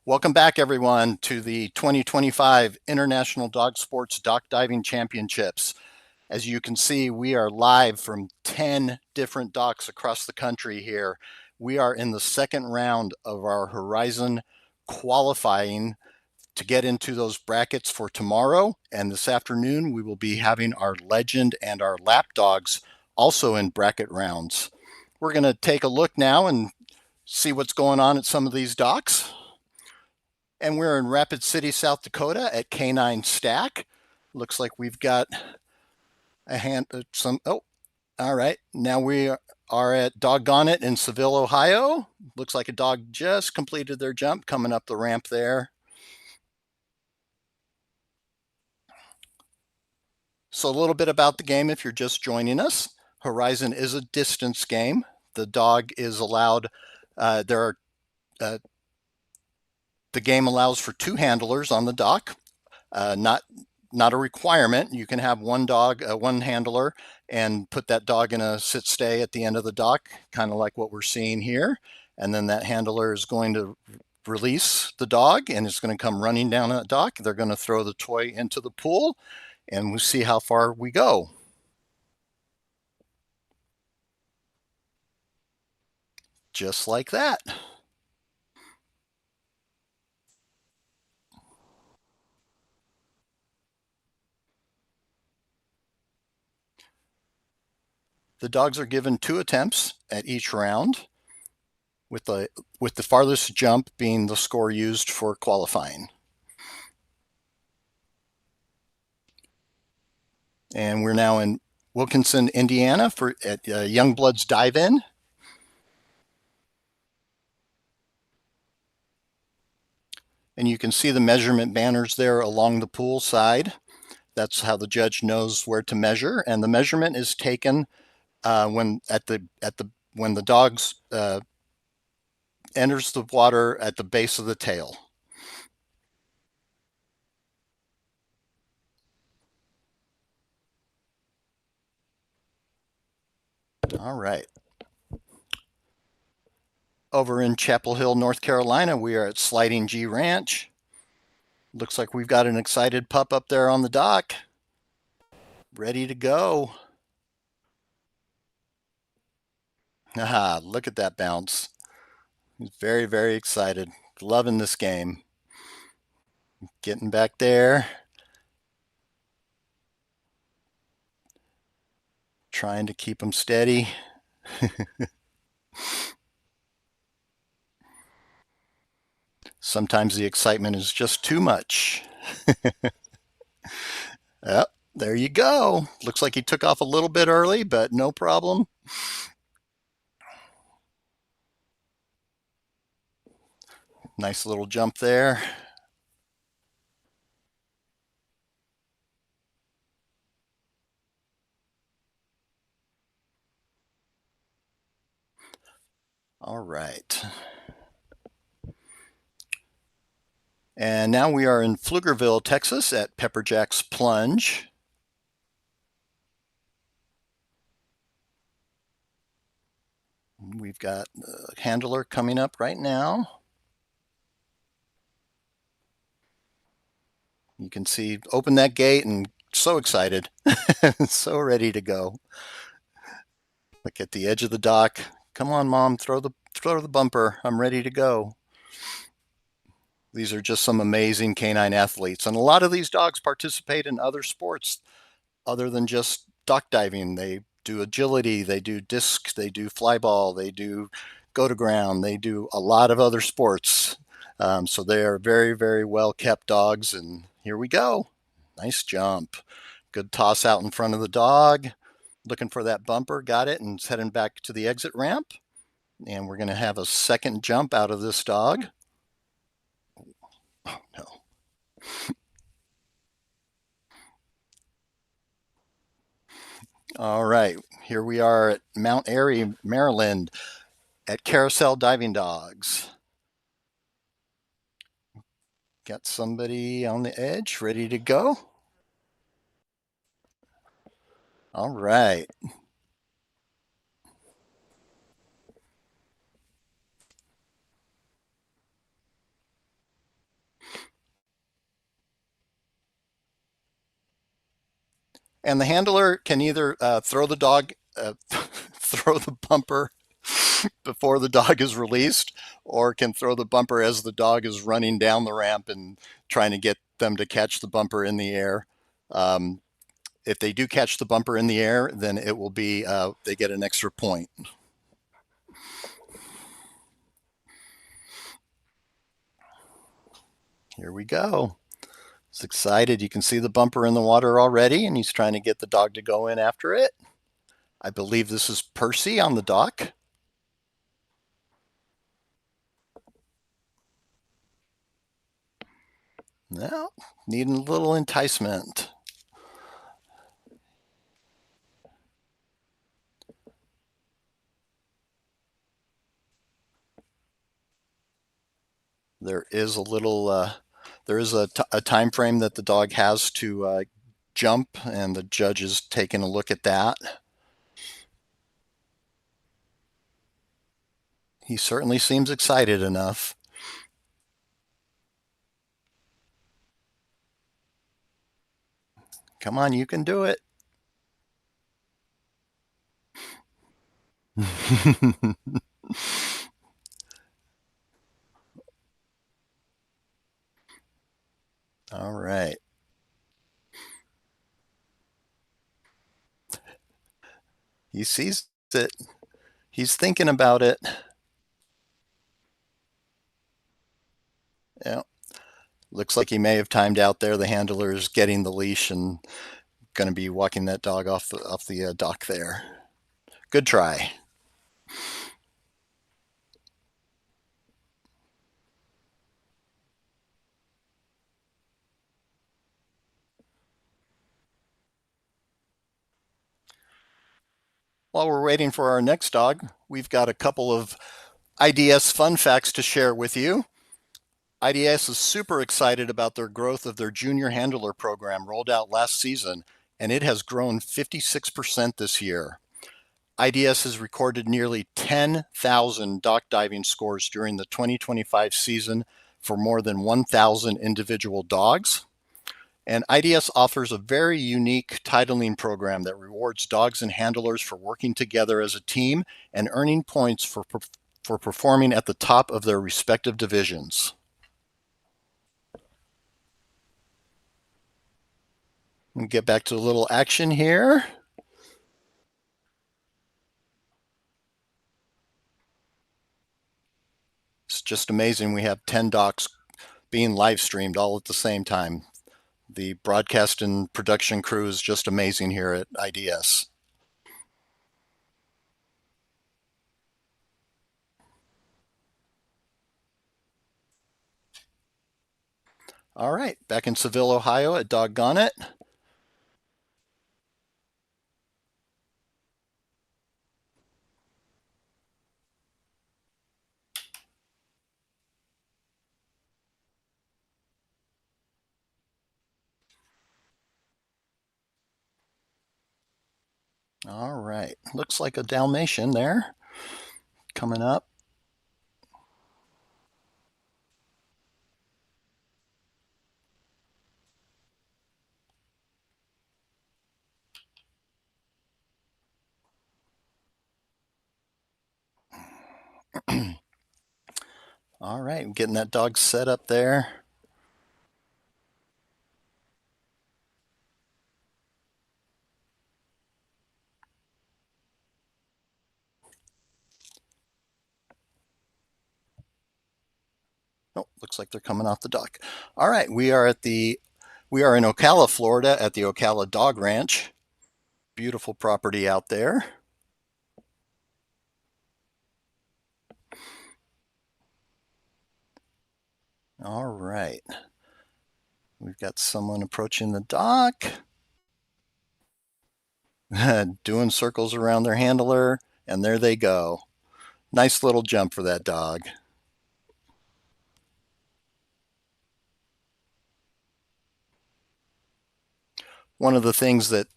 Welcome back, everyone, to the 2025 International Dog Sports Dock Diving Championships. As you can see, we are live from 10 different docks across the country here. We are in the second round of our Horizon qualifying to get into those brackets for tomorrow. And this afternoon, we will be having our Legend and our Lap Dogs also in bracket rounds. We're going to take a look now and see what's going on at some of these docks. And we're in Rapid City, South Dakota at Canine Stack. Looks like we've got all right. Now we are at Doggone It in Seville, Ohio. Looks like a dog just completed their jump coming up the ramp there. So a little bit about the game if you're just joining us. Horizon is a distance game. The dog is allowed, the game allows for 2 handlers on the dock, not a requirement. You can have one dog, one handler, and put that dog in a sit-stay at the end of the dock, kind of like what we're seeing here. And then that handler is going to release the dog, and it's going to come running down that dock. They're going to throw the toy into the pool, and we'll see how far we go. Just like that. The dogs are given 2 attempts at each round, with the farthest jump being the score used for qualifying. And we're now in Wilkinson, Indiana at Youngblood's Dive-In. And you can see the measurement banners there along the pool side. That's how the judge knows where to measure, and the measurement is taken when the dog enters the water at the base of the tail. All right. Over in Chapel Hill, North Carolina, we are at Sliding G Ranch. Looks like we've got an excited pup up there on the dock, ready to go. Aha, look at that bounce. He's very, very excited. Loving this game. Getting back there. Trying to keep him steady. Sometimes the excitement is just too much. Yep, there you go. Looks like he took off a little bit early, but no problem. Nice little jump there. All right. And now we are in Pflugerville, Texas at Pepper Jack's Plunge. We've got a handler coming up right now. You can see, open that gate and so excited, so ready to go. Look at the edge of the dock. Come on, Mom, throw the bumper. I'm ready to go. These are just some amazing canine athletes. And a lot of these dogs participate in other sports other than just dock diving. They do agility, they do disc, they do fly ball, they do go to ground, they do a lot of other sports. So they are very, very well kept dogs. And here we go. Nice jump. Good toss out in front of the dog. Looking for that bumper. Got it, and it's heading back to the exit ramp. And we're going to have a second jump out of this dog. Oh, no. All right, here we are at Mount Airy, Maryland, at Carousel Diving Dogs. Got somebody on the edge ready to go? All right. And the handler can either throw the dog, throw the bumper before the dog is released, or can throw the bumper as the dog is running down the ramp and trying to get them to catch the bumper in the air. Um, if they do catch the bumper in the air, then it will be, they get an extra point. Here we go. He's excited. You can see the bumper in the water already, and he's trying to get the dog to go in after it. I believe this is Percy on the dock. Now, needing a little enticement. There is a little, there is a time frame that the dog has to jump, and the judge is taking a look at that. He certainly seems excited enough. Come on, you can do it. All right. He sees it. He's thinking about it. Yeah. Looks like he may have timed out there. The handler is getting the leash and going to be walking that dog off the dock there. Good try. While we're waiting for our next dog, we've got a couple of IDS fun facts to share with you. IDS is super excited about their growth of their junior handler program rolled out last season, and it has grown 56% this year. IDS has recorded nearly 10,000 dock diving scores during the 2025 season for more than 1,000 individual dogs. And IDS offers a very unique titling program that rewards dogs and handlers for working together as a team and earning points for performing at the top of their respective divisions. We'll get back to a little action here. It's just amazing. We have 10 docs being live streamed all at the same time. The broadcast and production crew is just amazing here at IDS. All right, back in Seville, Ohio at Doggone It. All right, looks like a Dalmatian there coming up. All right, getting that dog set up there. Oh, looks like they're coming off the dock. All right, we are in Ocala, Florida at the Ocala Dog Ranch. Beautiful property out there. All right. We've got someone approaching the dock, doing circles around their handler, and there they go. Nice little jump for that dog. One of the things that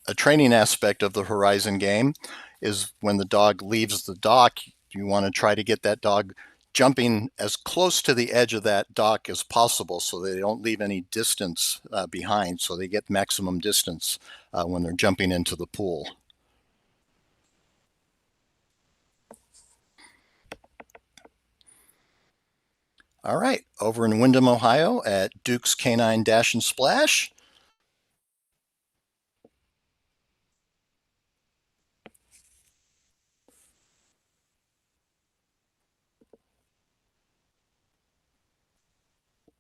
a training aspect of the Horizon game is when the dog leaves the dock, you want to try to get that dog jumping as close to the edge of that dock as possible so they don't leave any distance behind, so they get maximum distance when they're jumping into the pool. All right, over in Windham, Ohio at Duke's Canine Dash and Splash.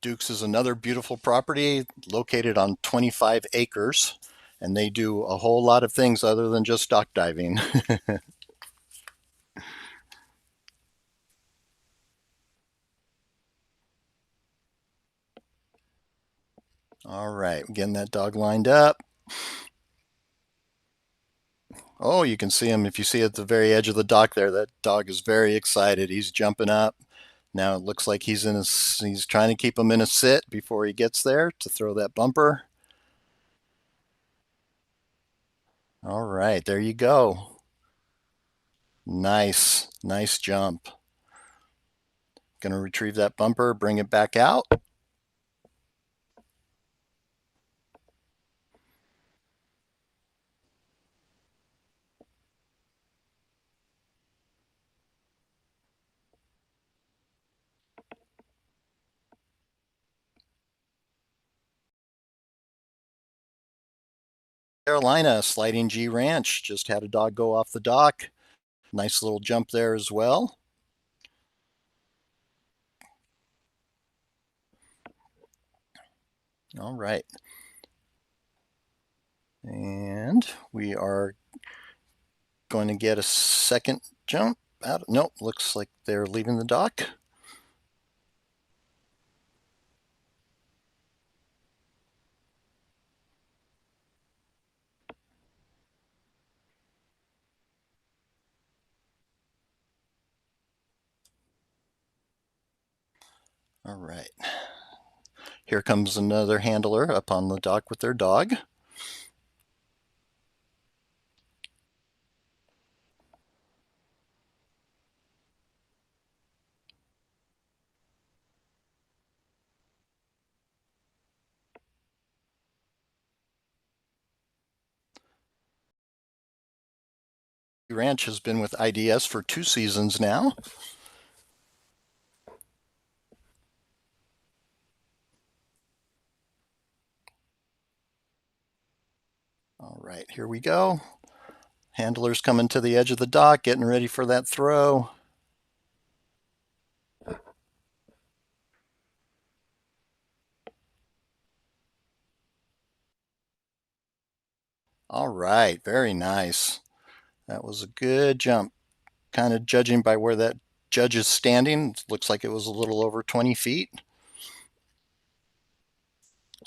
Duke's is another beautiful property located on 25 acres, and they do a whole lot of things other than just dock diving. All right, getting that dog lined up. Oh, you can see him if you see at the very edge of the dock there. That dog is very excited. He's jumping up. Now it looks like he's trying to keep him in a sit before he gets there to throw that bumper. All right, there you go. Nice, nice jump. Going to retrieve that bumper, bring it back out. Carolina, Sliding G Ranch, just had a dog go off the dock. Nice little jump there as well. All right. And we are going to get a second jump out. Nope, looks like they're leaving the dock. All right. Here comes another handler up on the dock with their dog. Ranch has been with IDS for 2 seasons now. All right, here we go. Handler's coming to the edge of the dock, getting ready for that throw. All right, very nice. That was a good jump. Kind of judging by where that judge is standing, looks like it was a little over 20 feet.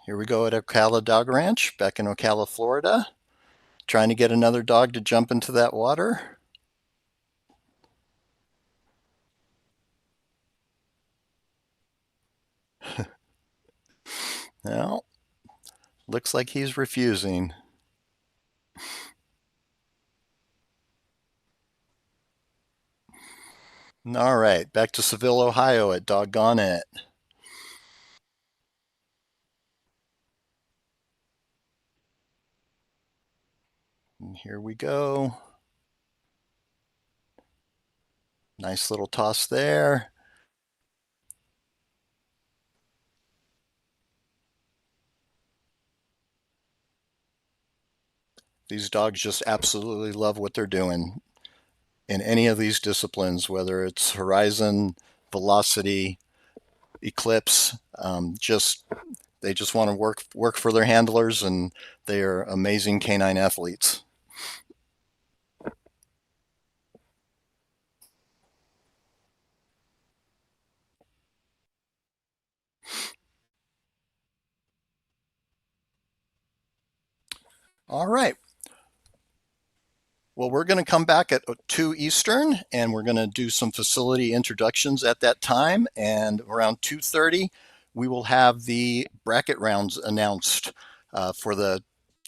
Here we go at Ocala Dog Ranch, back in Ocala, Florida. Trying to get another dog to jump into that water. Well, looks like he's refusing. All right, back to Seville, Ohio at Doggone It. And here we go. Nice little toss there. These dogs just absolutely love what they're doing in any of these disciplines, whether it's Horizon, Velocity, Eclipse. They just want to work for their handlers, and they are amazing canine athletes. All right. Well, we're going to come back at 2 Eastern, and we're going to do some facility introductions at that time. And around 2:30, we will have the bracket rounds announced for the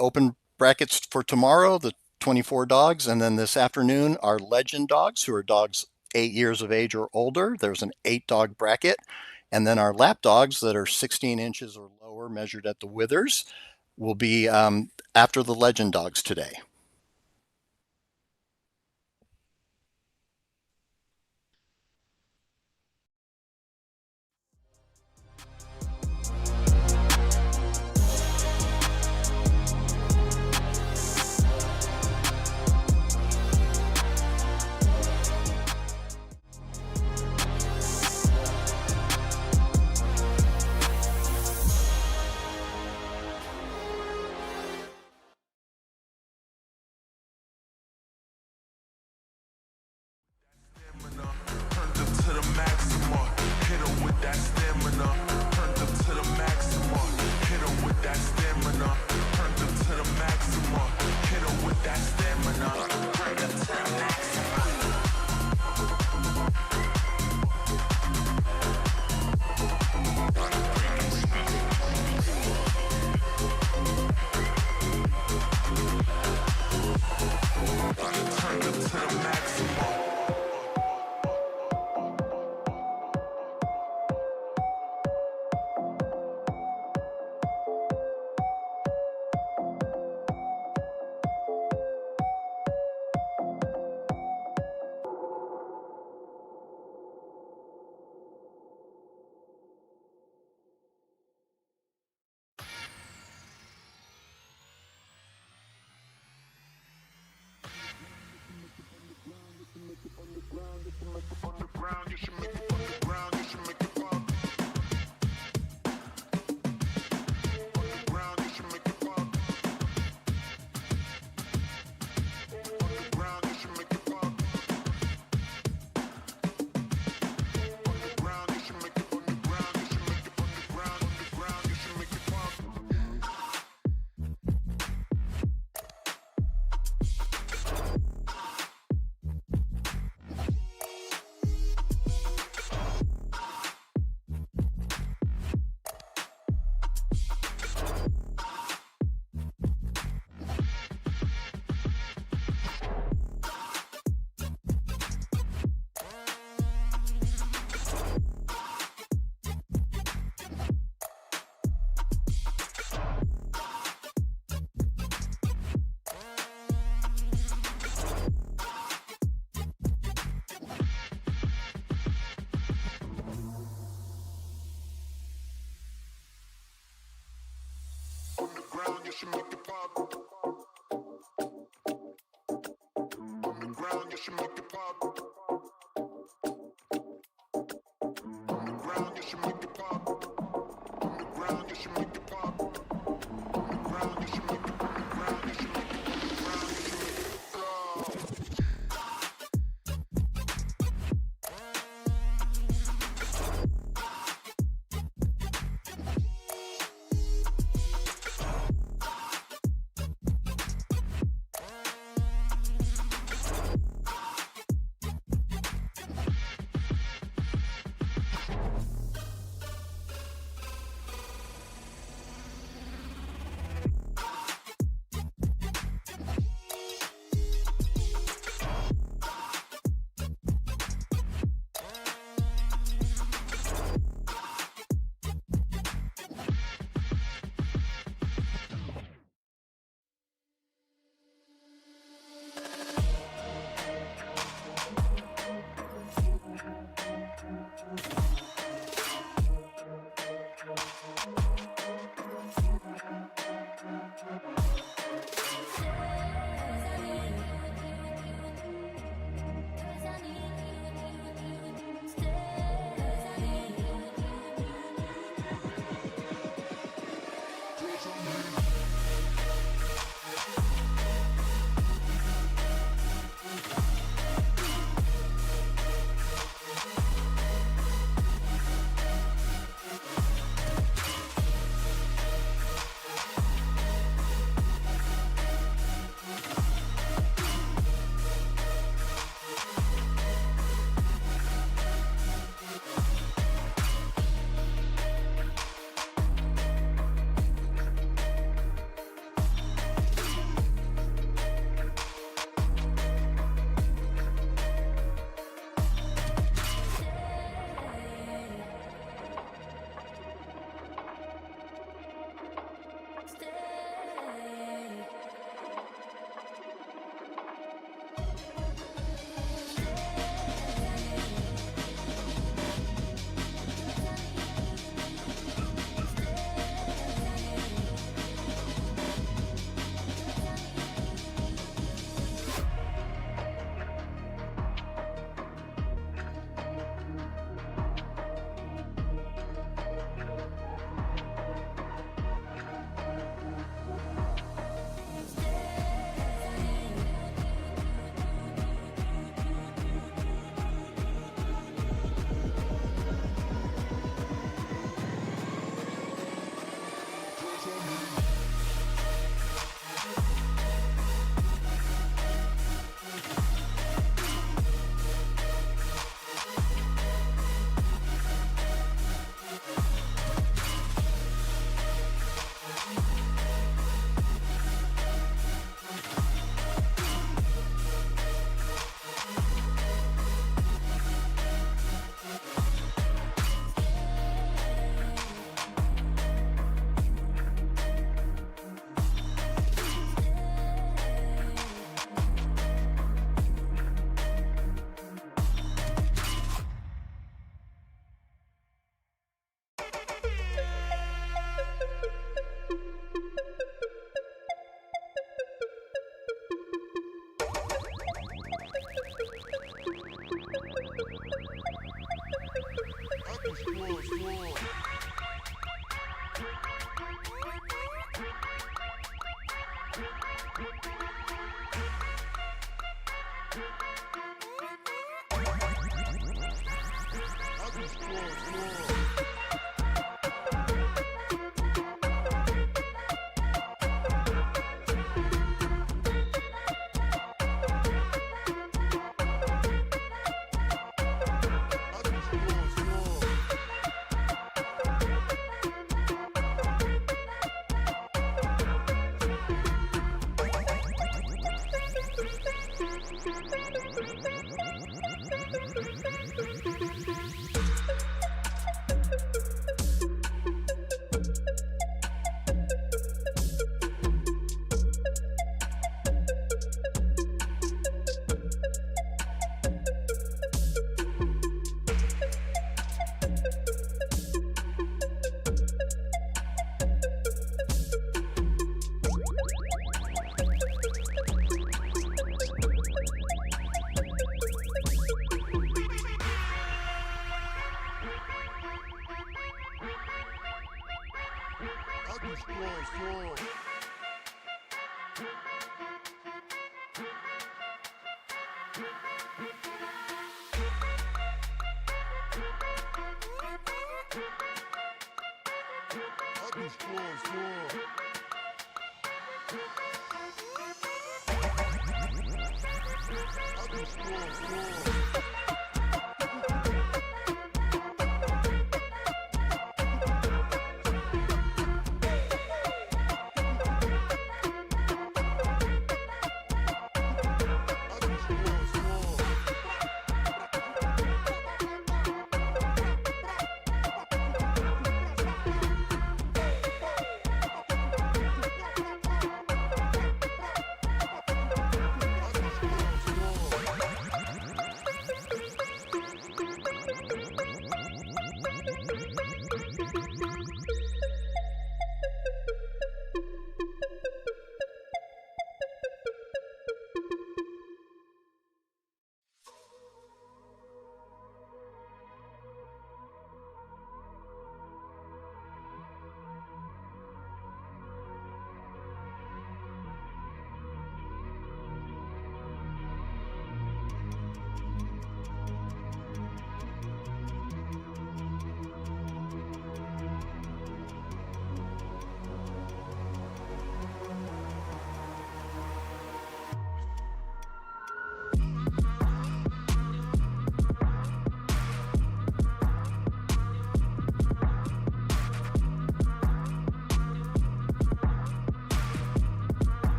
open brackets for tomorrow, the 24 dogs. And then this afternoon, our legend dogs, who are dogs 8 years of age or older. There's an 8-dog bracket. And then our lap dogs that are 16 inches or lower, measured at the withers, will be after the legend dogs today.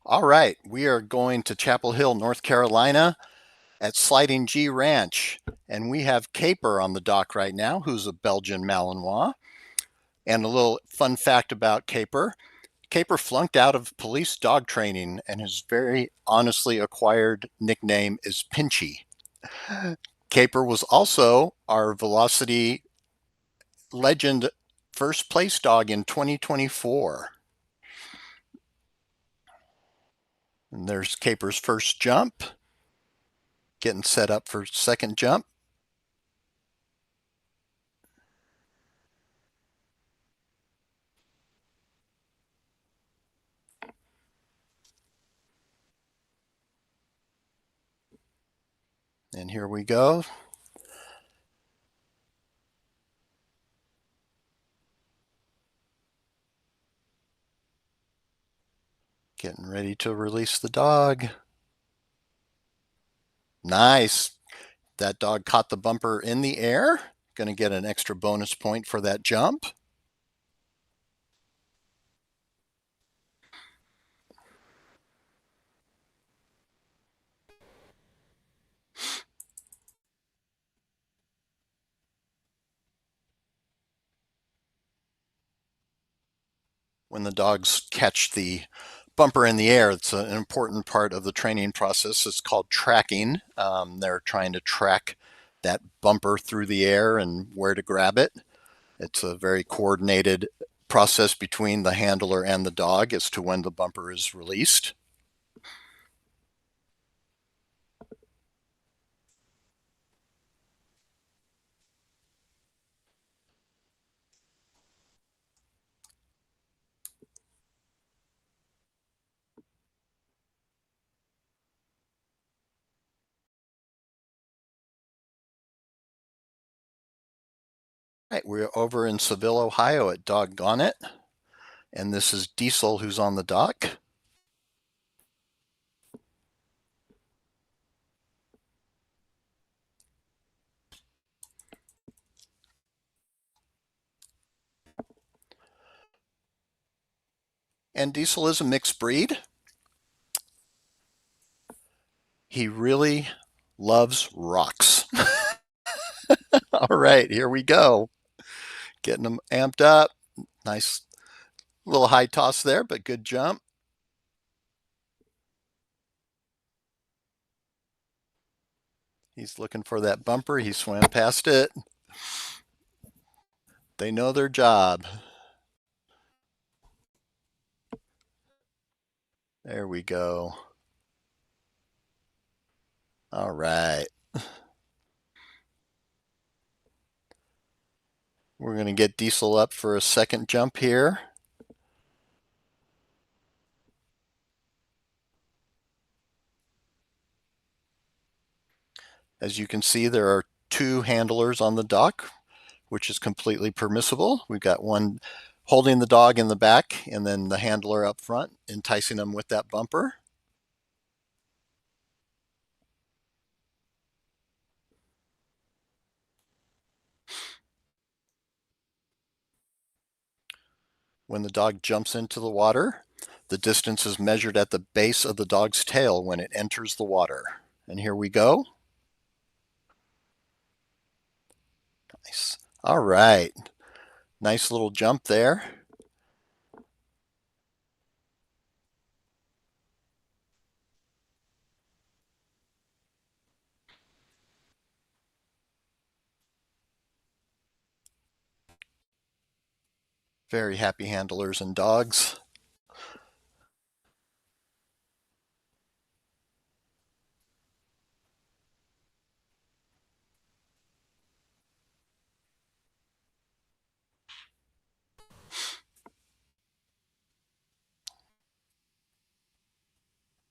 All right, we are going to Chapel Hill, North Carolina at Sliding G Ranch. And we have Caper on the dock right now, who's a Belgian Malinois. And a little fun fact about Caper. Caper flunked out of police dog training, and his very honestly acquired nickname is Pinchy. Caper was also our Velocity Legend first place dog in 2024. And there's Caper's first jump, getting set up for second jump. And here we go. Getting ready to release the dog. Nice. That dog caught the bumper in the air. Going to get an extra bonus point for that jump. When the dogs catch the bumper in the air, it's an important part of the training process. It's called tracking. They're trying to track that bumper through the air and where to grab it. It's a very coordinated process between the handler and the dog as to when the bumper is released. All right, we're over in Seville, Ohio at Doggone It. And this is Diesel who's on the dock. And Diesel is a mixed breed. He really loves rocks. All right, here we go. Getting him amped up. Nice little high toss there, but good jump. He's looking for that bumper. He swam past it. They know their job. There we go. All right. We're going to get Diesel up for a second jump here. As you can see, there are two handlers on the dock, which is completely permissible. We've got one holding the dog in the back and then the handler up front, enticing them with that bumper. When the dog jumps into the water, the distance is measured at the base of the dog's tail when it enters the water. And here we go. Nice. All right. Nice little jump there. Very happy handlers and dogs.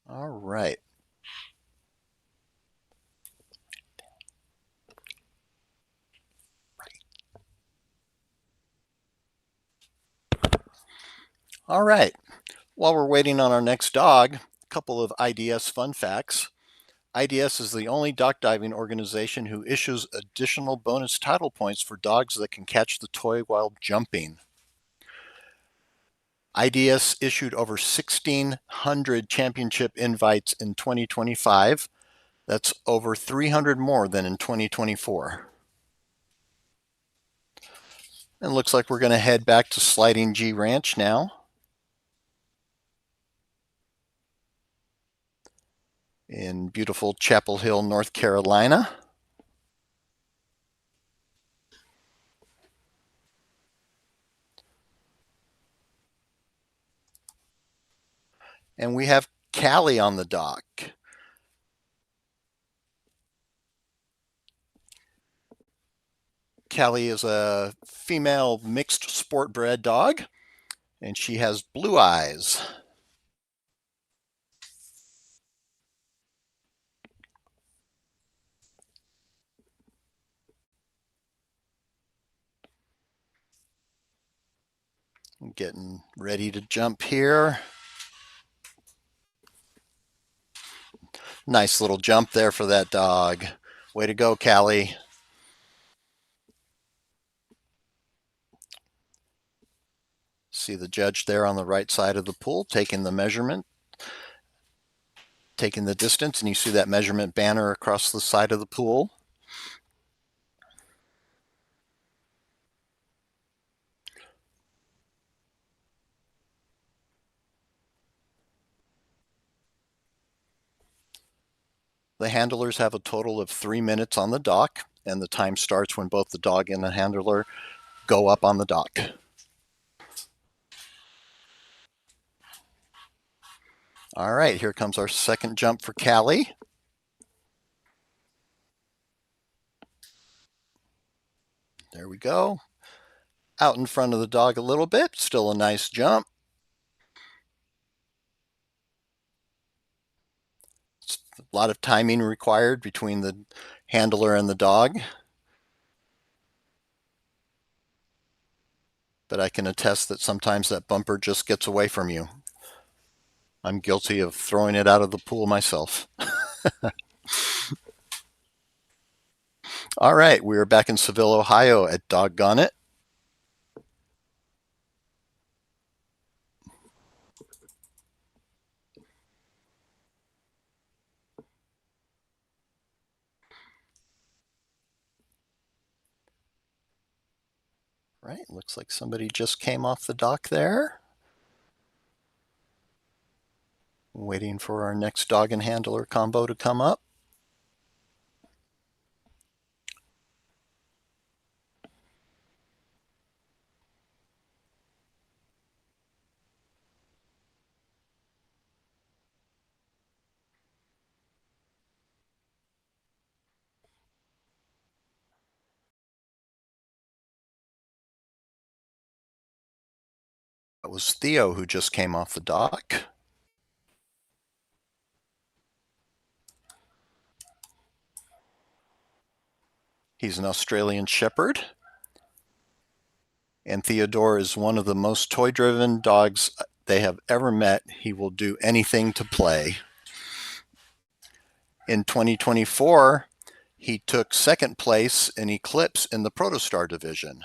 All right. All right. While we're waiting on our next dog, a couple of IDS fun facts. IDS is the only dock diving organization who issues additional bonus title points for dogs that can catch the toy while jumping. IDS issued over 1,600 championship invites in 2025. That's over 300 more than in 2024. And it looks like we're going to head back to Sliding G Ranch now. In beautiful Chapel Hill, North Carolina. And we have Callie on the dock. Callie is a female mixed sport bred dog, and she has blue eyes. I'm getting ready to jump here. Nice little jump there for that dog. Way to go, Callie. See the judge there on the right side of the pool taking the measurement, taking the distance, and you see that measurement banner across the side of the pool. The handlers have a total of 3 minutes on the dock, and the time starts when both the dog and the handler go up on the dock. All right, here comes our second jump for Callie. There we go. Out in front of the dog a little bit, still a nice jump. It's a lot of timing required between the handler and the dog, but I can attest that sometimes that bumper just gets away from you. I'm guilty of throwing it out of the pool myself. All right, we are back in Seville, Ohio at Doggone It. Right, looks like somebody just came off the dock there. Waiting for our next dog and handler combo to come up. It was Theo who just came off the dock. He's an Australian Shepherd. And Theodore is one of the most toy-driven dogs they have ever met. He will do anything to play. In 2024, he took second place in Eclipse in the Protostar division.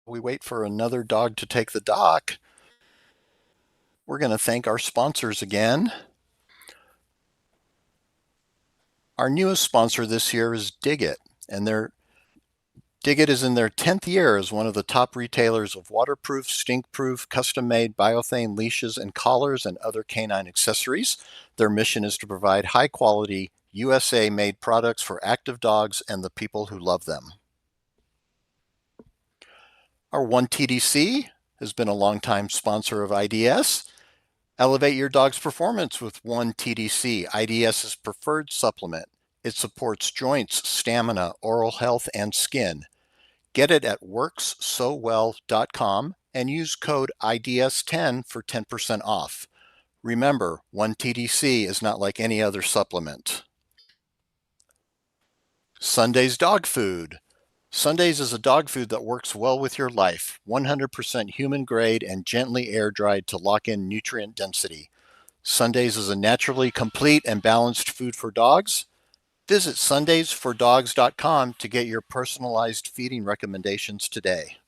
We wait for another dog to take the dock. We're going to thank our sponsors again. Our newest sponsor this year is Digit, and Digit is in their 10th year as one of the top retailers of waterproof, stink-proof, custom-made biothane leashes and collars and other canine accessories. Their mission is to provide high-quality, USA-made products for active dogs and the people who love them. Our 1TDC has been a longtime sponsor of IDS. Elevate your dog's performance with 1TDC, IDS's preferred supplement. It supports joints, stamina, oral health, and skin. Get it at workssowell.com and use code IDS10 for 10% off. Remember, 1TDC is not like any other supplement. Sunday's dog food. Sundays is a dog food that works well with your life. 100% human grade and gently air dried to lock in nutrient density. Sundays is a naturally complete and balanced food for dogs. Visit sundaysfordogs.com to get your personalized feeding recommendations today.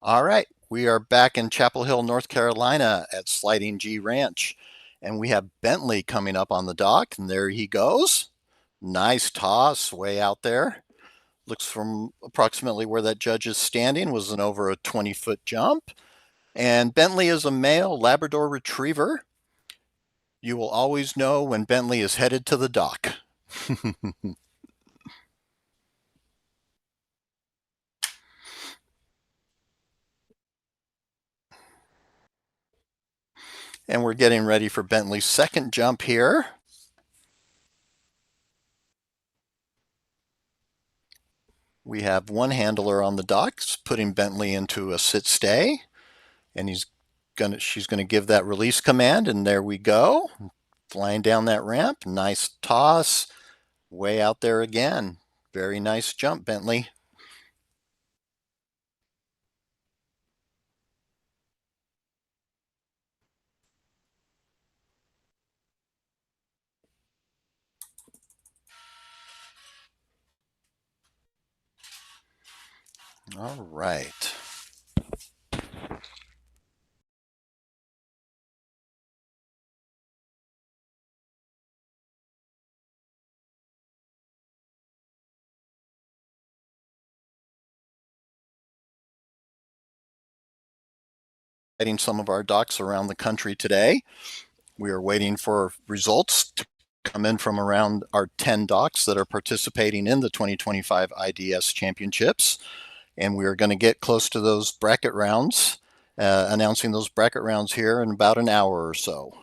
All right, we are back in Chapel Hill, North Carolina at Sliding G Ranch. And we have Bentley coming up on the dock, and there he goes. Nice toss way out there. Looks from approximately where that judge is standing was an over a 20-foot jump. And Bentley is a male Labrador Retriever. You will always know when Bentley is headed to the dock. And we're getting ready for Bentley's second jump here. We have one handler on the dock putting Bentley into a sit stay, and she's gonna give that release command, and there we go. Flying down that ramp, nice toss, way out there again. Very nice jump, Bentley. All right. Some of our docks around the country today. We are waiting for results to come in from around our 10 docks that are participating in the 2025 IDS Championships. And we are going to get close to those bracket rounds, announcing those bracket rounds here in about an hour or so.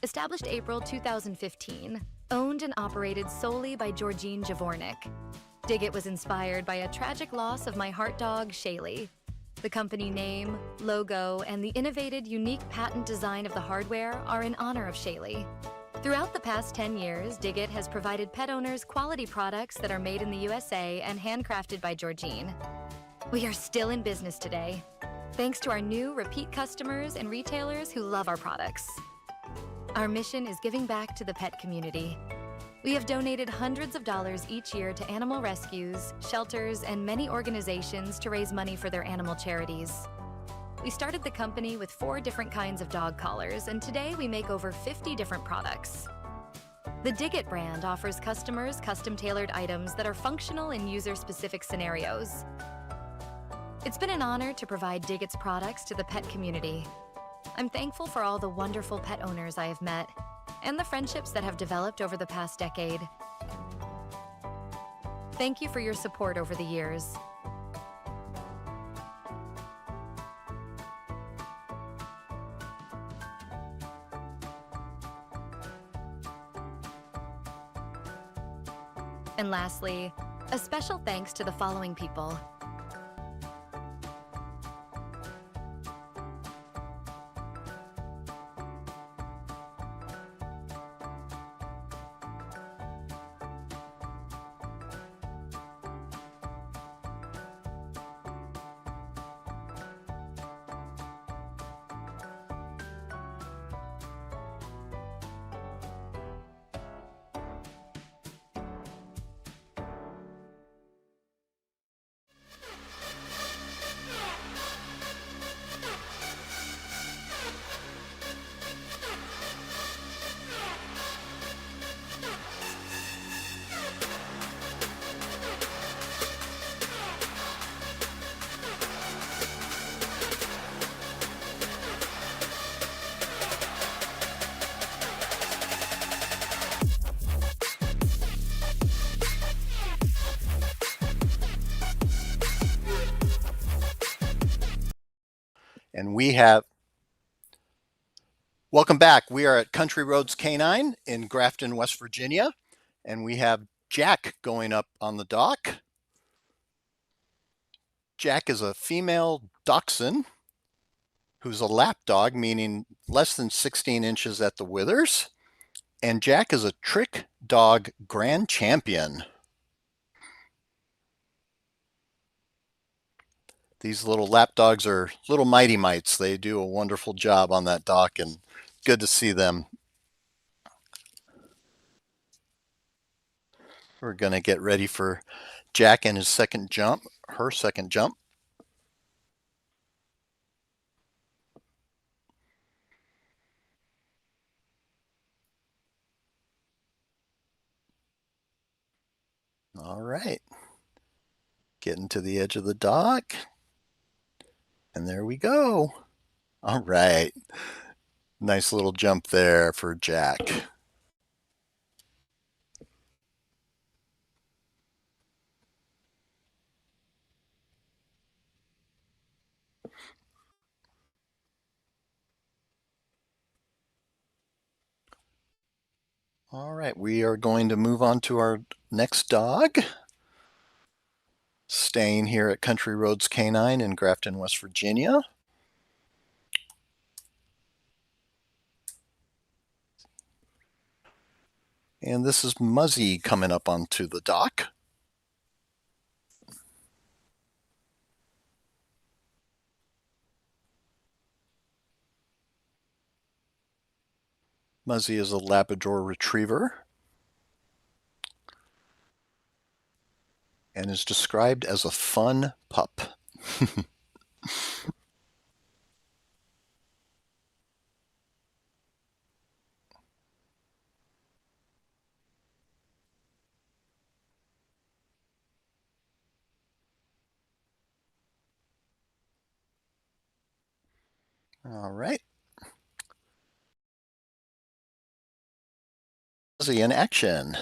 Established April 2015, owned and operated solely by Georgine Javornik. Diggit was inspired by a tragic loss of my heart dog, Shaylee. The company name, logo, and the innovative, unique patent design of the hardware are in honor of Shaylee. Throughout the past 10 years, Diggit has provided pet owners quality products that are made in the USA and handcrafted by Georgine. We are still in business today, thanks to our new repeat customers and retailers who love our products. Our mission is giving back to the pet community. We have donated hundreds of dollars each year to animal rescues, shelters, and many organizations to raise money for their animal charities. We started the company with 4 different kinds of dog collars, and today we make over 50 different products. The Diggit brand offers customers custom-tailored items that are functional in user-specific scenarios. It's been an honor to provide Diggit's products to the pet community. I'm thankful for all the wonderful pet owners I have met and the friendships that have developed over the past decade. Thank you for your support over the years. And lastly, a special thanks to the following people. And welcome back. We are at Country Roads Canine in Grafton, West Virginia, and we have Jack going up on the dock. Jack is a female dachshund who's a lap dog, meaning less than 16 inches at the withers. And Jack is a trick dog grand champion. These little lap dogs are little mighty mites. They do a wonderful job on that dock, and good to see them. We're going to get ready for Jack and his second jump, her second jump. All right. Getting to the edge of the dock. And there we go. All right. Nice little jump there for Jack. All right, we are going to move on to our next dog. Staying here at Country Roads Canine in Grafton, West Virginia. And this is Muzzy coming up onto the dock. Muzzy is a Labrador Retriever and is described as a fun pup. All right. Muzzy in action.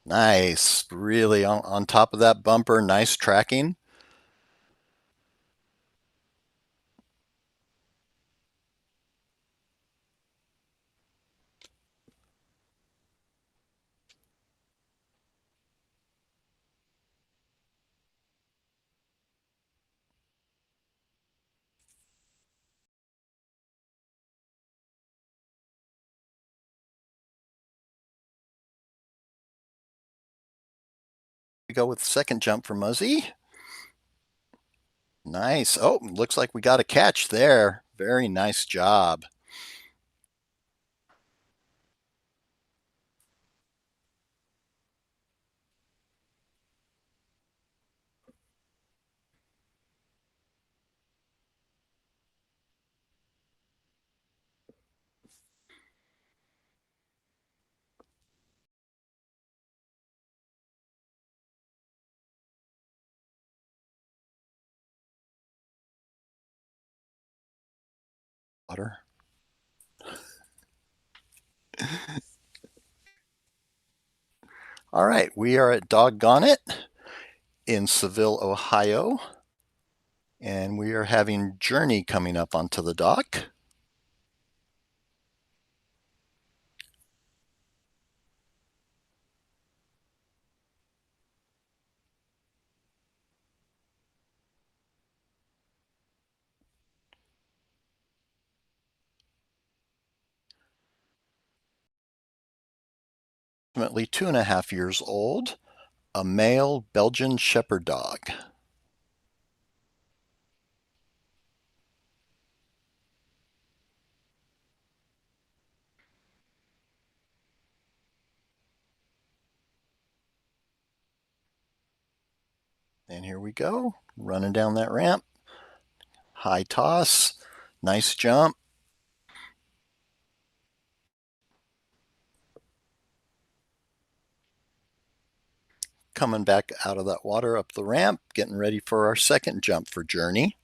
Nice, really on top of that bumper, nice tracking. go with the second jump for Muzzy. Nice. Oh, looks like we got a catch there. Very nice job. Water. All right, we are at Doggone It in Seville, Ohio, and we are having Journey coming up onto the dock. Approximately 2.5 years old, a male Belgian Shepherd dog. And here we go, running down that ramp. High toss, nice jump. Coming back out of that water up the ramp, getting ready for our second jump for Journey.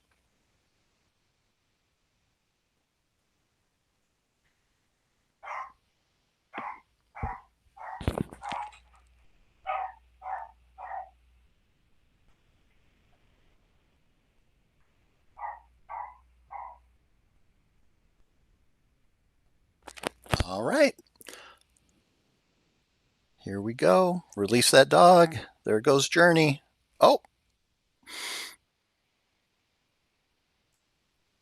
All right. Here we go. Release that dog. There goes Journey. Oh,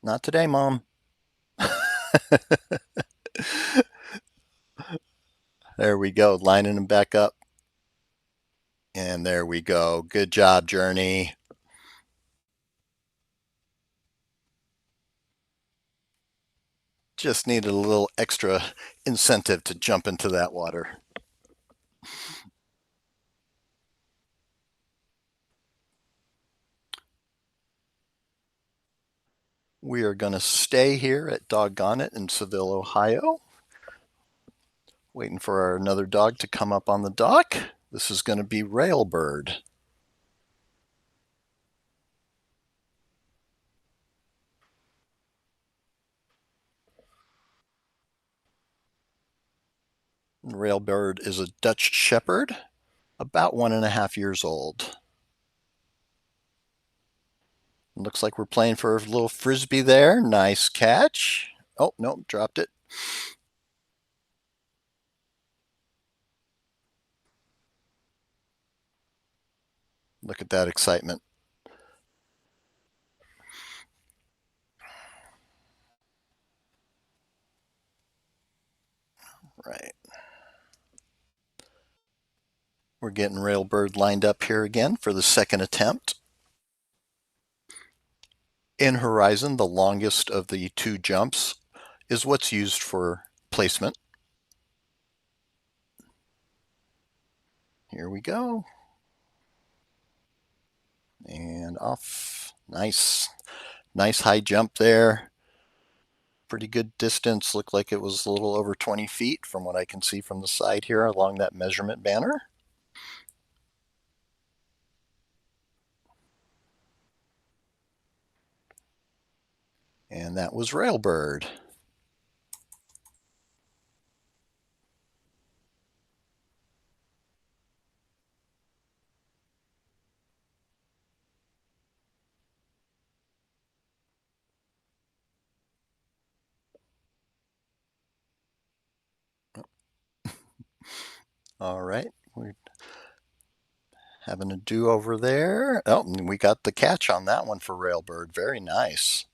not today, Mom. There we go, lining him back up. And there we go. Good job, Journey. Just needed a little extra incentive to jump into that water. We are going to stay here at Doggone It in Seville, Ohio, waiting for another dog to come up on the dock. This is going to be Railbird. Railbird is a Dutch Shepherd, about 1.5 years old. Looks like we're playing for a little frisbee there. Nice catch. Oh, no, dropped it. Look at that excitement. Right. We're getting Railbird lined up here again for the second attempt. In Horizon, the longest of the two jumps is what's used for placement. Here we go. And off. Nice. Nice high jump there. Pretty good distance. Looked like it was a little over 20 feet from what I can see from the side here along that measurement banner. And that was Railbird. All right, we're having a do-over there. Oh, and we got the catch on that one for Railbird. Very nice.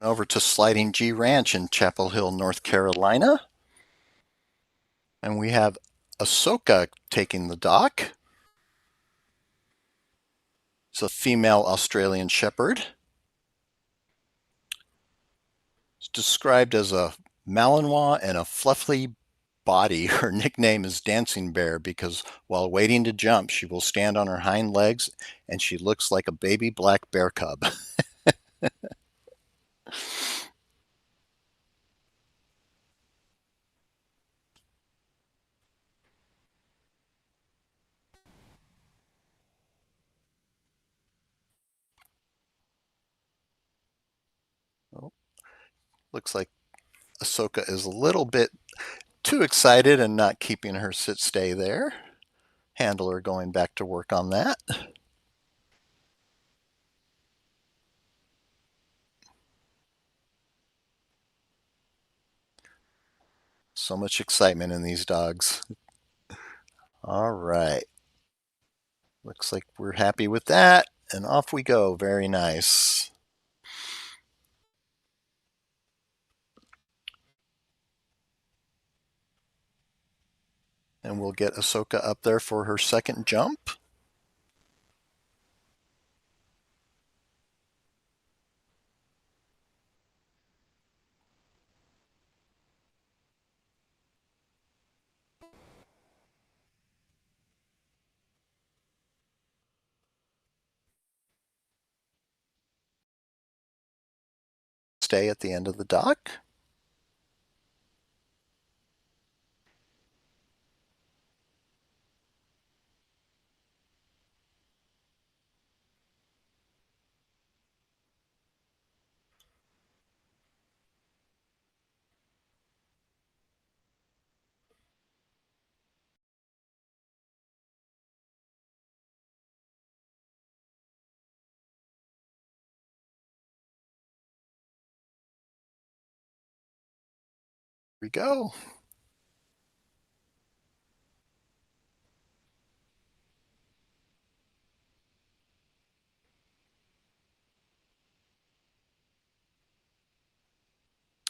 over to Sliding G Ranch in Chapel Hill, North Carolina. And we have Ahsoka taking the dock. It's a female Australian Shepherd. It's described as a Malinois and a fluffy body. Her nickname is Dancing Bear because while waiting to jump, she will stand on her hind legs and she looks like a baby black bear cub. Oh, looks like Ahsoka is a little bit too excited and not keeping her sit stay there. Handler going back to work on that. So much excitement in these dogs. All right. Looks like we're happy with that. And off we go. Very nice. And we'll get Ahsoka up there for her second jump. Stay at the end of the dock. Here we go.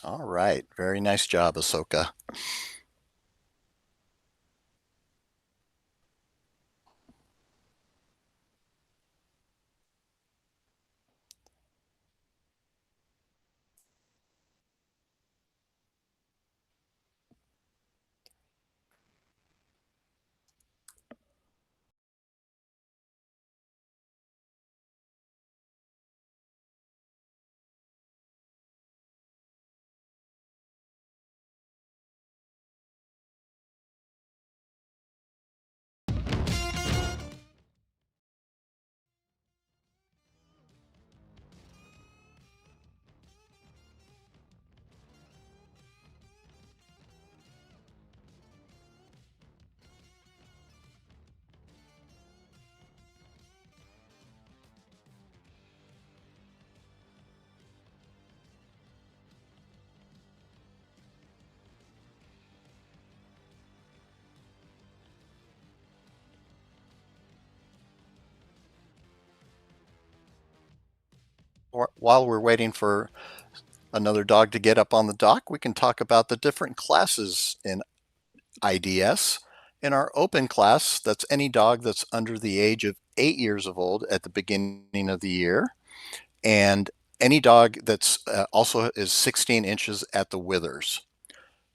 All right. Very nice job, Ahsoka. While we're waiting for another dog to get up on the dock, we can talk about the different classes in IDS. In our open class, that's any dog that's under the age of 8 years of old at the beginning of the year, and any dog that's also is 16 inches at the withers.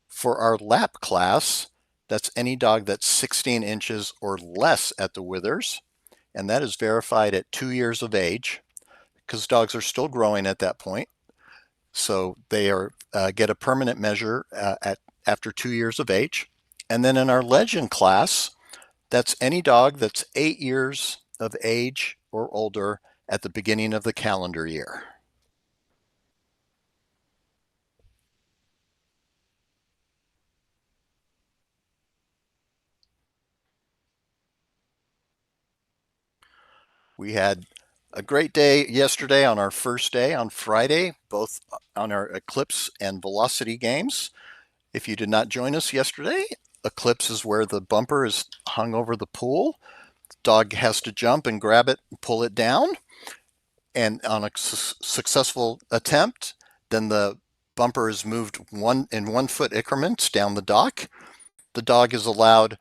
For our lap class, that's any dog that's 16 inches or less at the withers, and that is verified at 2 years of age because dogs are still growing at that point. So they are get a permanent measure at after 2 years of age. And then in our legend class, that's any dog that's 8 years of age or older at the beginning of the calendar year. We had a great day yesterday on our first day on Friday, both on our Eclipse and Velocity games. If you did not join us yesterday, Eclipse is where the bumper is hung over the pool. Dog has to jump and grab it and pull it down. And on a successful attempt, Then the bumper is moved in 1 foot increments down the dock. The dog is allowed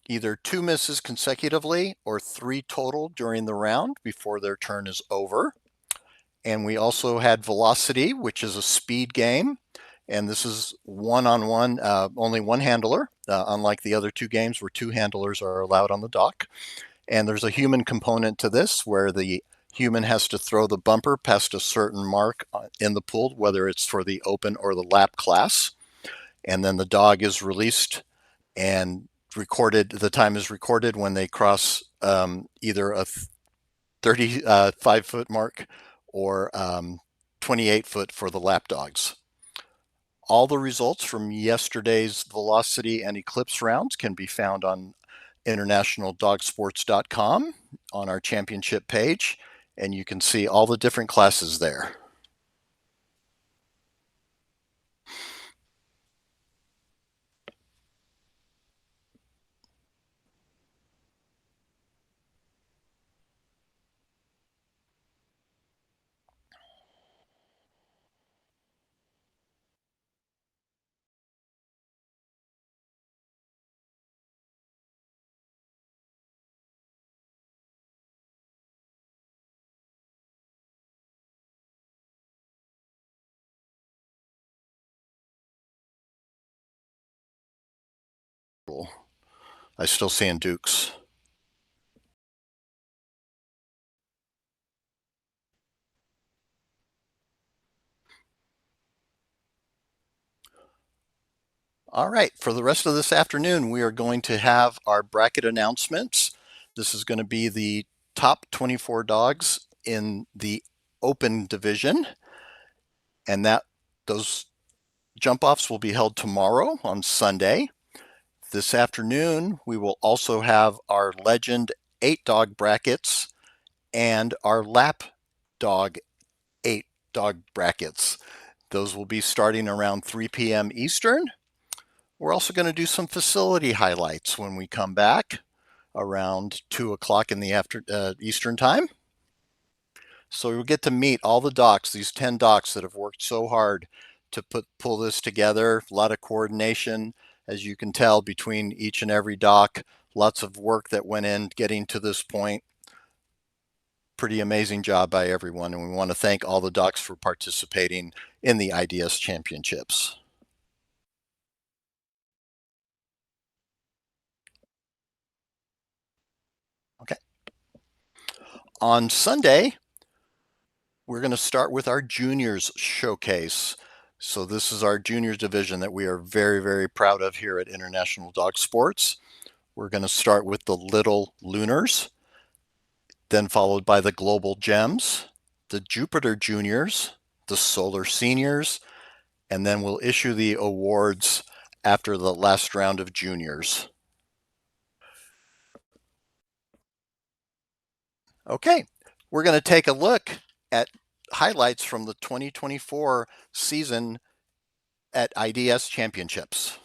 either 2 misses consecutively or 3 total during the round before their turn is over. And we also had velocity, which is a speed game. And this is one-on-one, only one handler, unlike the other 2 games where 2 handlers are allowed on the dock. And there's a human component to this where the human has to throw the bumper past a certain mark in the pool, whether it's for the open or the lap class. And then the dog is released and recorded. The time is recorded when they cross either a 35-foot mark or 28-foot for the lap dogs. All the results from yesterday's velocity and eclipse rounds can be found on internationaldogsports.com on our championship page, and you can see all the different classes there. I still seeing Dukes. All right, for the rest of this afternoon, we are going to have our bracket announcements. This is going to be the top 24 dogs in the open division, and those jump offs will be held tomorrow on Sunday. This afternoon, we will also have our legend 8-dog brackets and our lap dog 8-dog brackets. Those will be starting around 3 p.m. Eastern. We're also going to do some facility highlights when we come back around 2 o'clock in the Eastern time. So we'll get to meet all the docs, these 10 docs that have worked so hard to pull this together. A lot of coordination, as you can tell, between each and every doc. Lots of work that went in getting to this point. Pretty amazing job by everyone, and we want to thank all the docs for participating in the IDS Championships. Okay. On Sunday, we're going to start with our juniors showcase. So this is our juniors division that we are very, very proud of here at International Dog Sports. We're going to start with the Little Lunars, then followed by the Global Gems, the Jupiter Juniors, the Solar Seniors, and then we'll issue the awards after the last round of juniors. Okay, we're going to take a look at highlights from the 2024 season at IDS Championships.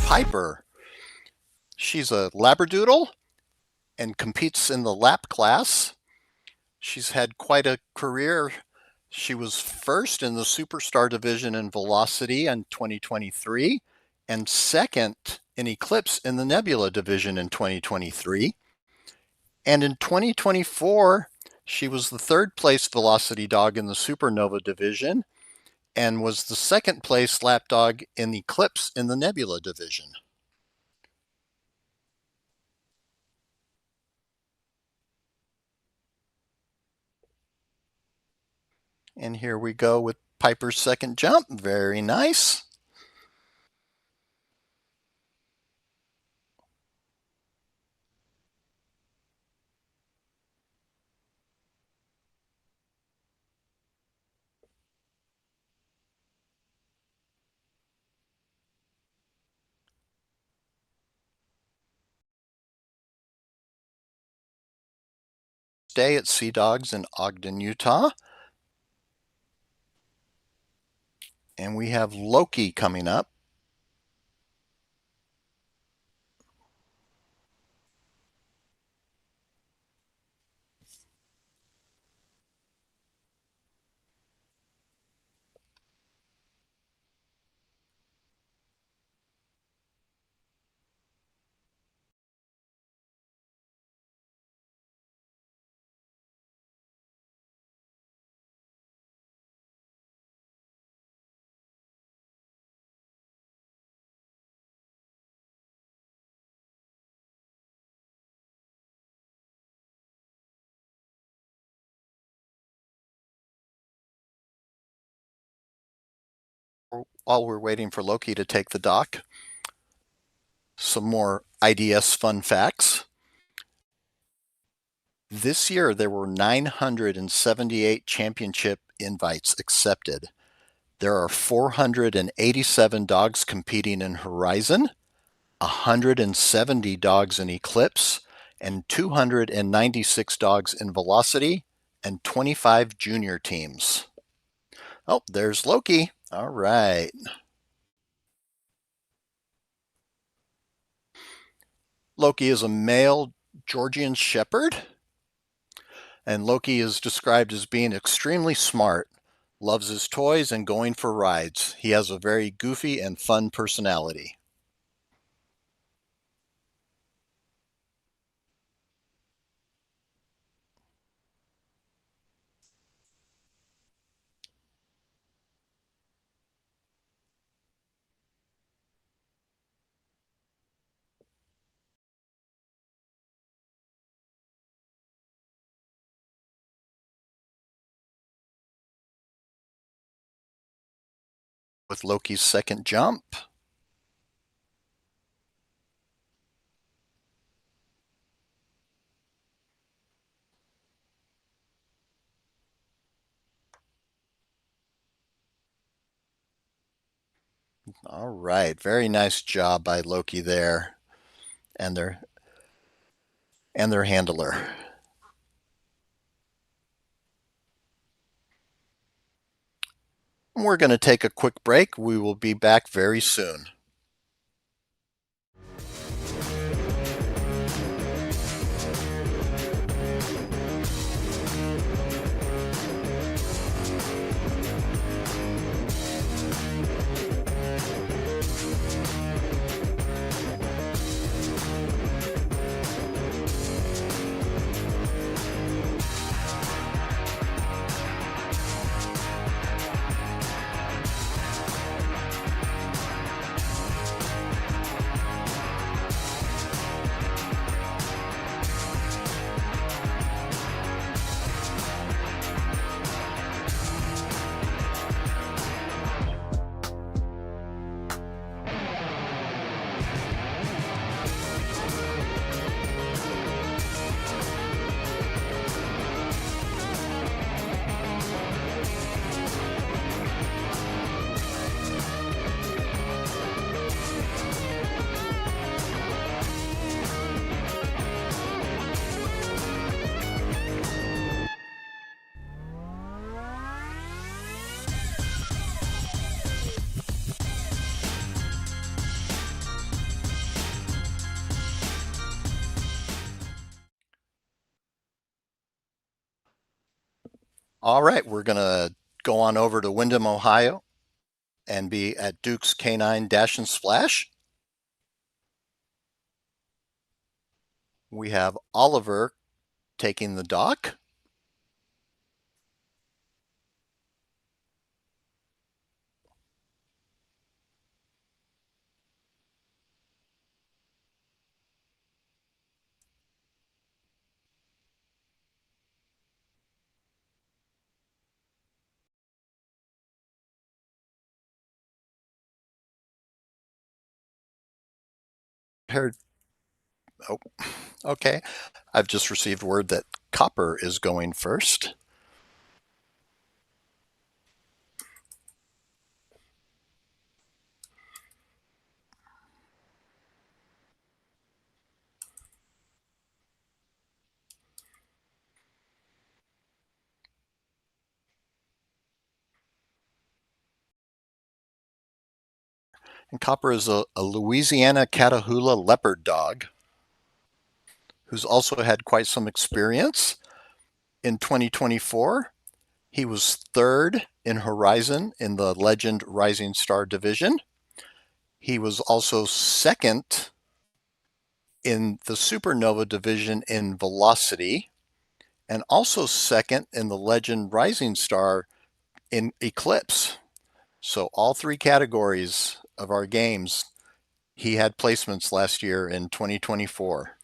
Piper. She's a Labradoodle and competes in the lap class. She's had quite a career. She was first in the Superstar division in velocity in 2023 and second in Eclipse in the Nebula division in 2023. And in 2024, she was the third place velocity dog in the Supernova division and was the second place lapdog in Eclipse in the Nebula division. And here we go with Piper's second jump. Very nice. Stay at Sea Dogs in Ogden, Utah. And we have Loki coming up. While we're waiting for Loki to take the dock, some more IDS fun facts. This year, there were 978 championship invites accepted. There are 487 dogs competing in Horizon, 170 dogs in Eclipse, and 296 dogs in Velocity, and 25 junior teams. Oh, there's Loki. All right. Loki is a male Georgian Shepherd, and Loki is described as being extremely smart, loves his toys and going for rides. He has a very goofy and fun personality. With Loki's second jump, all right, very nice job by Loki there and their handler. We're going to take a quick break. We will be back very soon. All right, we're going to go on over to Windham, Ohio and be at Duke's Canine Dash and Splash. We have Oliver taking the dock. Here, oh, okay. I've just received word that Copper is going first. And Copper is a Louisiana Catahoula leopard dog who's also had quite some experience. In 2024, he was third in Horizon in the Legend Rising Star division. He was also second in the Supernova division in Velocity, and also second in the Legend Rising Star in Eclipse. So all three categories of our games, he had placements last year in 2024.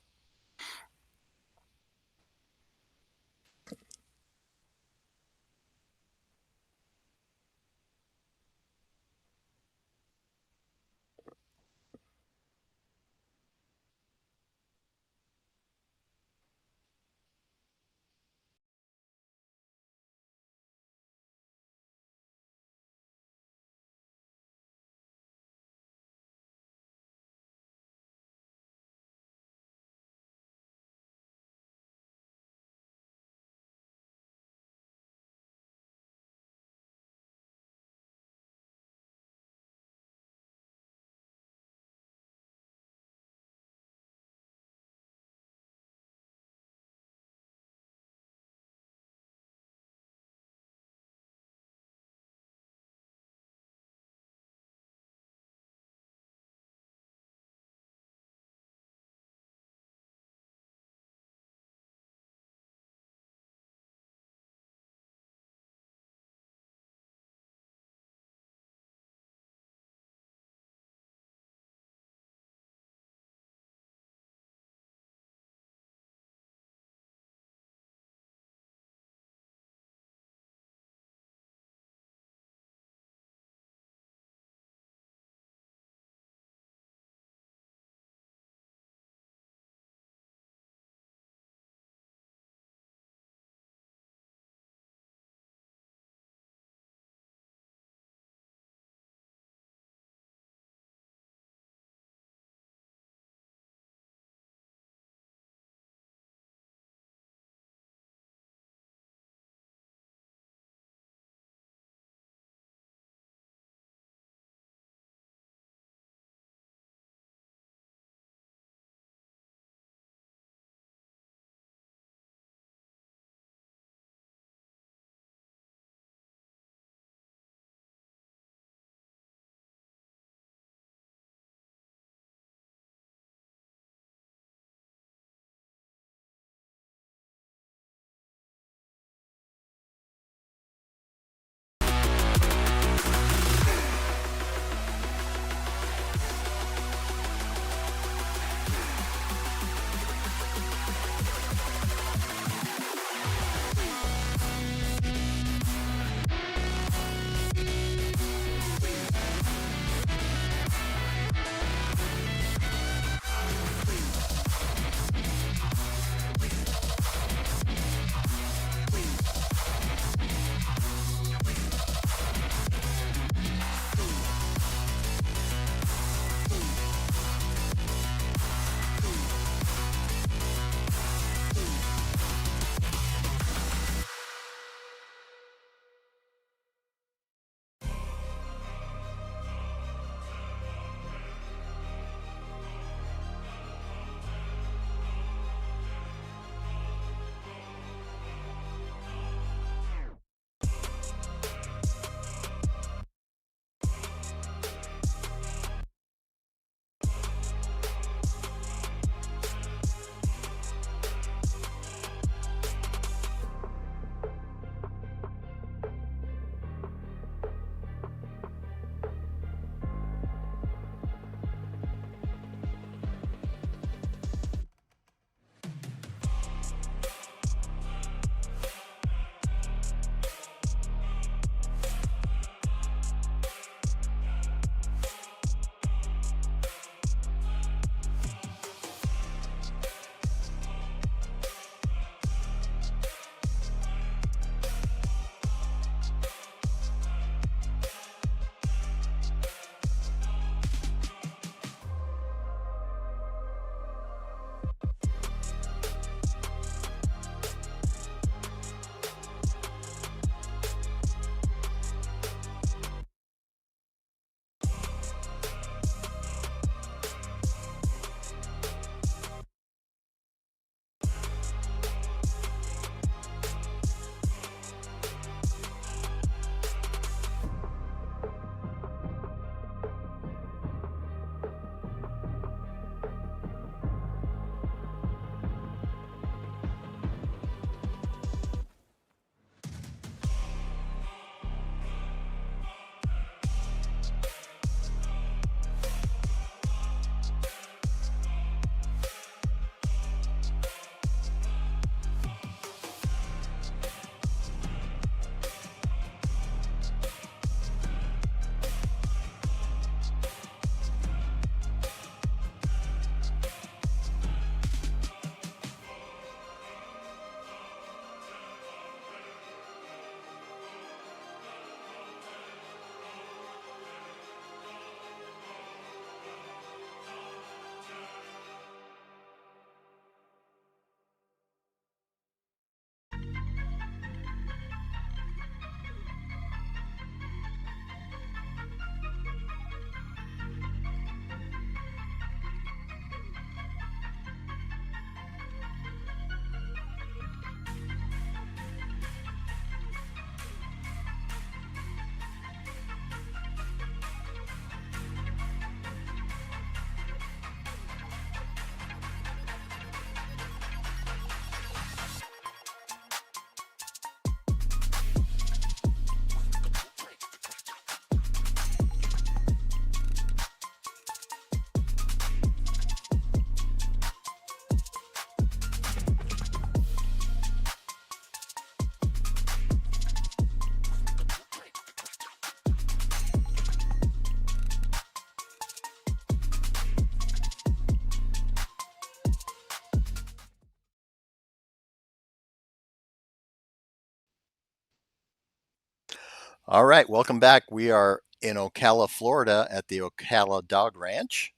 All right, welcome back. We are in Ocala, Florida at the Ocala Dog Ranch,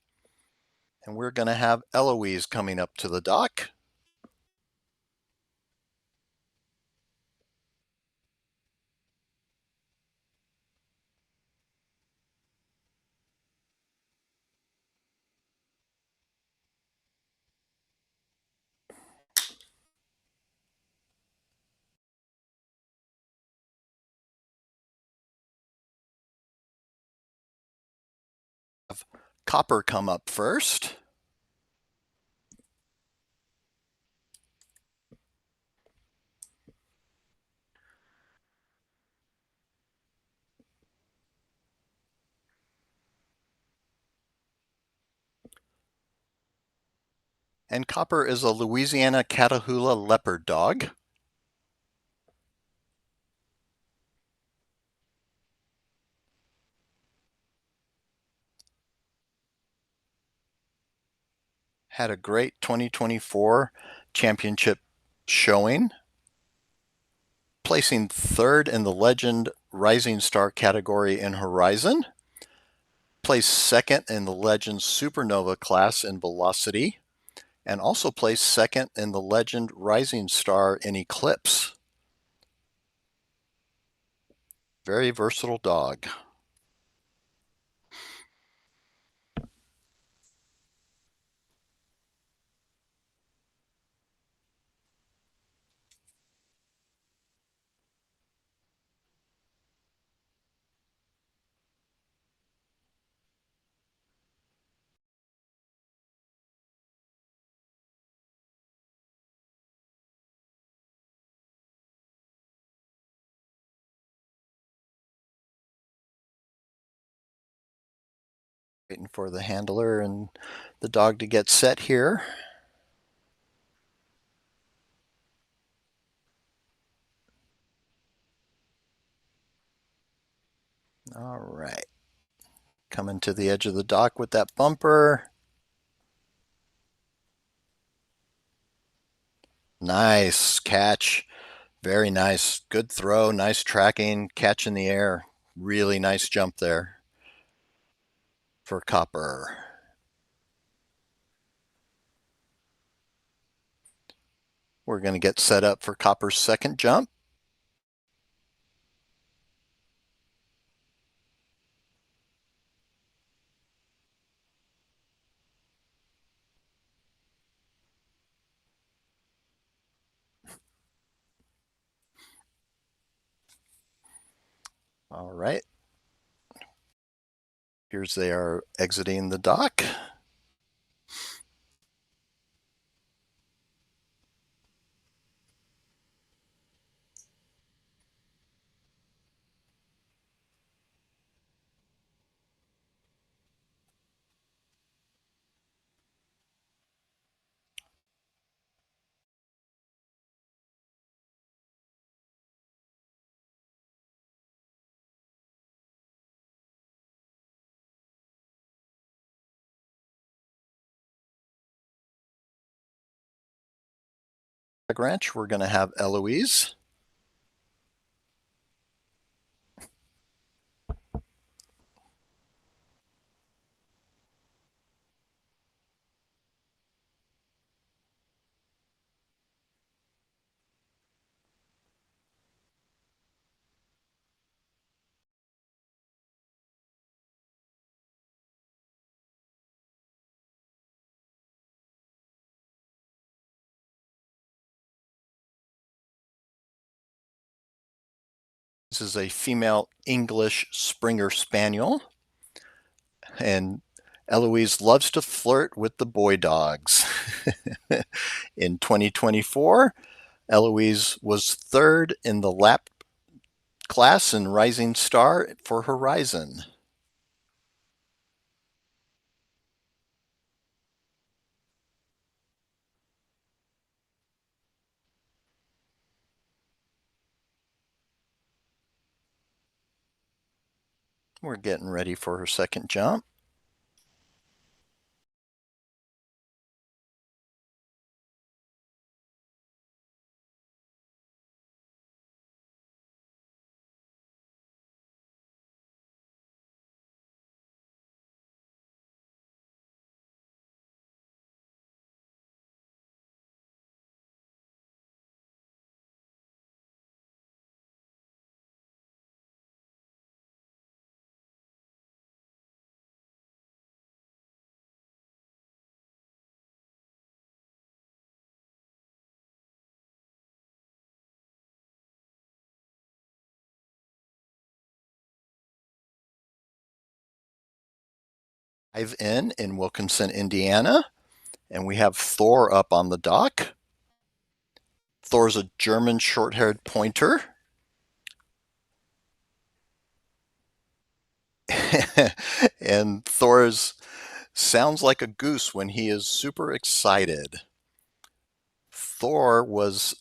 and we're going to have Eloise coming up to the dock. Have Copper come up first. And Copper is a Louisiana Catahoula leopard dog. Had a great 2024 championship showing, placing third in the Legend Rising Star category in Horizon, placed second in the Legend Supernova class in Velocity, and also placed second in the Legend Rising Star in Eclipse. Very versatile dog. Waiting for the handler and the dog to get set here. All right. Coming to the edge of the dock with that bumper. Nice catch. Very nice. Good throw. Nice tracking. Catch in the air. Really nice jump there for Copper. We're going to get set up for Copper's second jump. All right. Here's they are exiting the dock. Ranch, we're going to have Eloise. This is a female English Springer Spaniel. And Eloise loves to flirt with the boy dogs. In 2024, Eloise was third in the lap class in Rising Star for Horizon. We're getting ready for her second jump. Drive in Wilkinson, Indiana, and we have Thor up on the dock. Thor's a German short-haired pointer. And Thor's sounds like a goose when he is super excited. Thor was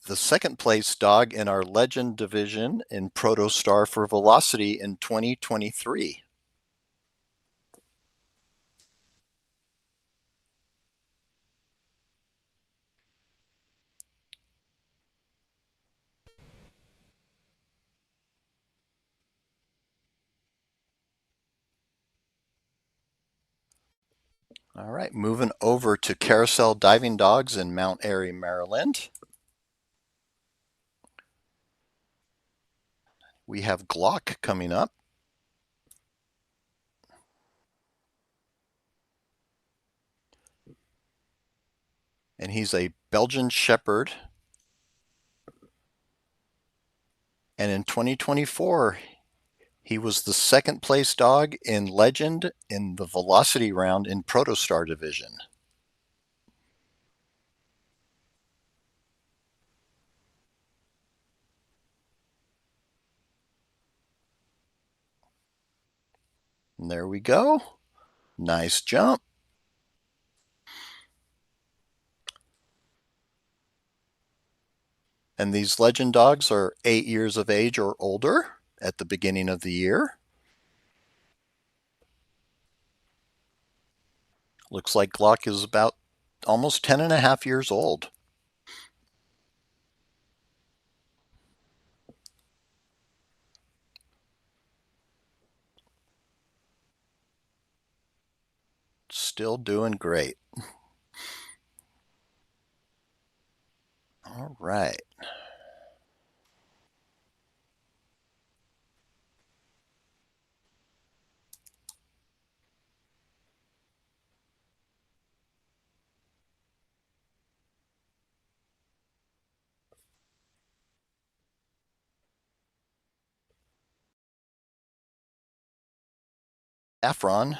the second place dog in our Legend division in Protostar for Velocity in 2023. All right, moving over to Carousel Diving Dogs in Mount Airy, Maryland. We have Glock coming up. And he's a Belgian Shepherd. And in 2024, he was the second place dog in Legend in the Velocity round in Protostar division. And there we go. Nice jump. And these Legend dogs are 8 years of age or older at the beginning of the year. Looks like Glock is about almost 10 and a half years old. Still doing great. All right. Saffron.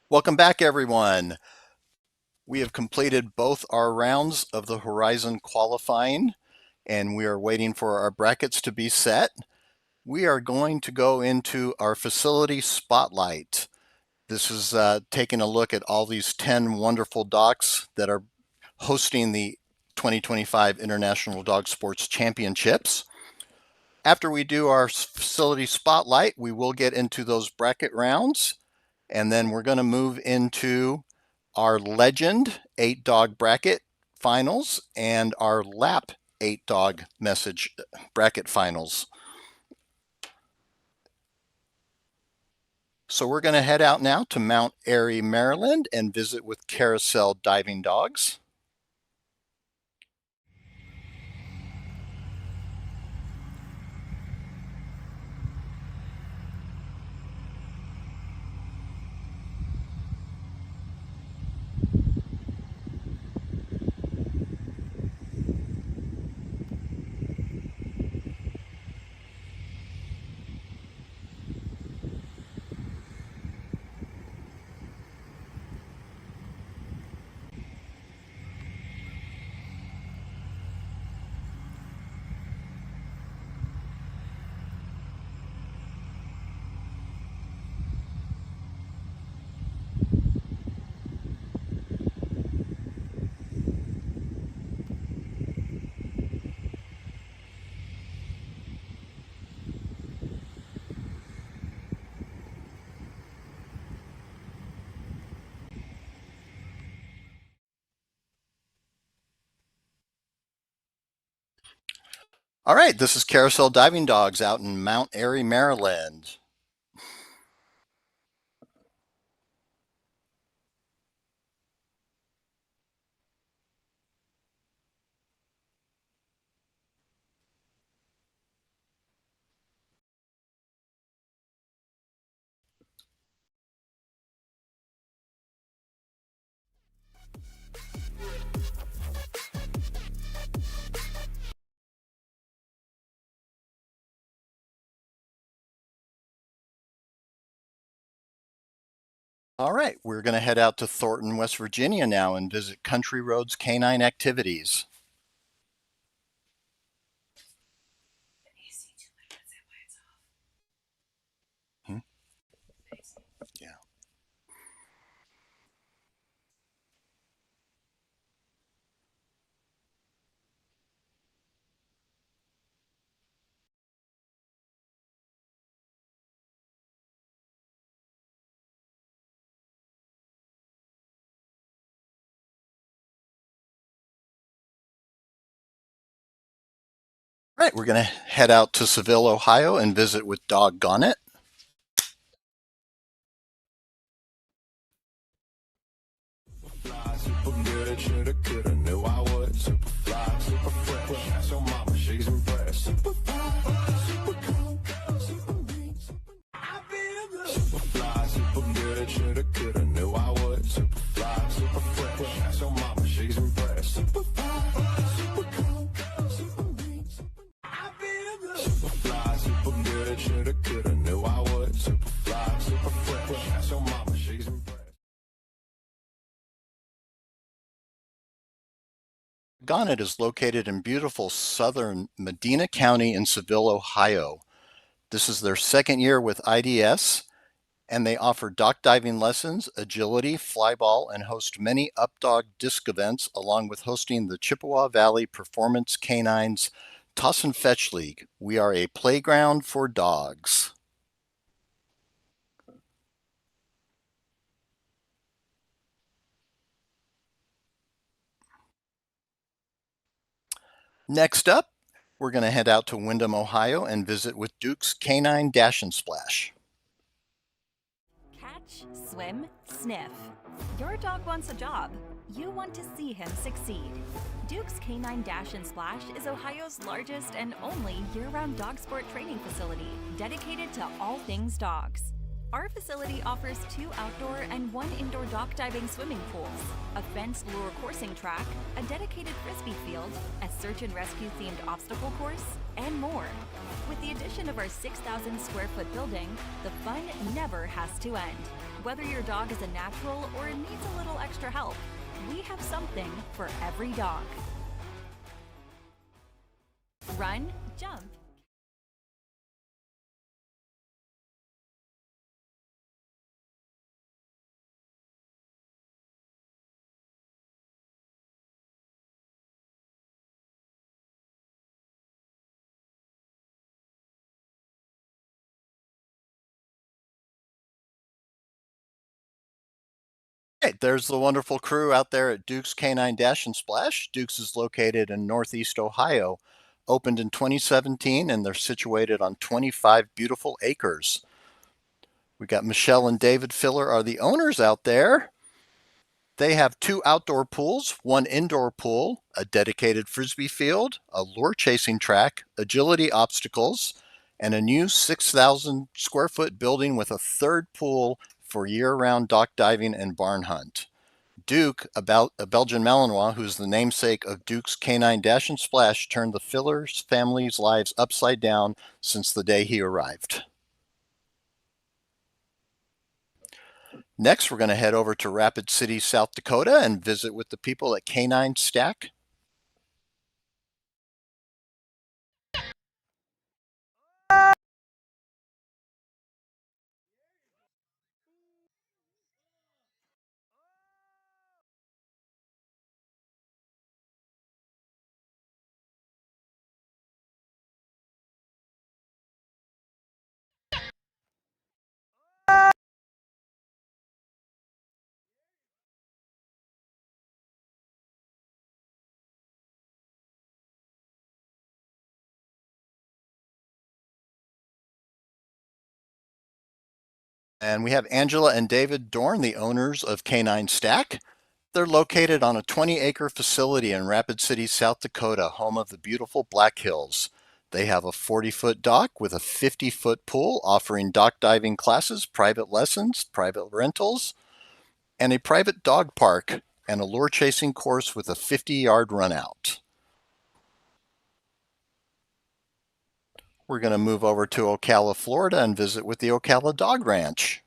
Welcome back, everyone. We have completed both our rounds of the Horizon qualifying, and we are waiting for our brackets to be set. We are going to go into our facility spotlight. This is taking a look at all these 10 wonderful docks that are hosting the 2025 International Dog Sports Championships. After we do our facility spotlight, we will get into those bracket rounds, and then we're going to move into our legend 8-dog bracket finals and our lap 8-dog message bracket finals. So we're going to head out now to Mount Airy, Maryland and visit with Carousel Diving Dogs. All right, this is Carousel Diving Dogs out in Mount Airy, Maryland. All right, we're going to head out to Thornton, West Virginia now and visit Country Roads Canine Activities. Hmm? Yeah. All right, we're going to head out to Seville, Ohio and visit with Doggone It. Super good, shoulda, coulda, knew I would. Super fly, super fresh. Ask your mama, she's impressed. Super fly, super cool, super mean, I feel good. Super fly, super good, shoulda, coulda, knew I would. Super fly, super fresh. Ask your mama, she's impressed. Super fly, super cool, super mean, I feel good. Super fly, super good, shoulda, coulda, knew I would. Super fly, super fresh. Ask your mama, she's impressed. Doggone It is located in beautiful southern Medina County in Seville, Ohio. This is their second year with IDS, and they offer dock diving lessons, agility, flyball, and host many updog disc events, along with hosting the Chippewa Valley Performance Canines Toss and Fetch League. We are a playground for dogs. Next up, we're going to head out to Windham, Ohio and visit with Duke's Canine Dash and Splash. Catch, swim, sniff. Your dog wants a job. You want to see him succeed. Duke's Canine Dash and Splash is Ohio's largest and only year-round dog sport training facility dedicated to all things dogs. Our facility offers 2 outdoor and 1 indoor dock diving swimming pools, a fenced lure coursing track, a dedicated frisbee field, a search and rescue themed obstacle course, and more. With the addition of our 6,000 square foot building, the fun never has to end. Whether your dog is a natural or needs a little extra help, we have something for every dog. Run, jump. Hey, there's the wonderful crew out there at Duke's Canine Dash and Splash. Duke's is located in Northeast Ohio, opened in 2017, and they're situated on 25 beautiful acres. We got Michelle and David Filler are the owners out there. They have 2 outdoor pools, 1 indoor pool, a dedicated frisbee field, a lure chasing track, agility obstacles, and a new 6,000 square foot building with a 3rd pool for year-round dock diving and barn hunt. Duke, a Belgian Malinois, who's the namesake of Duke's Canine Dash and Splash, turned the Fillers family's lives upside down since the day he arrived. Next, we're going to head over to Rapid City, South Dakota and visit with the people at Canine Stack. And we have Angela and David Dorn, the owners of Canine Stack. They're located on a 20-acre facility in Rapid City, South Dakota, home of the beautiful Black Hills. They have a 40-foot dock with a 50-foot pool offering dock diving classes, private lessons, private rentals, and a private dog park and a lure chasing course with a 50-yard run out. We're going to move over to Ocala, Florida and visit with the Ocala Dog Ranch.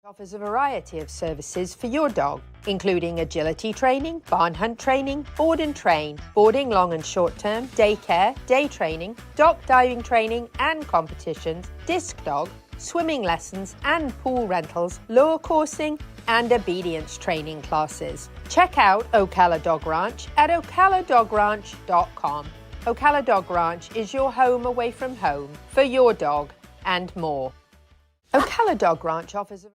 Offers a variety of services for your dog, including agility training, barn hunt training, board and train, boarding long and short term, daycare, day training, dock diving training and competitions, disc dog, swimming lessons and pool rentals, lure coursing and obedience training classes. Check out Ocala Dog Ranch at ocaladogranch.com. Ocala Dog Ranch is your home away from home for your dog and more. Ocala Dog Ranch offers a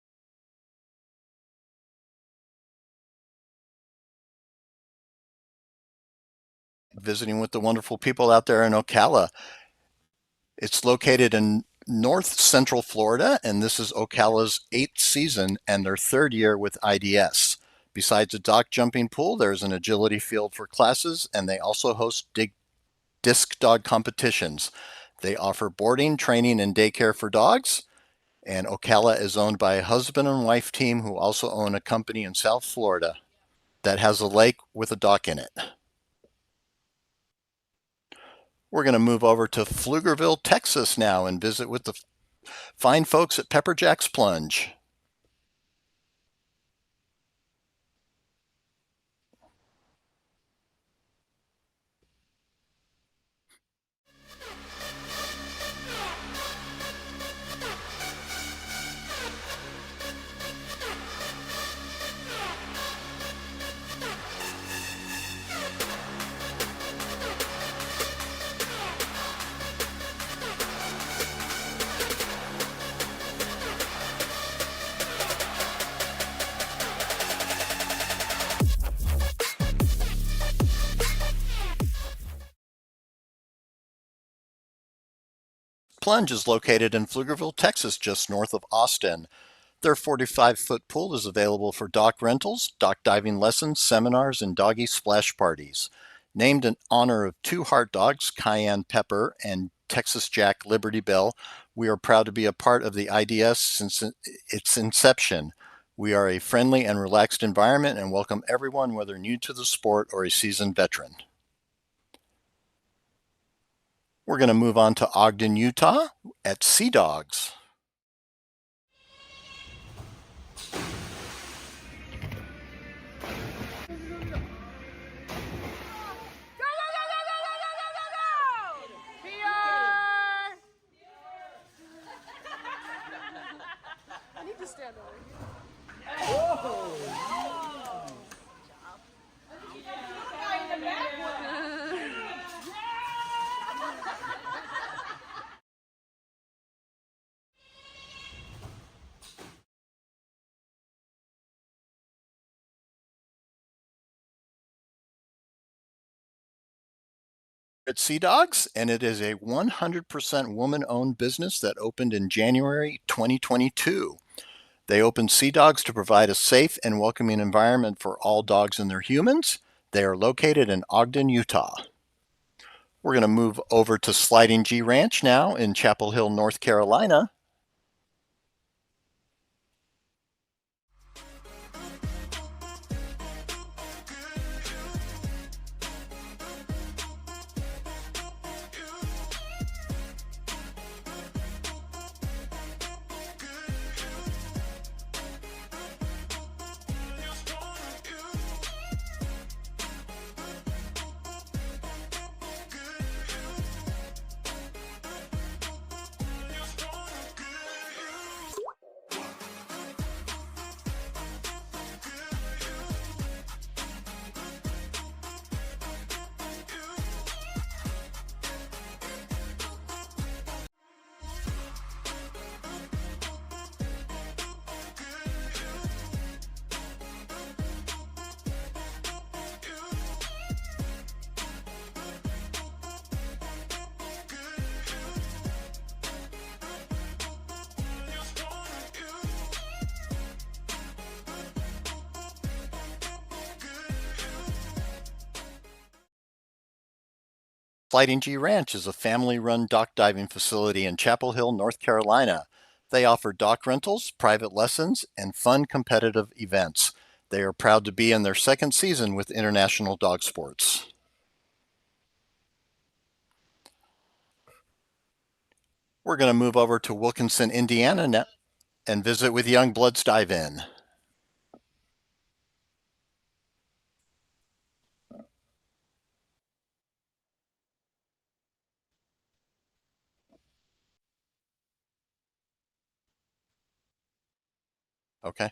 visiting with the wonderful people out there in Ocala. It's located in North Central Florida, and this is Ocala's 8th season and their 3rd year with IDS. Besides a dock jumping pool, there's an agility field for classes, and they also host disc dog competitions. They offer boarding, training, and daycare for dogs, and Ocala is owned by a husband and wife team who also own a company in South Florida that has a lake with a dock in it. We're going to move over to Pflugerville, Texas now and visit with the fine folks at Pepper Jack's Plunge. Plunge is located in Pflugerville, Texas, just north of Austin. Their 45-foot pool is available for dock rentals, dock diving lessons, seminars, and doggy splash parties. Named in honor of 2 heart dogs, Cayenne Pepper and Texas Jack Liberty Bell, we are proud to be a part of the IDS since its inception. We are a friendly and relaxed environment and welcome everyone, whether new to the sport or a seasoned veteran. We're going to move on to Ogden, Utah at Sea Dogs. At Sea Dogs, and it is a 100% woman-owned business that opened in January 2022. They opened Sea Dogs to provide a safe and welcoming environment for all dogs and their humans. They are located in Ogden, Utah. We're going to move over to Sliding G Ranch now in Chapel Hill, North Carolina. Sliding G Ranch is a family-run dock diving facility in Chapel Hill, North Carolina. They offer dock rentals, private lessons, and fun competitive events. They are proud to be in their second season with International Dog Sports. We're going to move over to Wilkinson, Indiana now and visit with Young Bloods Dive In. Okay.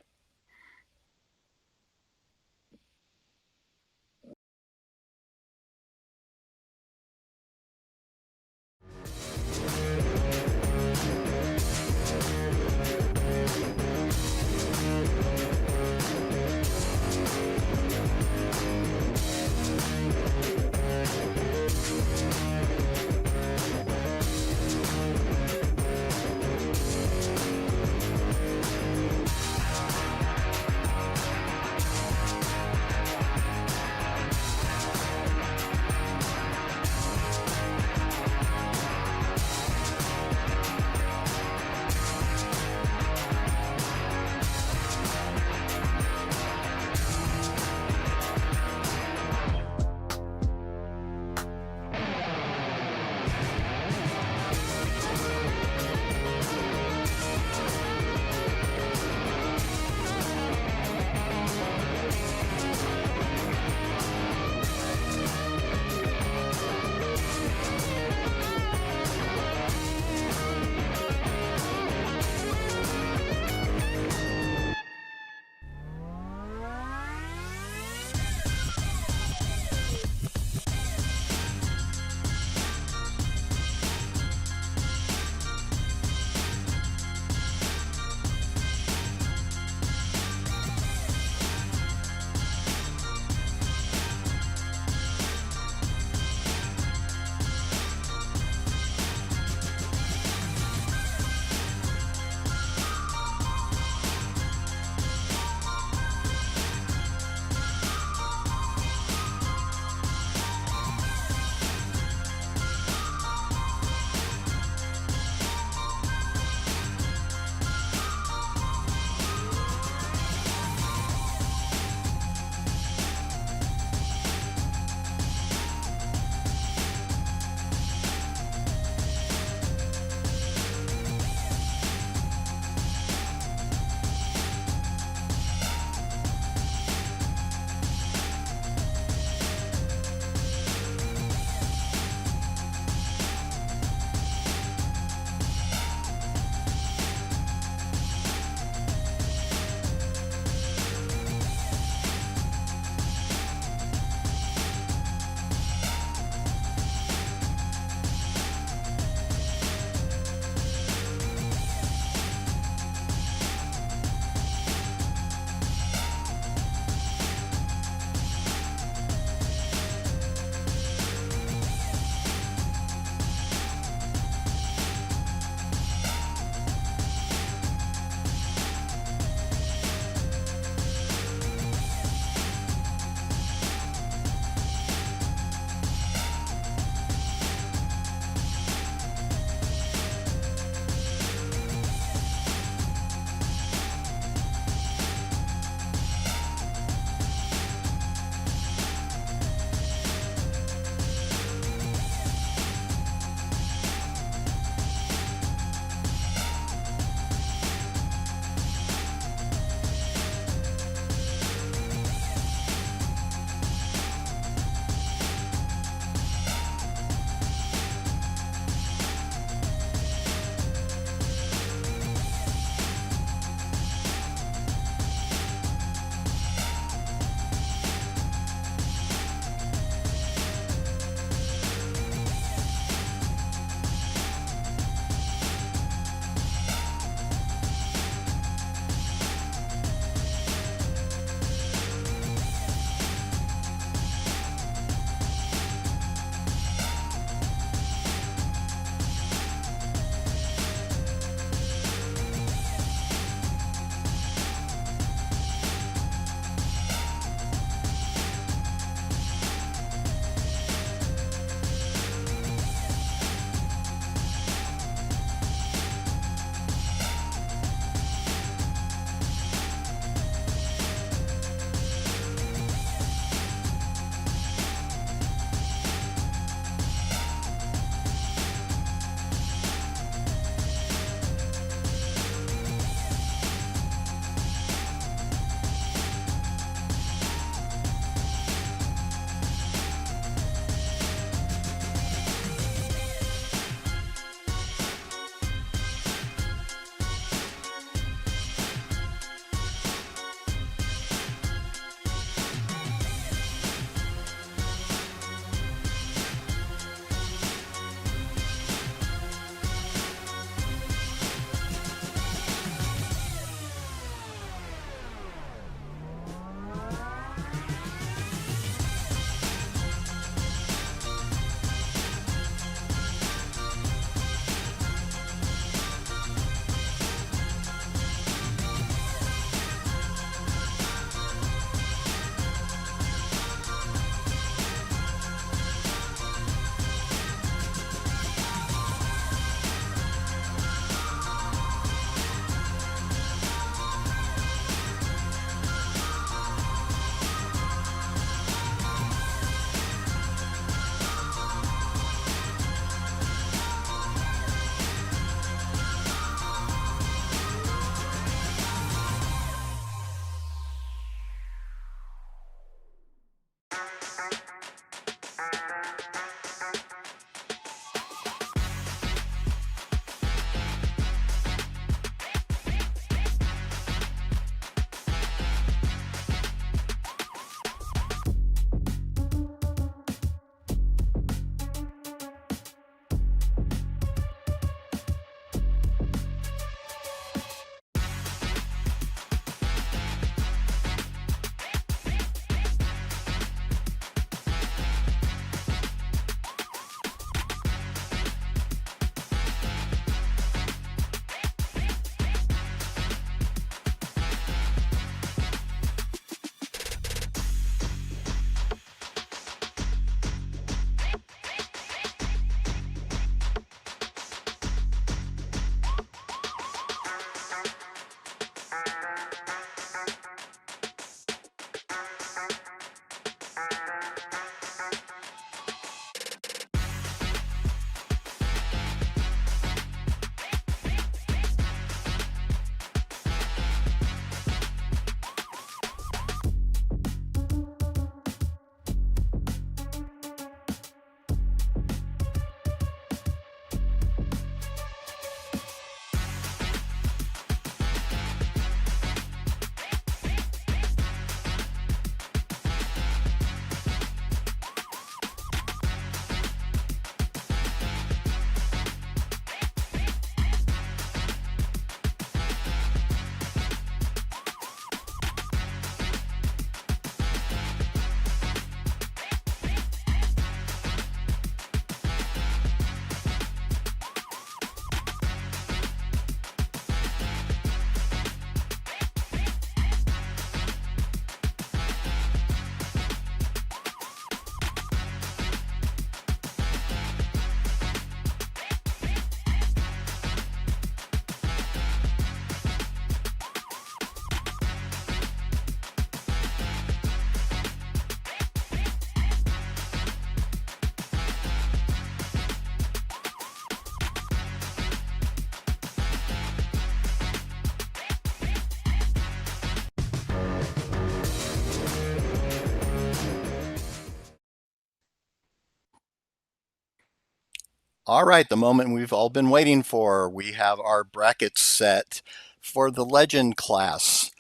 All right, the moment we've all been waiting for. We have our brackets set for the Legend class.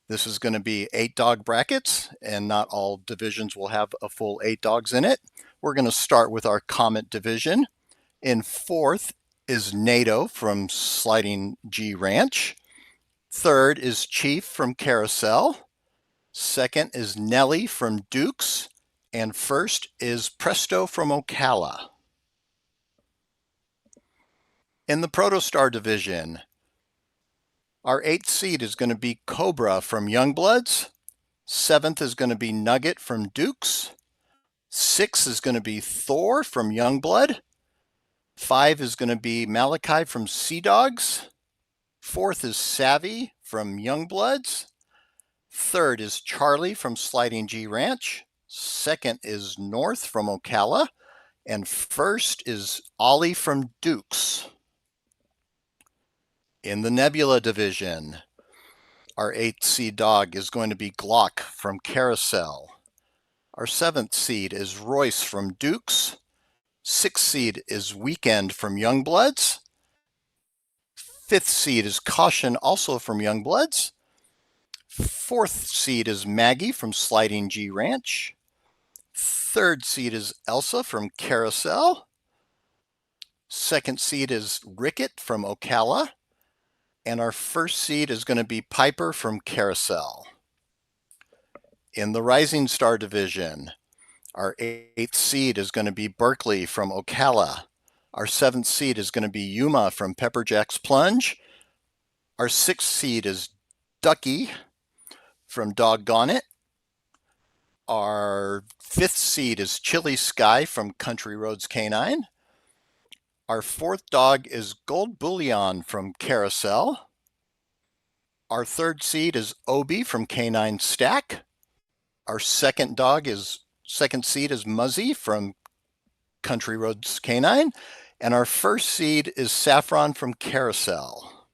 This is going to be 8-dog brackets, and not all divisions will have a full 8 dogs in it. We're going to start with our Comet division. In 4th is NATO from Sliding G Ranch. 3rd is Chief from Carousel. 2nd is Nellie from Dukes. And 1st is Presto from Ocala. In the Protostar division, our 8th seed is going to be Cobra from Youngbloods. 7th is going to be Nugget from Dukes. 6 is going to be Thor from Youngblood. 5 is going to be Malachi from Sea Dogs. 4th is Savvy from Youngbloods. 3rd is Charlie from Sliding G Ranch. 2nd is North from Ocala. And 1st is Ollie from Dukes. In the Nebula division, our 8th seed dog is going to be Glock from Carousel. Our 7th seed is Royce from Dukes. 6th seed is Weekend from Youngbloods. 5th seed is Caution, also from Youngbloods. 4th seed is Maggie from Sliding G Ranch. 3rd seed is Elsa from Carousel. 2nd seed is Ricket from Ocala. And our 1st seed is going to be Piper from Carousel. In the Rising Star division, our 8th seed is going to be Berkeley from Ocala. Our 7th seed is going to be Yuma from Pepperjack's Plunge. Our 6th seed is Ducky from Doggone It. Our 5th seed is Chili Sky from Country Roads Canine. Our 4th dog is Gold Bullion from Carousel. Our 3rd seed is Obi from Canine Stack. Our 2nd seed is Muzzy from Country Roads Canine. And our 1st seed is Saffron from Carousel.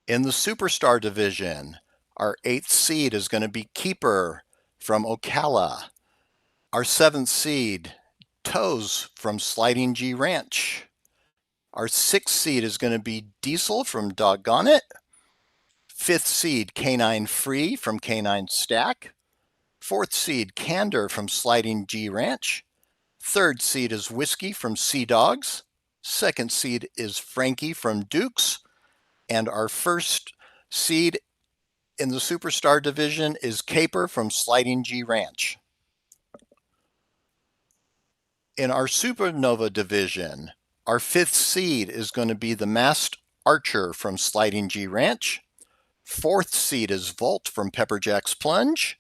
In the Superstar division, our 8th seed is going to be Keeper from Ocala. Our 7th seed, Toes from Sliding G Ranch. Our 6th seed is going to be Diesel from Doggone It. 5th seed, Canine Free from Canine Stack. 4th seed, Candor from Sliding G Ranch. 3rd seed is Whiskey from Sea Dogs. 2nd seed is Frankie from Dukes. And our 1st seed in the Superstar division is Caper from Sliding G Ranch. In our Supernova division, our 5th seed is going to be the Masked Archer from Sliding G Ranch. 4th seed is Volt from Pepperjack's Plunge.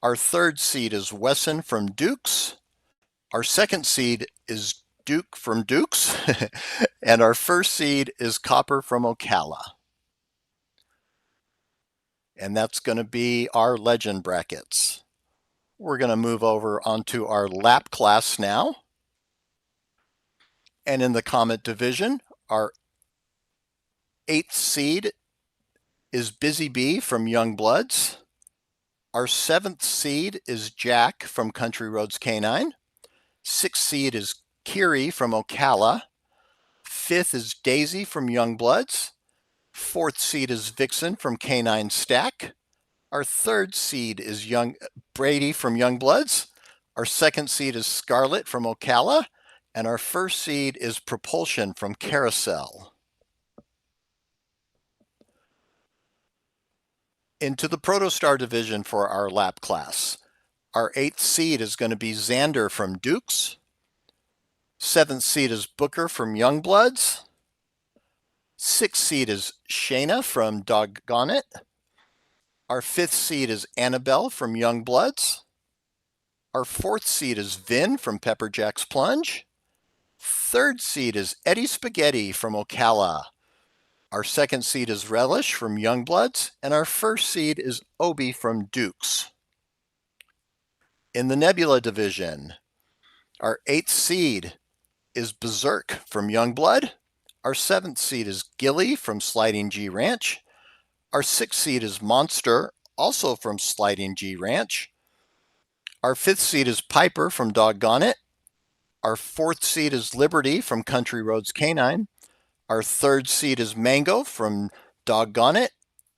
Our 3rd seed is Wesson from Dukes. Our 2nd seed is Duke from Dukes. And our 1st seed is Copper from Ocala. And that's going to be our Legend brackets. We're going to move over onto our lap class now. And in the Comet division, our 8th seed is Busy Bee from Youngbloods. Our 7th seed is Jack from Country Roads Canine. 6th seed is Kiri from Ocala. 5th is Daisy from Youngbloods. 4th seed is Vixen from Canine Stack. Our 3rd seed is Brady from Youngbloods. Our 2nd seed is Scarlet from Ocala. And our 1st seed is Propulsion from Carousel. Into the Protostar division for our lap class. Our 8th seed is going to be Xander from Dukes. 7th seed is Booker from Youngbloods. 6th seed is Shayna from Doggone It. Our 5th seed is Annabelle from Youngbloods. Our 4th seed is Vin from Pepperjack's Plunge. 3rd seed is Eddie Spaghetti from Ocala. Our 2nd seed is Relish from Youngbloods. And our 1st seed is Obi from Dukes. In the Nebula division, our 8th seed is Berserk from Youngblood. Our 7th seed is Gilly from Sliding G Ranch. Our 6th seed is Monster, also from Sliding G Ranch. Our 5th seed is Piper from Doggone It. Our 4th seed is Liberty from Country Roads Canine. Our 3rd seed is Mango from Doggone It.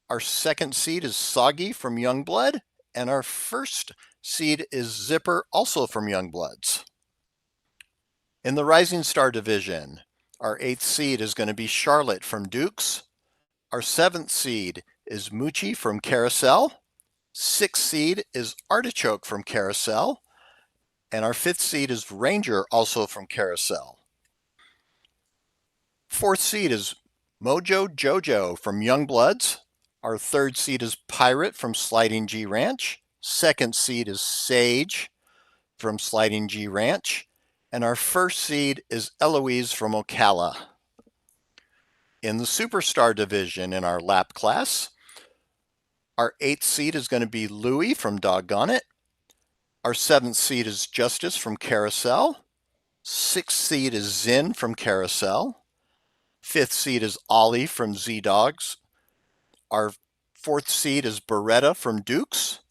Our 2nd seed is Soggy from Youngblood. And our 1st seed is Zipper, also from Youngbloods. In the Rising Star division, our 8th seed is going to be Charlotte from Dukes. Our 7th seed is Moochie from Carousel. 6th seed is Artichoke from Carousel. And our 5th seed is Ranger, also from Carousel. 4th seed is Mojo Jojo from Youngbloods. Our 3rd seed is Pirate from Sliding G Ranch. 2nd seed is Sage from Sliding G Ranch. And our 1st seed is Eloise from Ocala. In the Superstar division in our lap class, our 8th seed is going to be Louie from Doggone It. Our 7th seed is Justice from Carousel. 6th seed is Zin from Carousel. 5th seed is Ollie from Z-Dogs. Our 4th seed is Beretta from Dukes.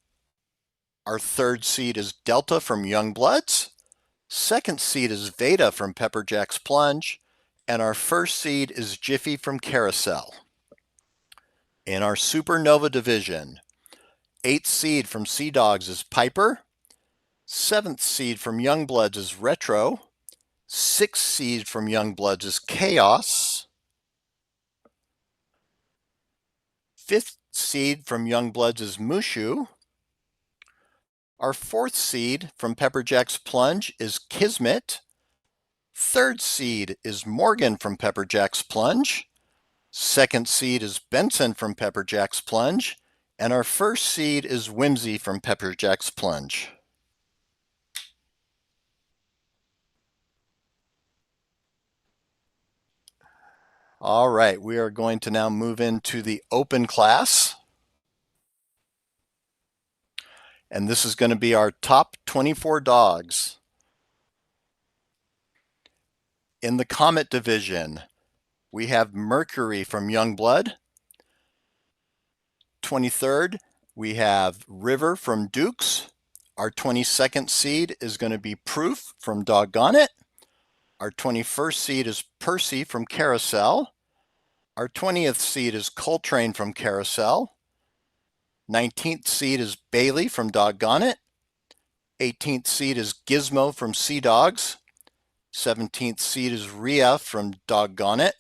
Our 3rd seed is Delta from Youngbloods. 2nd seed is Veda from Pepper Jack's Plunge. And our 1st seed is Jiffy from Carousel. In our Supernova division, 8th seed from Sea Dogs is Piper. 7th seed from Youngbloods is Retro. 6th seed from Youngbloods is Chaos. 5th seed from Youngbloods is Mushu. Our 4th seed from Pepper Jack's Plunge is Kismet. 3rd seed is Morgan from Pepper Jack's Plunge. 2nd seed is Benson from Pepper Jack's Plunge. And our 1st seed is Whimsy from Pepper Jack's Plunge. All right, we are going to now move into the open class. And this is going to be our top 24 dogs. In the Comet division, we have Mercury from Youngblood. 23rd, we have River from Dukes. Our 22nd seed is going to be Proof from Doggone It. Our 21st seed is Percy from Carousel. Our 20th seed is Coltrane from Carousel. 19th seed is Bailey from Doggone It. 18th seed is Gizmo from Sea Dogs. 17th seed is Rhea from Doggone It.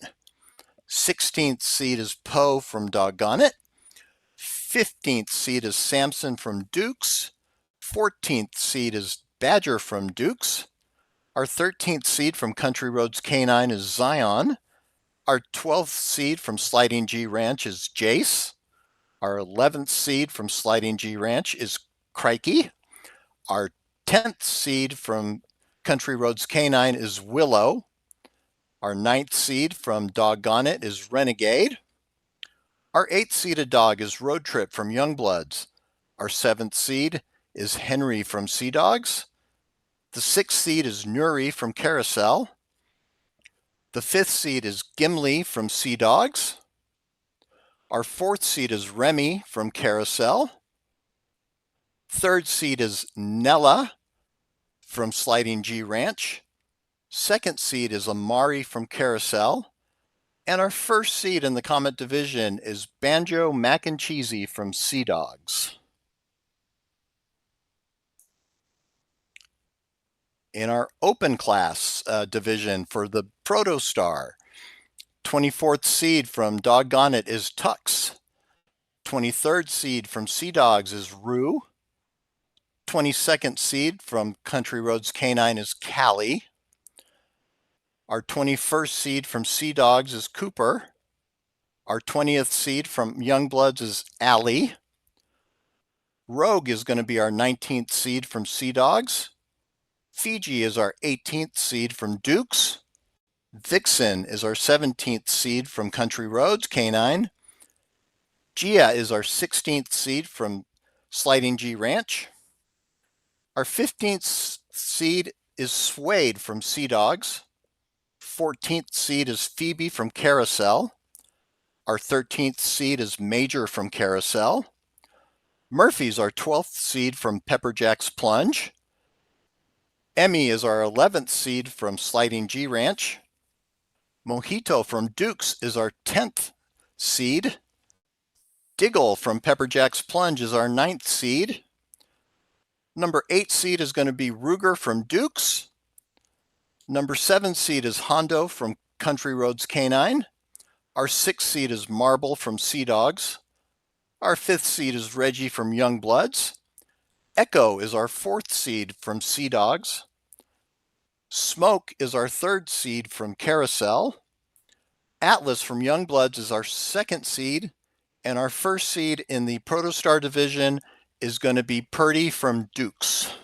16th seed is Poe from Doggone It. 15th seed is Samson from Dukes. 14th seed is Badger from Dukes. Our 13th seed from Country Roads Canine is Zion. Our 12th seed from Sliding G Ranch is Jace. Our 11th seed from Sliding G Ranch is Crikey. Our 10th seed from Country Roads Canine is Willow. Our 9th seed from Doggone It is Renegade. Our 8th seeded dog is Road Trip from Youngbloods. Our 7th seed is Henry from Sea Dogs. The 6th seed is Nuri from Carousel. The 5th seed is Gimli from Sea Dogs. Our 4th seed is Remy from Carousel. 3rd seed is Nella from Sliding G Ranch. 2nd seed is Amari from Carousel. And our 1st seed in the Comet division is Banjo Mac and Cheesy from Sea Dogs. In our open class division for the Protostar, 24th seed from Doggone It is Tux. 23rd seed from Sea Dogs is Rue. 22nd seed from Country Roads Canine is Callie. Our 21st seed from Sea Dogs is Cooper. Our 20th seed from Youngbloods is Allie. Rogue is going to be our 19th seed from Sea Dogs. Fiji is our 18th seed from Dukes. Vixen is our 17th seed from Country Roads Canine. Gia is our 16th seed from Sliding G Ranch. Our 15th seed is Suede from Sea Dogs. 14th seed is Phoebe from Carousel. Our 13th seed is Major from Carousel. Murphy's our 12th seed from Pepperjack's Plunge. Emmy is our 11th seed from Sliding G Ranch. Mojito from Duke's is our 10th seed. Diggle from Pepperjack's Plunge is our 9th seed. Number 8 seed is going to be Ruger from Duke's. Number 7 seed is Hondo from Country Roads Canine. Our 6th seed is Marble from Sea Dogs. Our 5th seed is Reggie from Young Bloods. Echo is our 4th seed from Sea Dogs. Smoke is our 3rd seed from Carousel. Atlas from Young Bloods is our 2nd seed. And our 1st seed in the Protostar division is going to be Purdy from Dukes.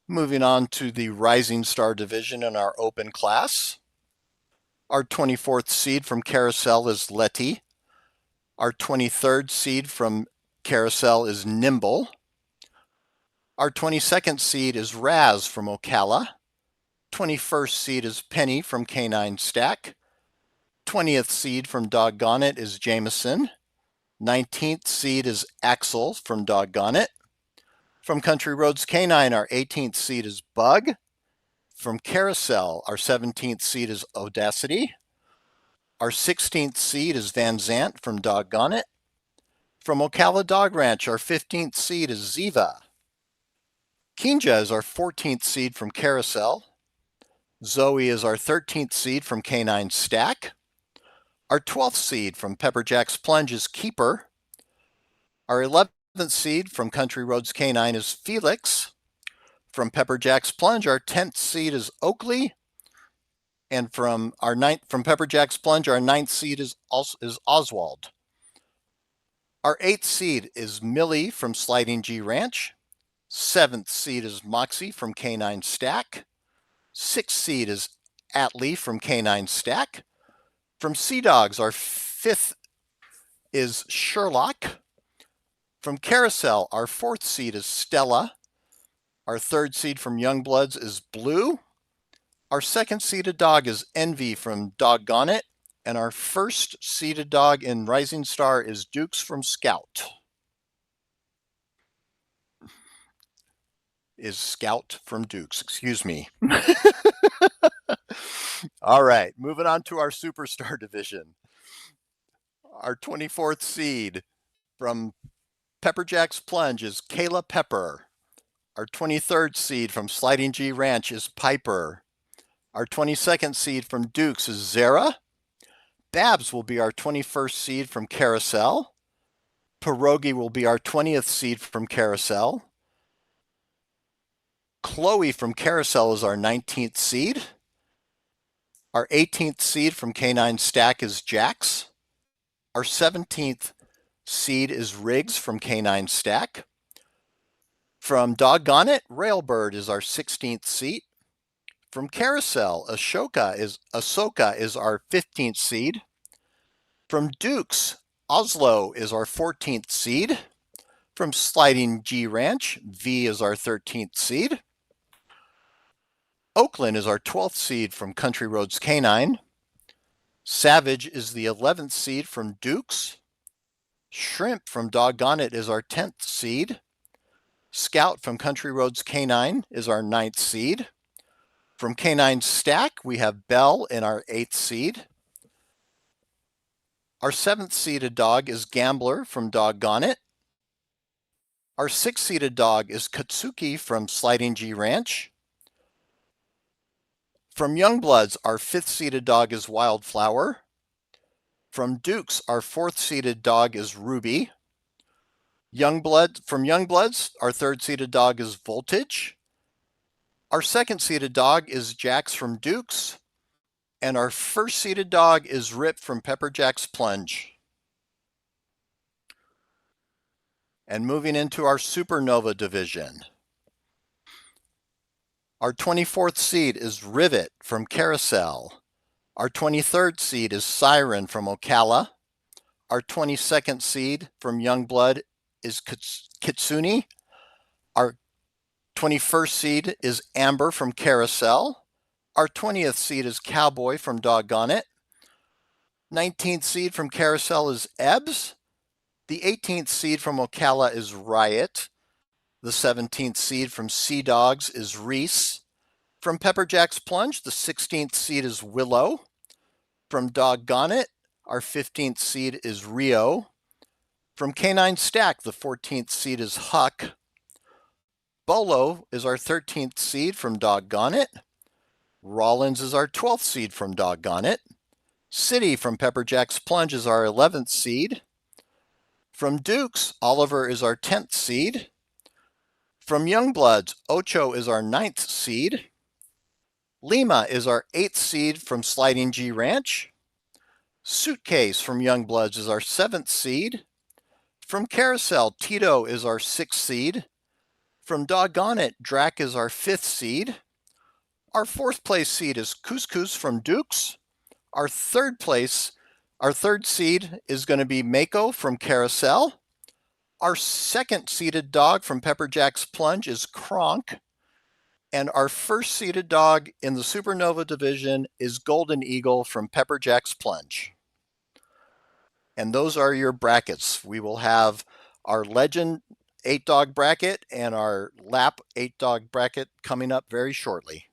Moving on to the Rising Star division in our open class. Our 24th seed from Carousel is Letty. Our 23rd seed from Carousel is Nimble. Our 22nd seed is Raz from Ocala. 21st seed is Penny from Canine Stack. 20th seed from Doggone It is Jameson. 19th seed is Axel from Doggone It. From Country Roads Canine, our 18th seed is Bug. From Carousel, our 17th seed is Audacity. Our 16th seed is Van Zant from Doggone It. From Ocala Dog Ranch, our 15th seed is Ziva. Kinja is our 14th seed from Carousel. Zoe is our 13th seed from Canine Stack. Our 12th seed from Pepperjack's Plunge is Keeper. Our 11th seed from Country Roads Canine is Felix. From Pepperjack's Plunge, our 10th seed is Oakley. And from Pepperjack's Plunge, our 9th seed is Oswald. Our 8th seed is Millie from Sliding G Ranch. 7th seed is Moxie from Canine Stack. 6th seed is Atlee from Canine Stack. From Sea Dogs, our 5th is Sherlock. From Carousel, our 4th seed is Stella. Our 3rd seed from Young Bloods is Blue. Our 2nd seeded dog is Envy from Doggone It. And our 1st seeded dog in Rising Star is Dukes from Scout. Is Scout from Dukes, excuse me. All right, moving on to our Superstar division. Our 24th seed from Pepperjack's Plunge is Kayla Pepper. Our 23rd seed from Sliding G Ranch is Piper. Our 22nd seed from Dukes is Zara. Babs will be our 21st seed from Carousel. Pierogi will be our 20th seed from Carousel. Chloe from Carousel is our 19th seed. Our 18th seed from Canine Stack is Jax. Our 17th seed is Riggs from Canine Stack. From Doggone It, Railbird is our 16th seed. From Carousel, Ahsoka is our 15th seed. From Dukes, Oslo is our 14th seed. From Sliding G Ranch, V is our 13th seed. Oakland is our 12th seed from Country Roads Canine. Savage is the 11th seed from Dukes. Shrimp from Doggone It is our 10th seed. Scout from Country Roads Canine is our 9th seed. From Canine Stack, we have Belle in our 8th seed. Our 7th seeded dog is Gambler from Doggone It. Our 6th seeded dog is Katsuki from Sliding G Ranch. From Youngbloods, our 5th seeded dog is Wildflower. From Dukes, our 4th seeded dog is Ruby. From Youngbloods, our 3rd seeded dog is Voltage. Our 2nd seeded dog is Jax from Dukes. And our 1st seeded dog is Rip from Pepperjack's Plunge. And moving into our Supernova division. Our 24th seed is Rivet from Carousel. Our 23rd seed is Siren from Ocala. Our 22nd seed from Youngblood is Kitsune. Our 21st seed is Amber from Carousel. Our 20th seed is Cowboy from Doggone It. 19th seed from Carousel is Ebbs. The 18th seed from Ocala is Riot. The 17th seed from Sea Dogs is Reese. From Pepperjack's Plunge, the 16th seed is Willow. From Doggone It, our 15th seed is Rio. From Canine Stack, the 14th seed is Huck. Bolo is our 13th seed from Doggone It. Rollins is our 12th seed from Doggone It. City from Pepperjack's Plunge is our 11th seed. From Dukes, Oliver is our 10th seed. From Youngbloods, Ocho is our 9th seed. Lima is our 8th seed from Sliding G Ranch. Suitcase from Youngbloods is our 7th seed. From Carousel, Tito is our 6th seed. From Doggone It, Drac is our 5th seed. Our 4th place seed is Couscous from Dukes. Our third seed is going to be Mako from Carousel. Our second seeded dog from Pepperjack's Plunge is Kronk. And our first seeded dog in the Supernova division is Golden Eagle from Pepperjack's Plunge. And those are your brackets. We will have our Legend 8-dog bracket and our Lap 8-dog bracket coming up very shortly.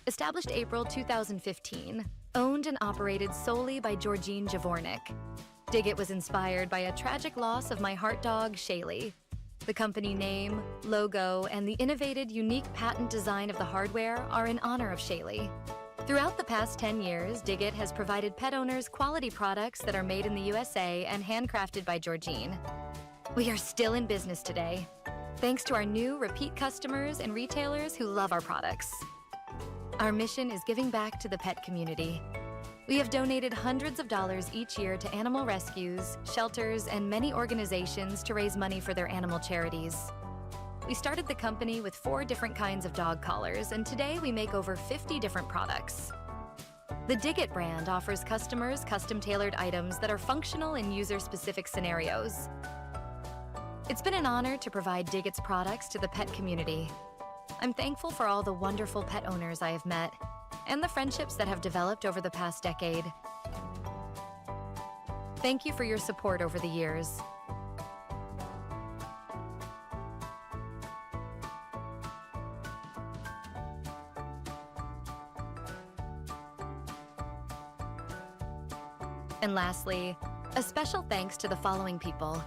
Established April 2015, owned and operated solely by Georgine Javornik. Digit was inspired by a tragic loss of my heart dog, Shaylee. The company name, logo, and the innovative, unique patent design of the hardware are in honor of Shaylee. Throughout the past 10 years, Digit has provided pet owners quality products that are made in the USA and handcrafted by Georgine. We are still in business today, thanks to our new repeat customers and retailers who love our products. Our mission is giving back to the pet community. We have donated hundreds of dollars each year to animal rescues, shelters, and many organizations to raise money for their animal charities. We started the company with 4 different kinds of dog collars, and today we make over 50 different products. The Digit brand offers customers custom-tailored items that are functional in user-specific scenarios. It's been an honor to provide Digit's products to the pet community. I'm thankful for all the wonderful pet owners I have met and the friendships that have developed over the past decade. Thank you for your support over the years. And lastly, a special thanks to the following people: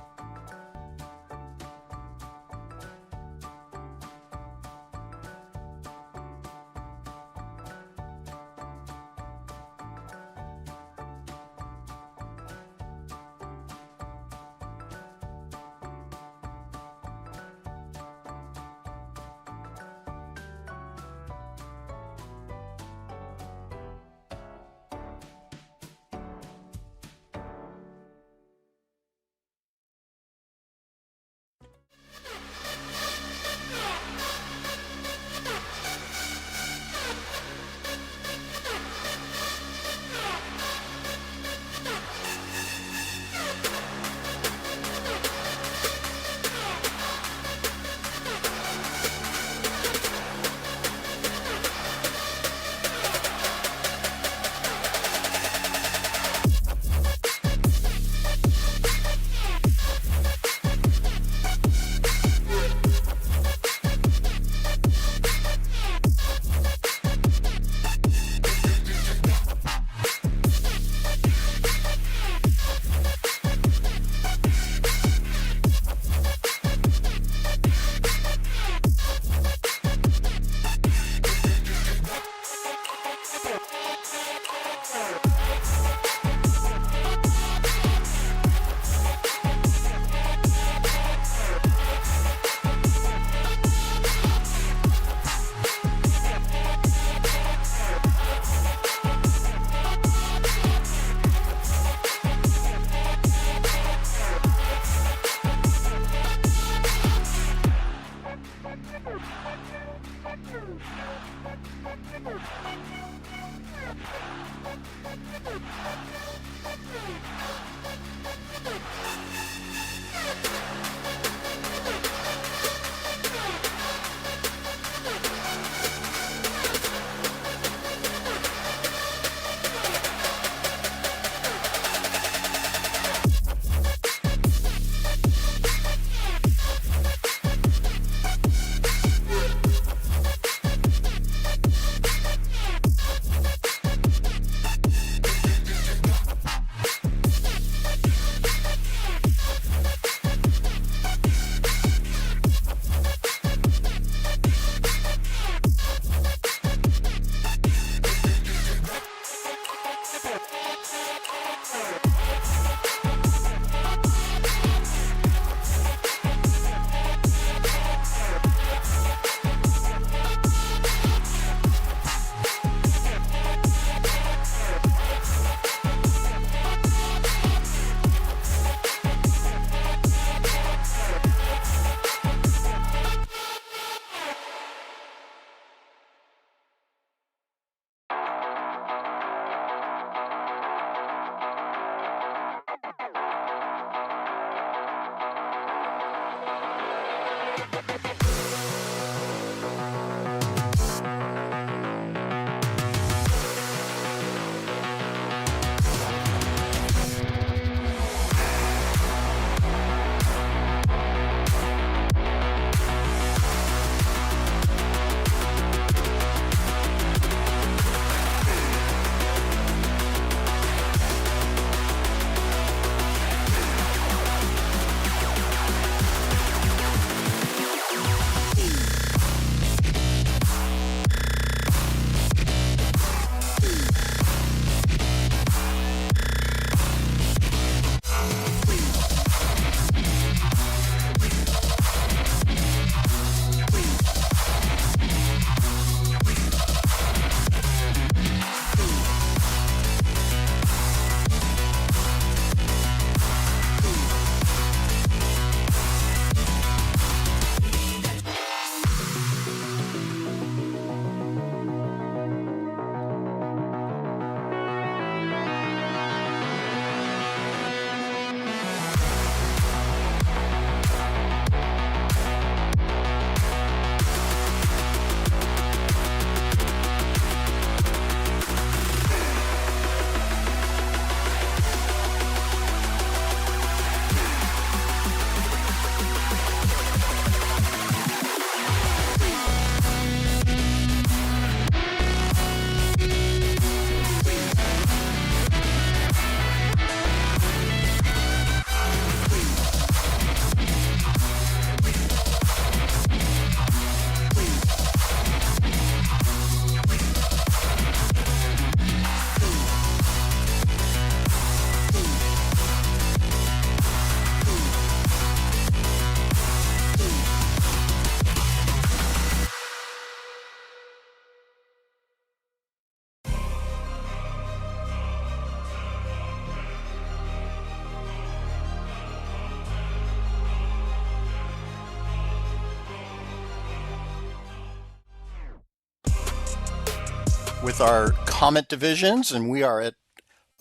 With our Comet divisions, and we are at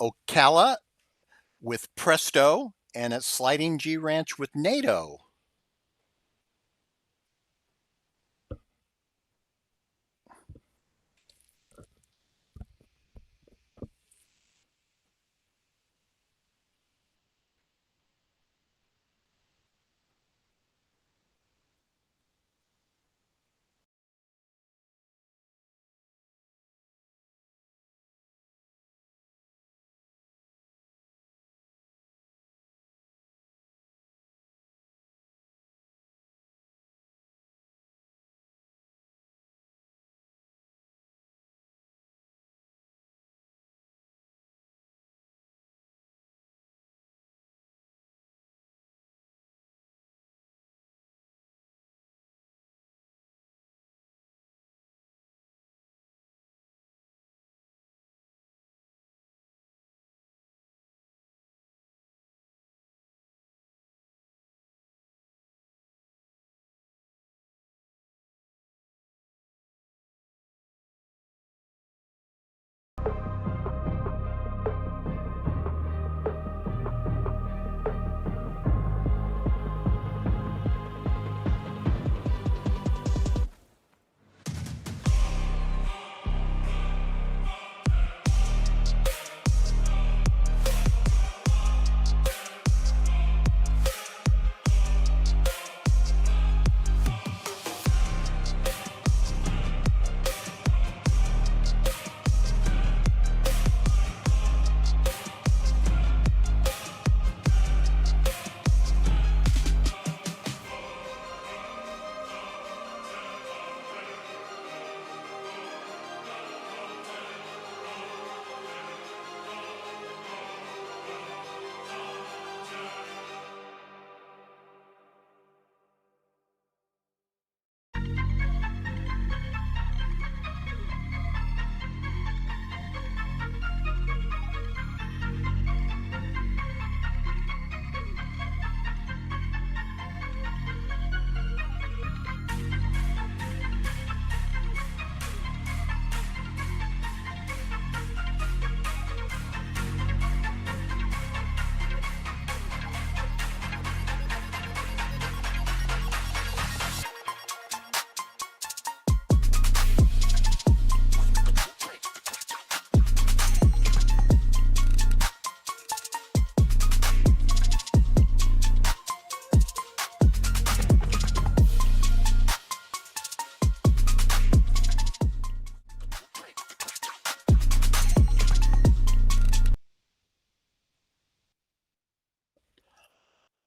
Ocala with Presto and at Sliding G Ranch with NATO.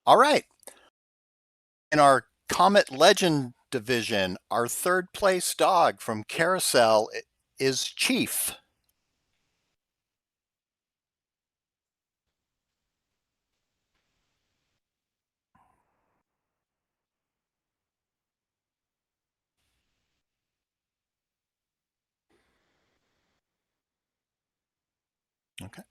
All right. In our Comet Legend division, our third place dog from Carousel is Chief. Okay.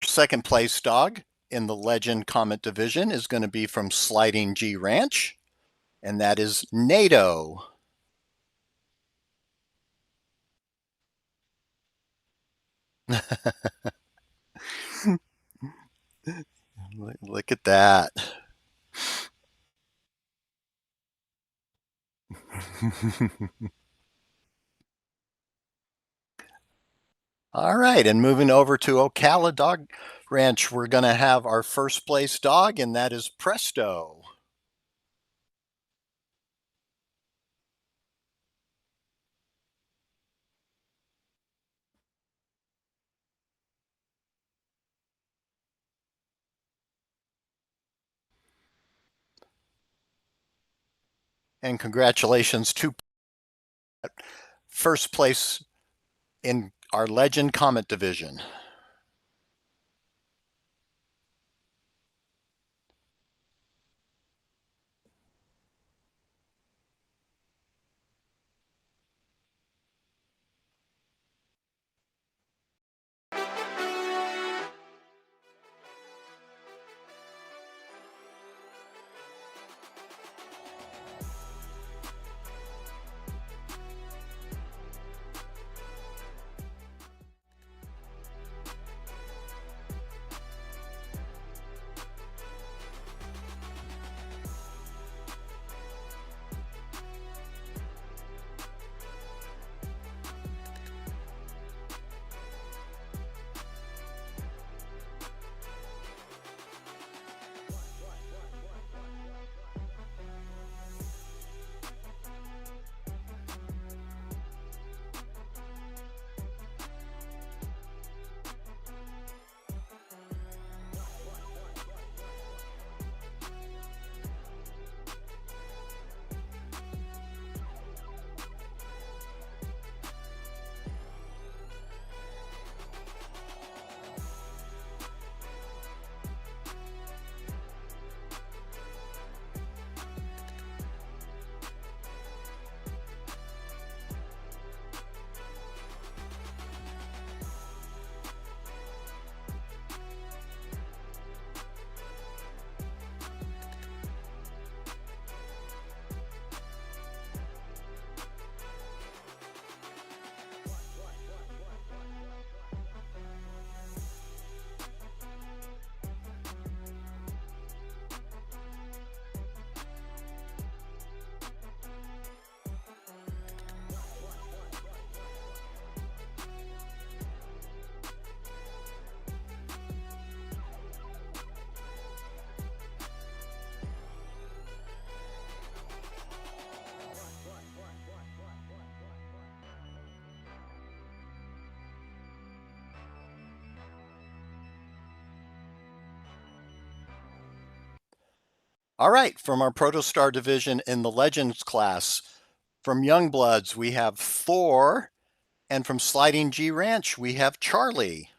Second place dog in the Legend Comet division is going to be from Sliding G Ranch, and that is NATO. Look at that. All right, and moving over to Ocala Dog Ranch, we're going to have our first place dog, and that is Presto. And congratulations to first place in our Legend Comet division. All right, from our Protostar division in the Legends class, from Youngbloods, we have Thor, and from Sliding G Ranch, we have Charlie.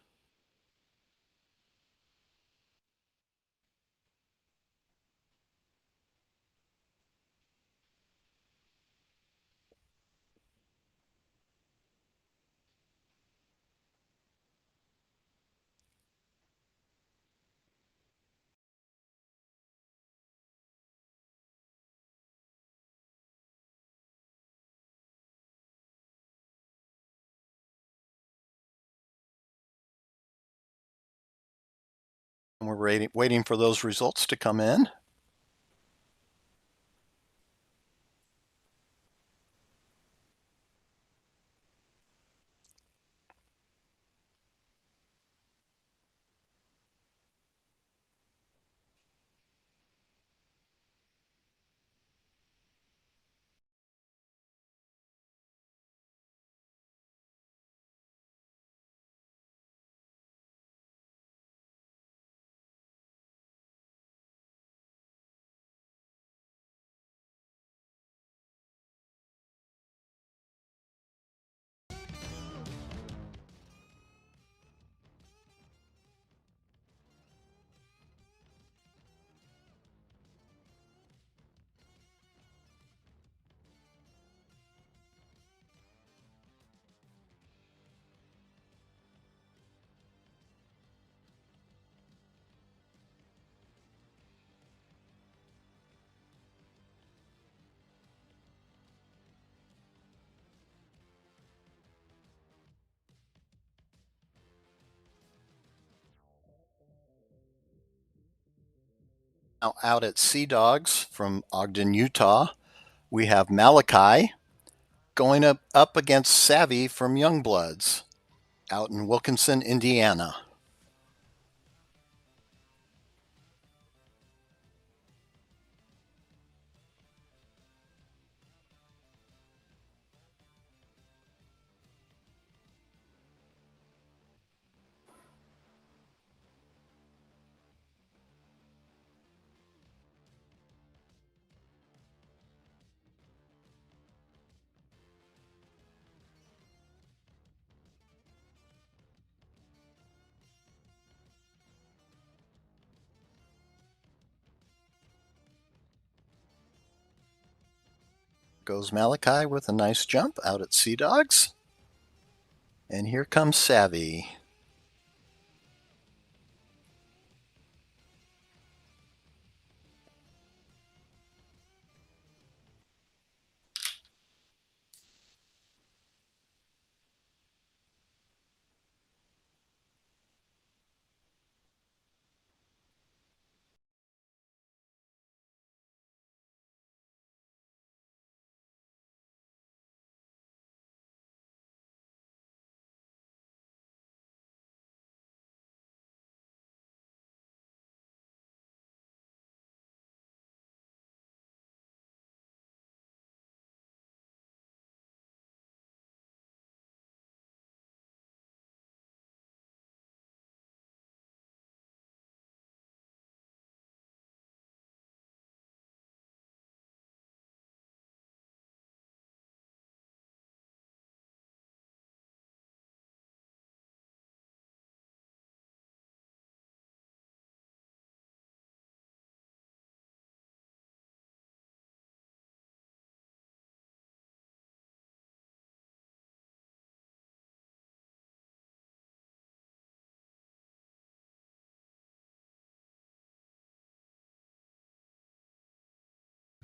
And we're waiting for those results to come in. Now out at Sea Dogs from Ogden, Utah, we have Malachi going up against Savvy from Youngbloods out in Wilkinson, Indiana. Goes Malachi with a nice jump out at Sea Dogs. And here comes Savvy.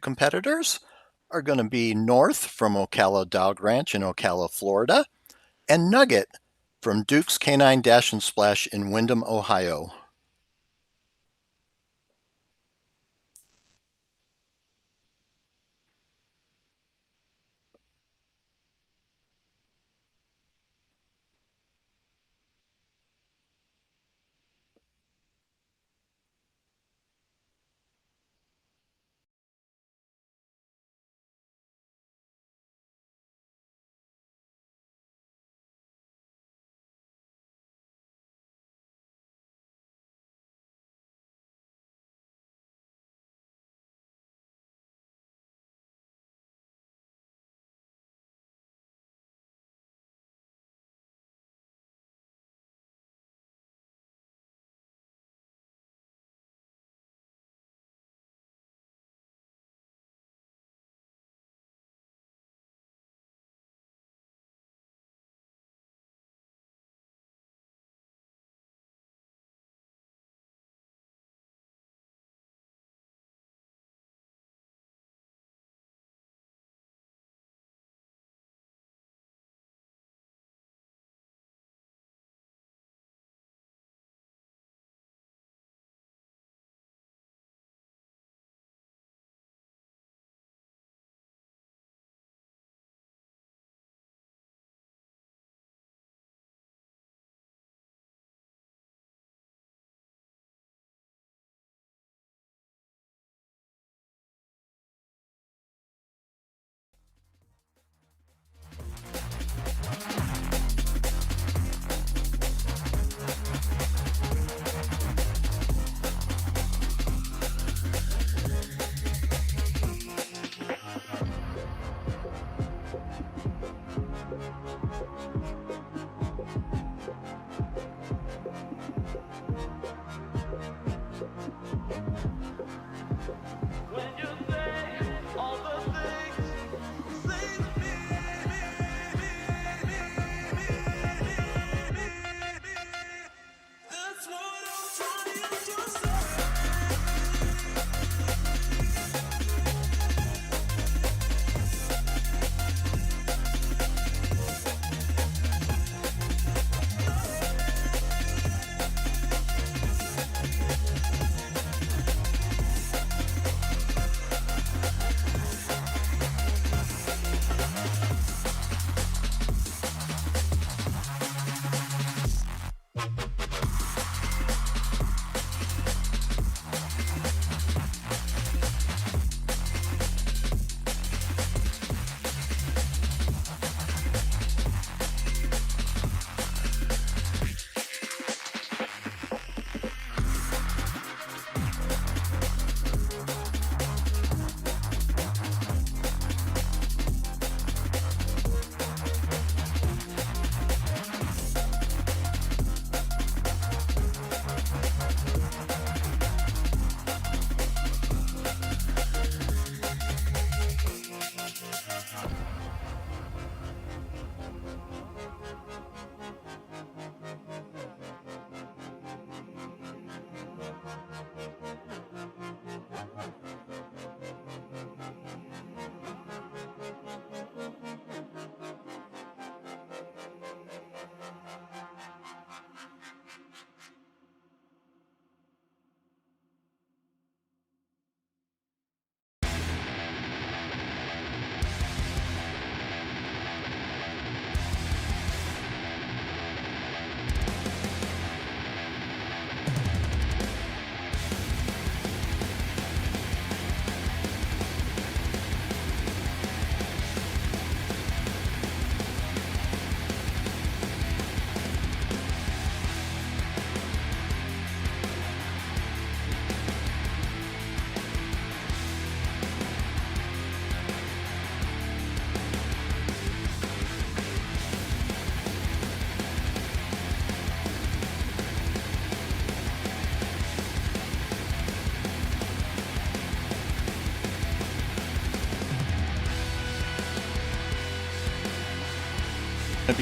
Competitors are going to be North from Ocala Dog Ranch in Ocala, Florida, and Nugget from Duke's Canine Dash and Splash in Windham, Ohio.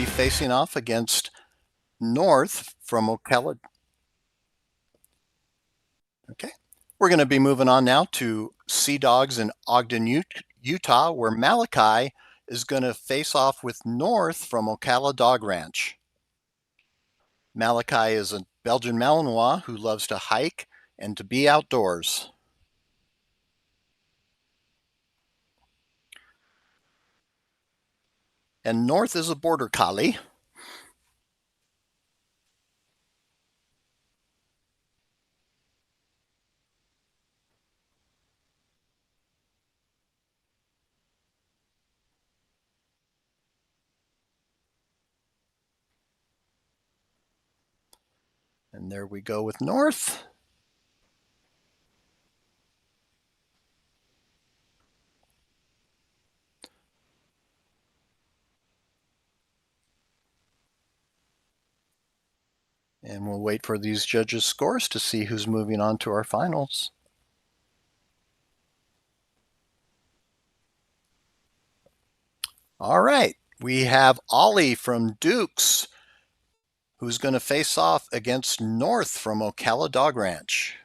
be facing off against North from Ocala. Okay. We're going to be moving on now to Sea Dogs in Ogden, Utah, where Malachi is going to face off with North from Ocala Dog Ranch. Malachi is a Belgian Malinois who loves to hike and to be outdoors. And North is a Border Collie. And there we go with North. And we'll wait for these judges' scores to see who's moving on to our finals. All right, we have Ollie from Dukes, who's going to face off against North from Ocala Dog Ranch.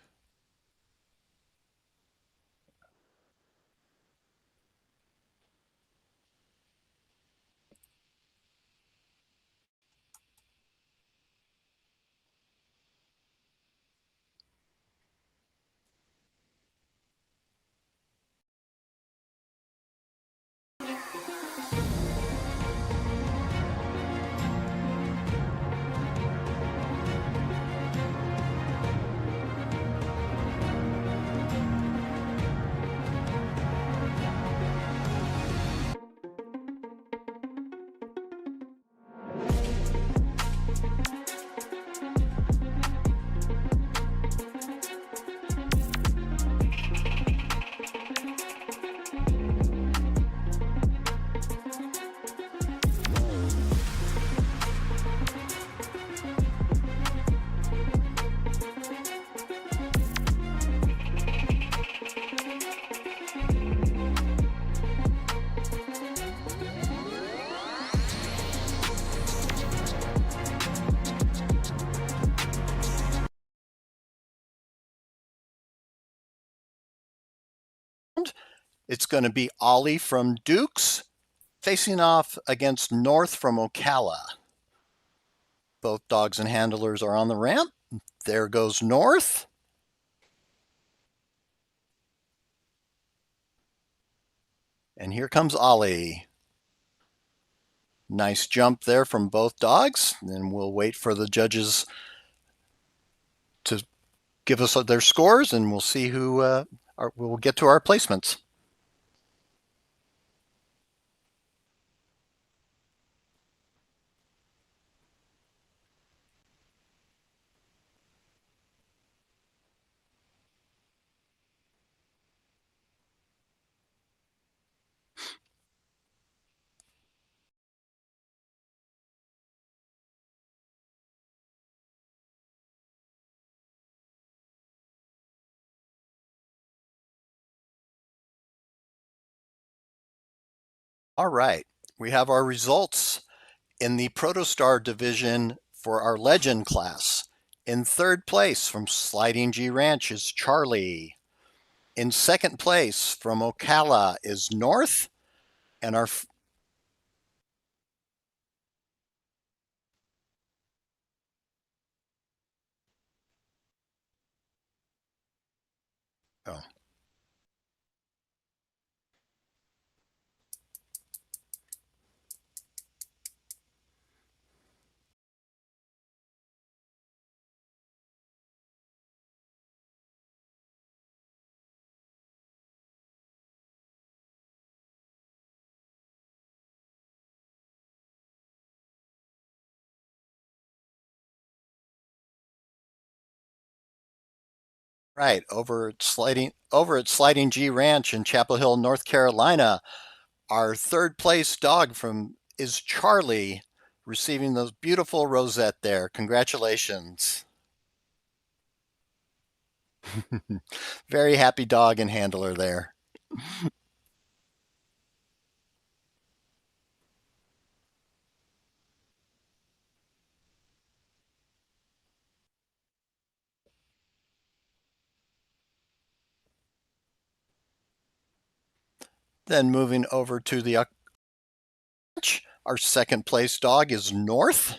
It's going to be Ollie from Dukes facing off against North from Ocala. Both dogs and handlers are on the ramp. There goes North. And here comes Ollie. Nice jump there from both dogs. And we'll wait for the judges to give us their scores, and we'll see who we'll get to our placements. All right, we have our results in the Protostar division for our Legend class. In third place from Sliding G Ranch is Charlie. In second place from Ocala is North. And our oh. Right, over at Sliding G Ranch in Chapel Hill, North Carolina, our third place dog is Charlie, receiving those beautiful rosette there. Congratulations. Very happy dog and handler there. Then moving over to the our second place dog is North.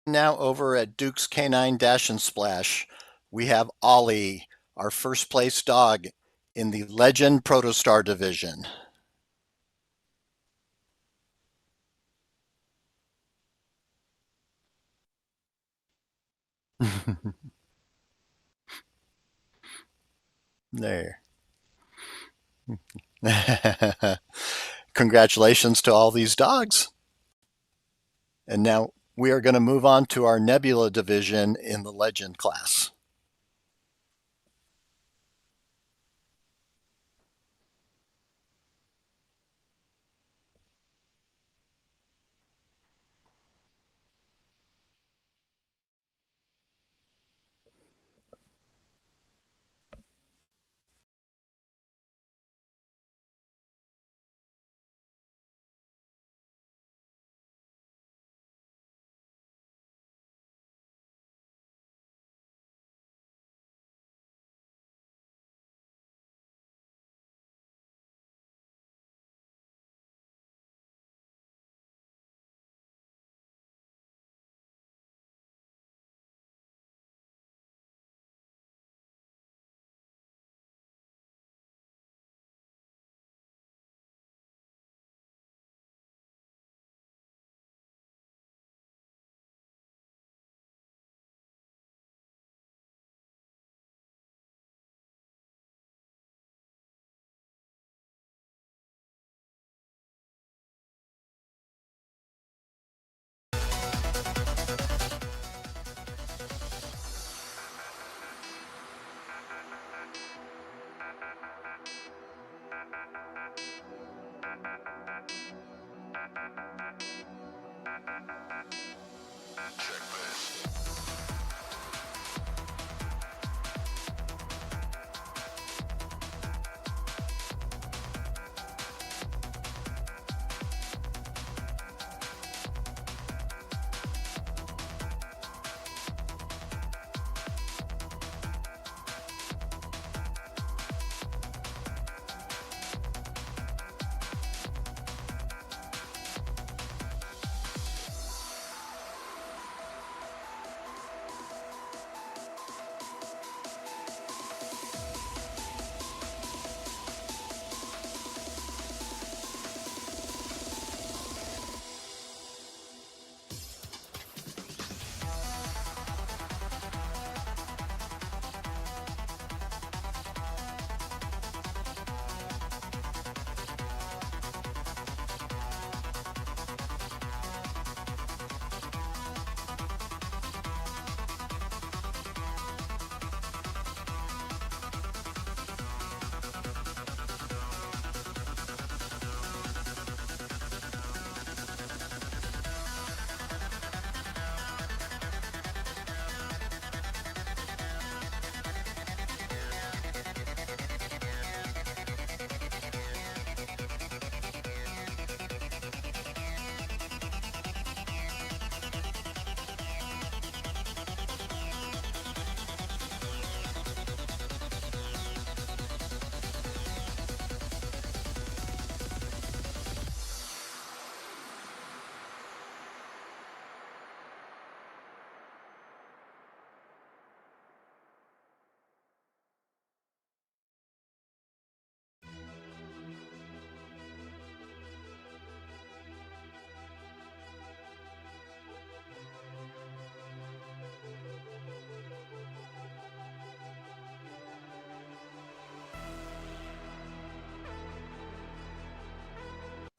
Now over at Duke's Canine Dash and Splash, we have Ollie, our first place dog in the Legend Protostar division. There. Congratulations to all these dogs. And now we are going to move on to our Nebula division in the Legend class.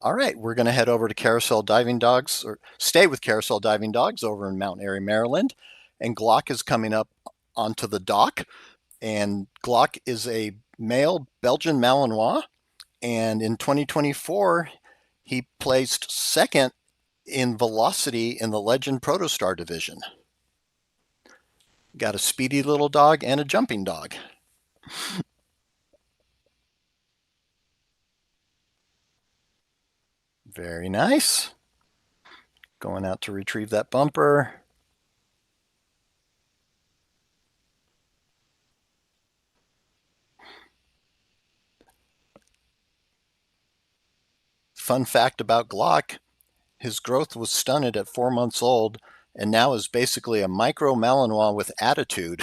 All right, we're going to head over to Carousel Diving Dogs, or stay with Carousel Diving Dogs over in Mount Airy, Maryland. And Glock is coming up onto the dock. And Glock is a male Belgian Malinois. And in 2024, he placed second in velocity in the Legend Protostar division. Got a speedy little dog and a jumping dog. Very nice. Going out to retrieve that bumper. Fun fact about Glock, his growth was stunted at 4 months old and now is basically a micro Malinois with attitude.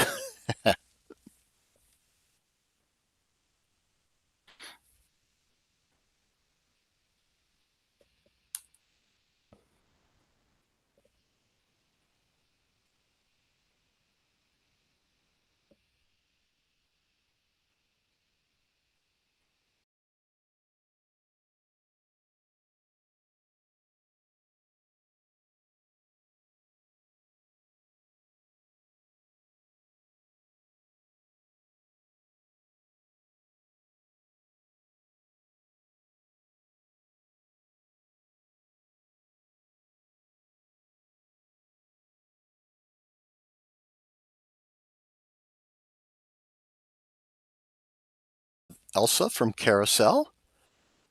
Elsa from Carousel,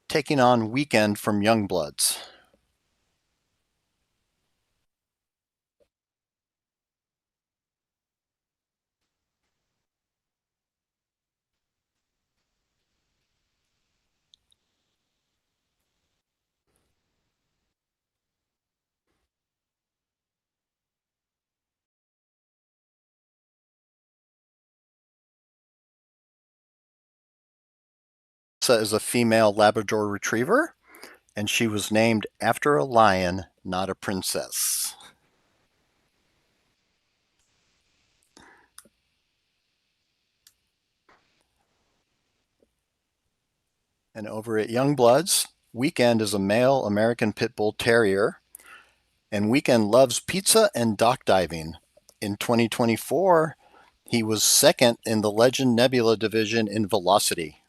taking on Weekend from Youngbloods. Elsa is a female Labrador Retriever, and she was named after a lion, not a princess. And over at Youngbloods, Weekend is a male American Pit Bull Terrier, and Weekend loves pizza and dock diving. In 2024, he was second in the Legend Nebula division in velocity.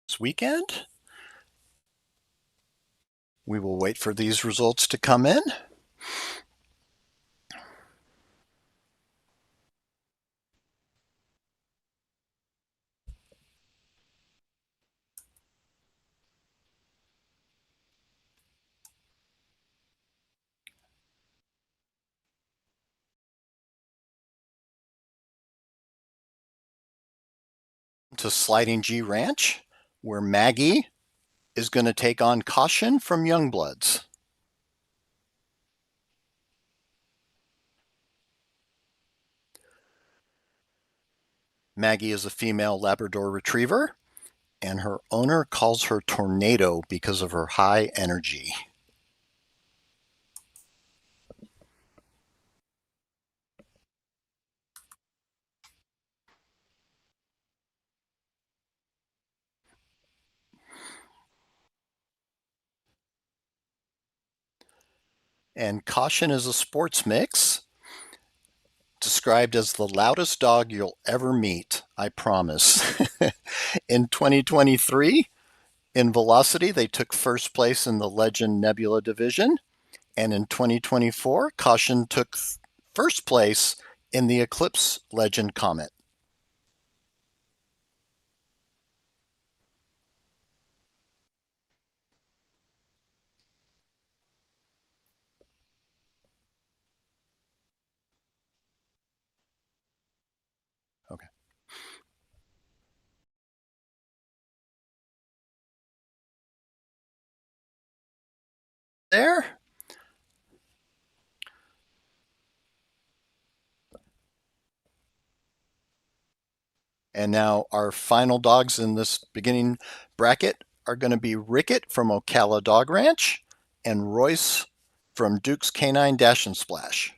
This weekend, we will wait for these results to come in. To Sliding G Ranch, where Maggie is going to take on Caution from Youngbloods. Maggie is a female Labrador Retriever, and her owner calls her Tornado because of her high energy. And Caution is a sports mix, described as the loudest dog you'll ever meet, I promise. In 2023, in velocity, they took first place in the Legend Nebula division. And in 2024, Caution took first place in the Eclipse Legend Comet. Okay. There. And now our final dogs in this beginning bracket are going to be Rickett from Ocala Dog Ranch and Royce from Duke's Canine Dash and Splash.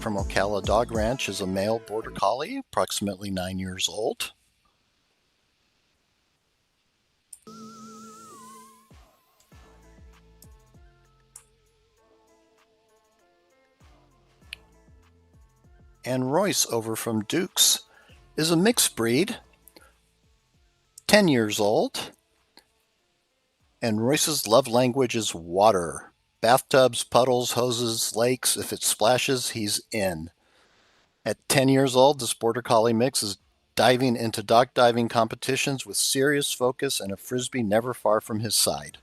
from Ocala Dog Ranch is a male border collie, approximately 9 years old. And Royce over from Duke's is a mixed breed, 10 years old. And Royce's love language is water. Bathtubs, puddles, hoses, lakes. If it splashes, he's in. At 10 years old, this Border Collie mix is diving into dog diving competitions with serious focus and a frisbee never far from his side.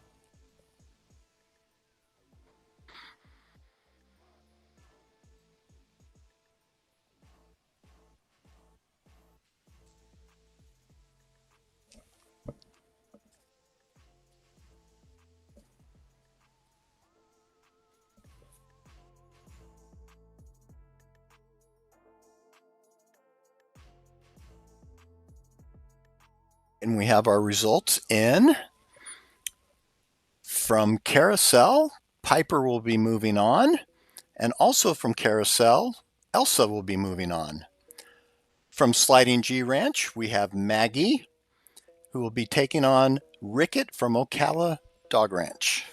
And we have our results in. From Carousel, Piper will be moving on. And also from Carousel, Elsa will be moving on. From Sliding G Ranch, we have Maggie, who will be taking on Rickett from Ocala Dog Ranch.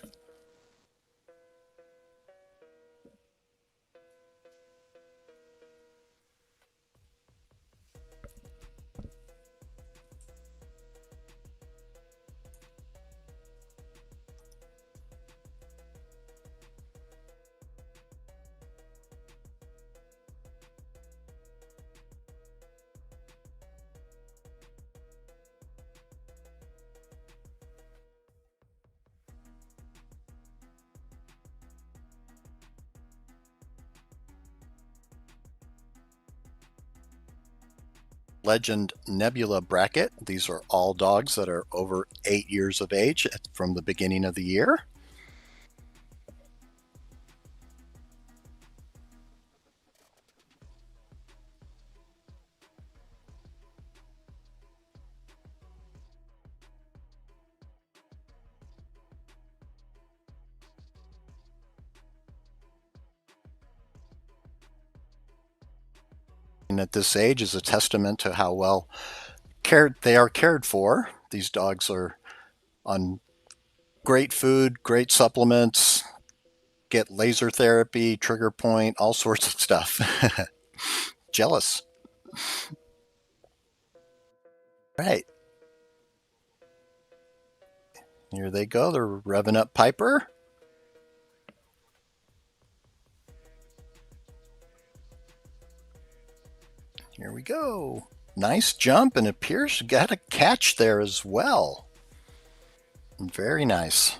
Legend Nebula bracket. These are all dogs that are over 8 years of age from the beginning of the year. And at this age is a testament to how well they are cared for. These dogs are on great food, great supplements, get laser therapy, trigger point, all sorts of stuff. Jealous. Right. Here they go. They're revving up Piper. Here we go. Nice jump, and appears to got a catch there as well. Very nice.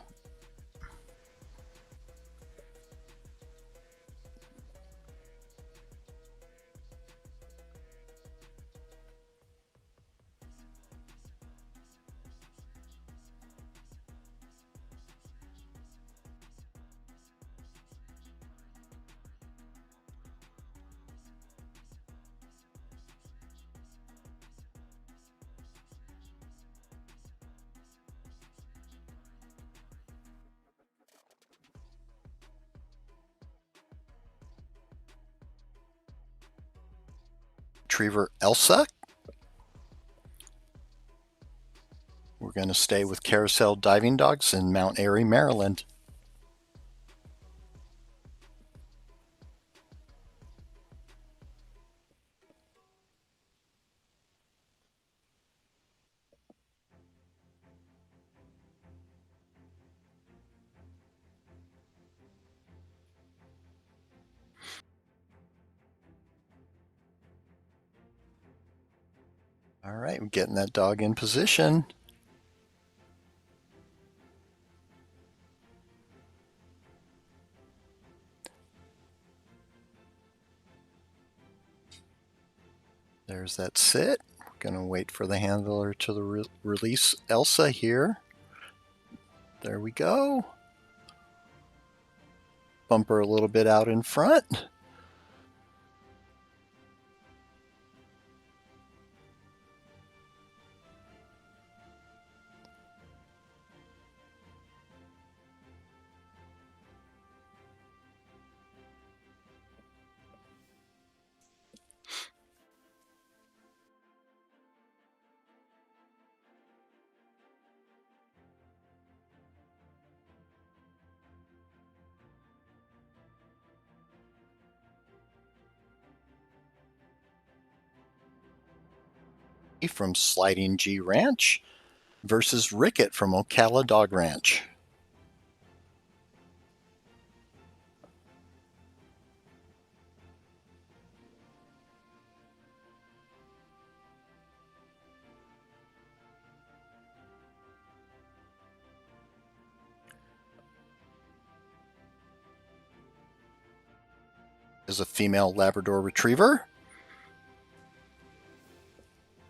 Retriever Elsa. We're going to stay with Carousel Diving Dogs in Mount Airy, Maryland. All right, we're getting that dog in position. There's that sit. We're going to wait for the handler to release Elsa here. There we go. Bump her a little bit out in front. from Sliding G Ranch versus Ricket from Ocala Dog Ranch. Is a female Labrador Retriever,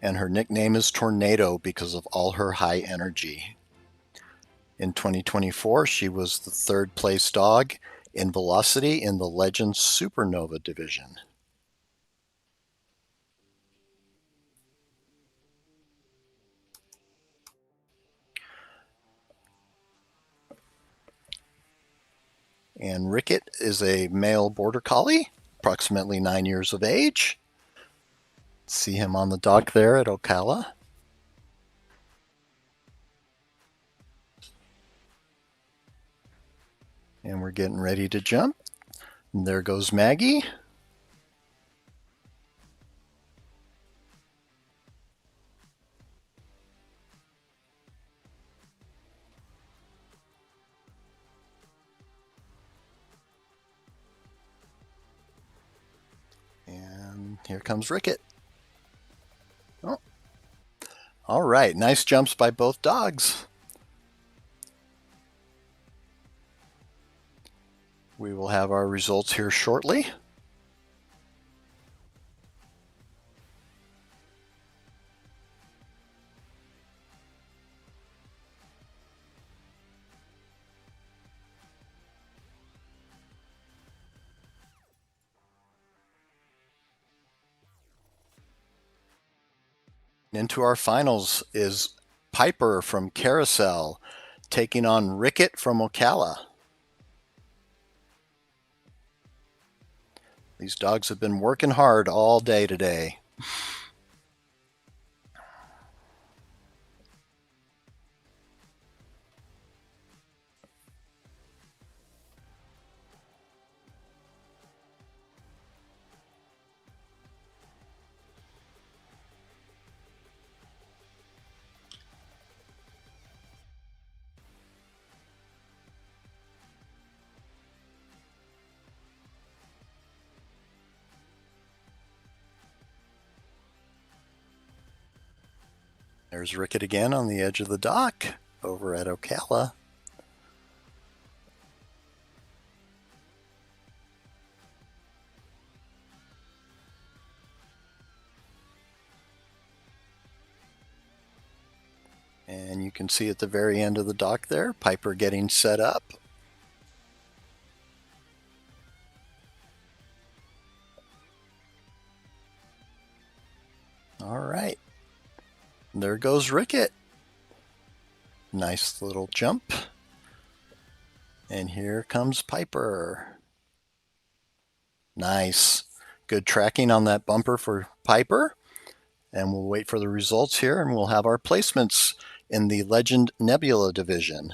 and her nickname is Tornado because of all her high energy. In 2024, she was the third place dog in velocity in the Legend Supernova division. And Ricket is a male border collie, approximately 9 years of age. See him on the dock there at Ocala. And we're getting ready to jump. And there goes Maggie. And here comes Ricket. Oh. All right, nice jumps by both dogs. We will have our results here shortly. Into our finals is Piper from Carousel taking on Ricket from Ocala. These dogs have been working hard all day today. There's Ricket again on the edge of the dock over at Ocala. And you can see at the very end of the dock there, Piper getting set up. All right. There goes Ricket. Nice little jump. And here comes Piper. Nice. Good tracking on that bumper for Piper. And we'll wait for the results here, and we'll have our placements in the Legend Nebula division.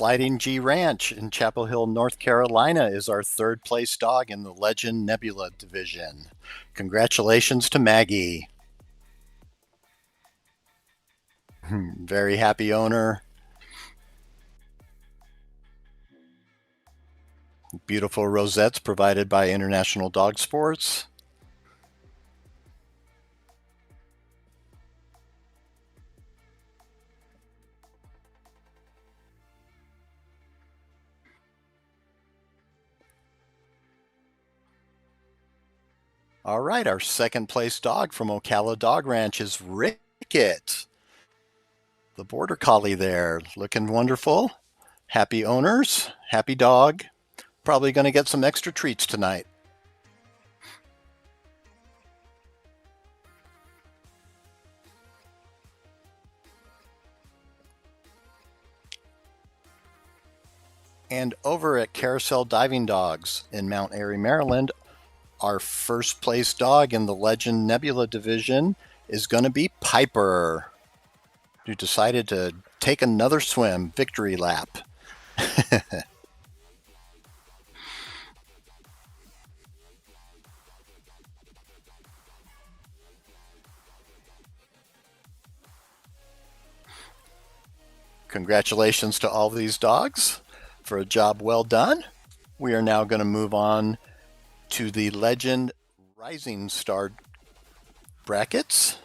Sliding G Ranch in Chapel Hill, North Carolina is our third place dog in the Legend Nebula division. Congratulations to Maggie. Very happy owner. Beautiful rosettes provided by International Dog Sports. All right, our second place dog from Ocala Dog Ranch is Ricket. The border collie there, looking wonderful. Happy owners, happy dog. Probably going to get some extra treats tonight. And over at Carousel Diving Dogs in Mount Airy, Maryland, our first place dog in the Legend Nebula division is going to be Piper, who decided to take another swim, victory lap. Congratulations to all these dogs for a job well done. We are now going to move on to the Legend Rising Star brackets.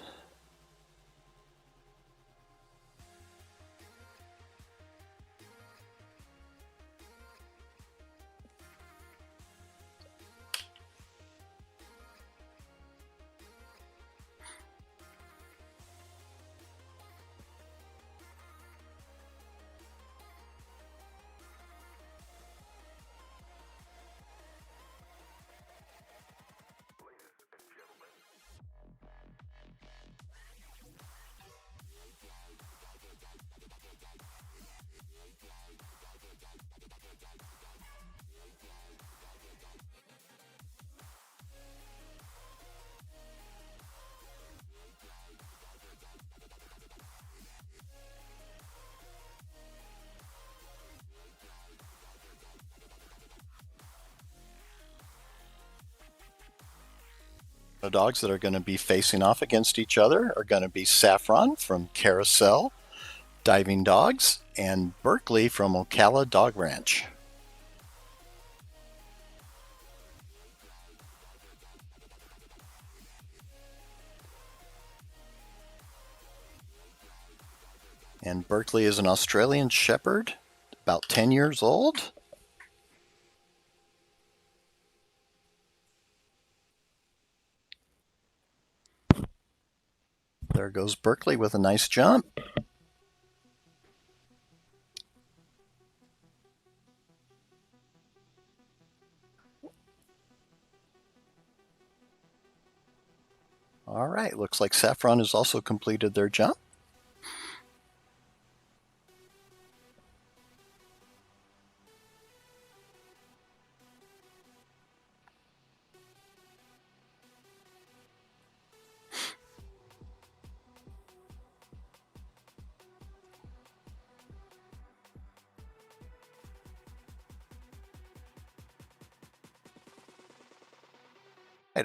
The dogs that are going to be facing off against each other are going to be Saffron from Carousel Diving Dogs and Berkeley from Ocala Dog Ranch. And Berkeley is an Australian Shepherd, about 10 years old. There goes Berkeley with a nice jump. All right, looks like Saffron has also completed their jump.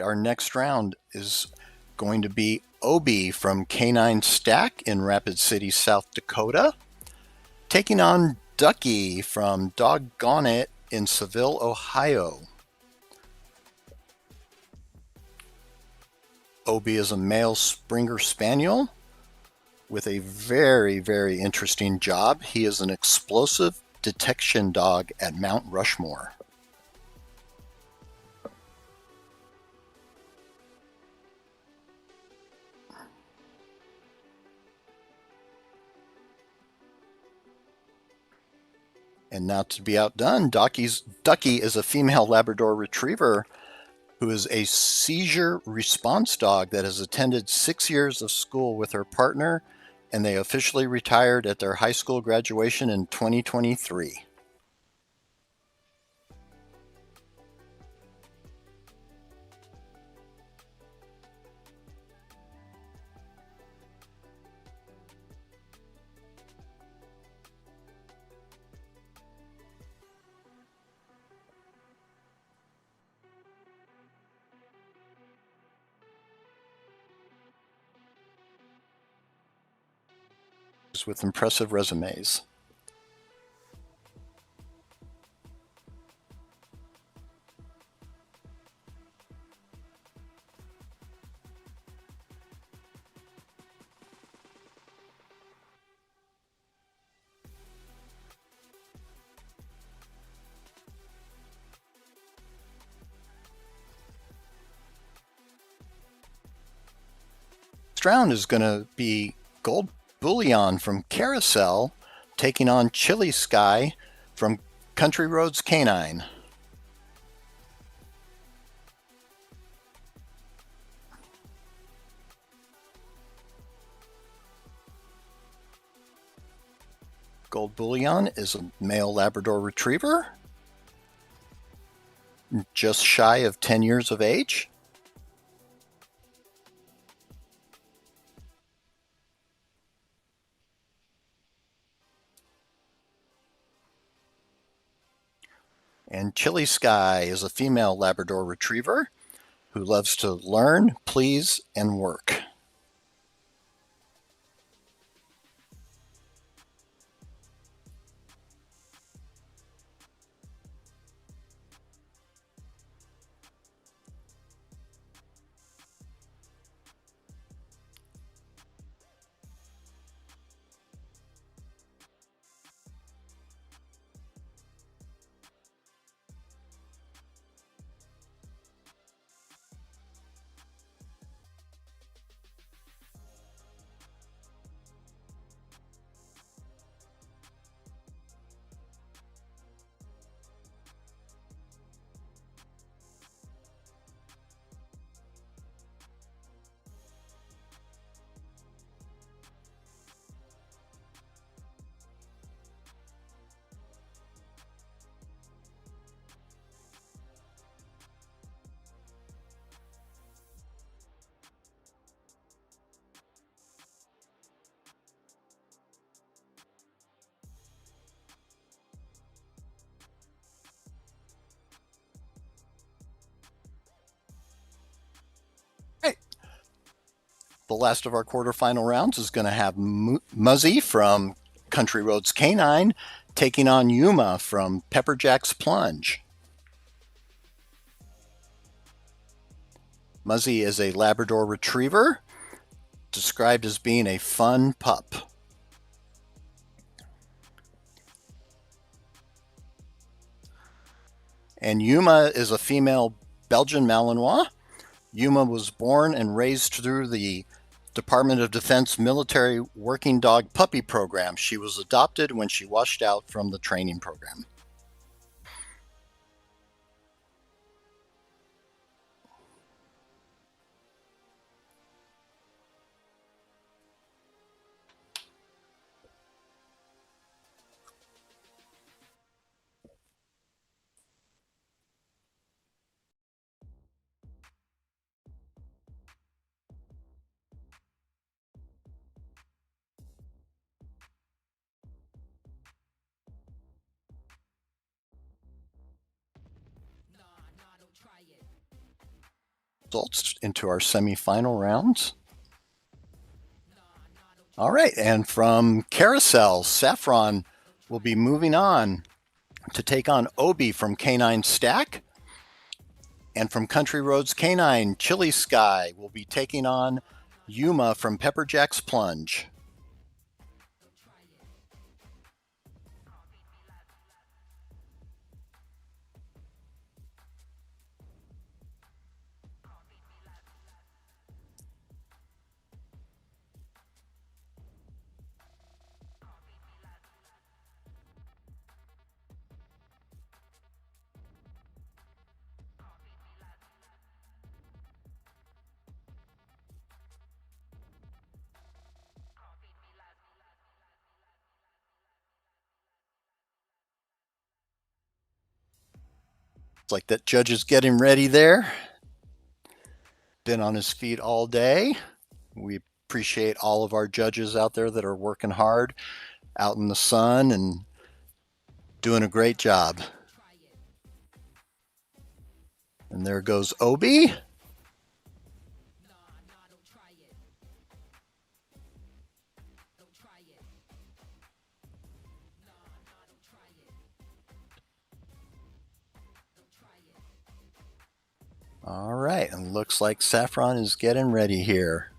Our next round is going to be Obi from Canine Stack in Rapid City, South Dakota, taking on Ducky from Doggone It in Seville, Ohio. Obi is a male Springer Spaniel with a very, very interesting job. He is an explosive detection dog at Mount Rushmore. And not to be outdone, Ducky is a female Labrador Retriever who is a seizure response dog that has attended 6 years of school with her partner, and they officially retired at their high school graduation in 2023. with impressive resumes. Next round is going to be Gold Bullion from Carousel taking on Chili Sky from Country Roads Canine. Gold Bullion is a male Labrador Retriever, just shy of 10 years of age. And Chili Sky is a female Labrador Retriever who loves to learn, please, and work. Right. The last of our quarterfinal rounds is going to have Muzzy from Country Roads Canine taking on Yuma from Pepperjack's Plunge. Muzzy is a Labrador Retriever, described as being a fun pup. And Yuma is a female Belgian Malinois. Yuma was born and raised through the Department of Defense Military Working Dog Puppy Program. She was adopted when she washed out from the training program. Results into our semifinal rounds. All right, and from Carousel, Saffron will be moving on to take on Obi from Canine Stack. And from Country Roads Canine, Chili Sky will be taking on Yuma from Pepperjack's Plunge. It's like that judge is getting ready there. Been on his feet all day. We appreciate all of our judges out there that are working hard out in the sun and doing a great job. And there goes Obi. All right, and looks like Saffron is getting ready here.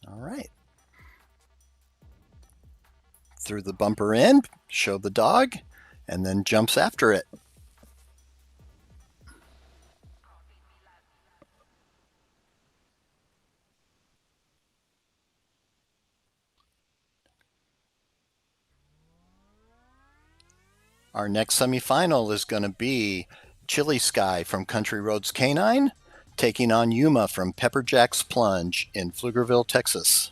All right. Through the bumper end, show the dog, and then jumps after it. Our next semifinal is going to be Chili Sky from Country Roads Canine taking on Yuma from Pepper Jack's Plunge in Pflugerville, Texas.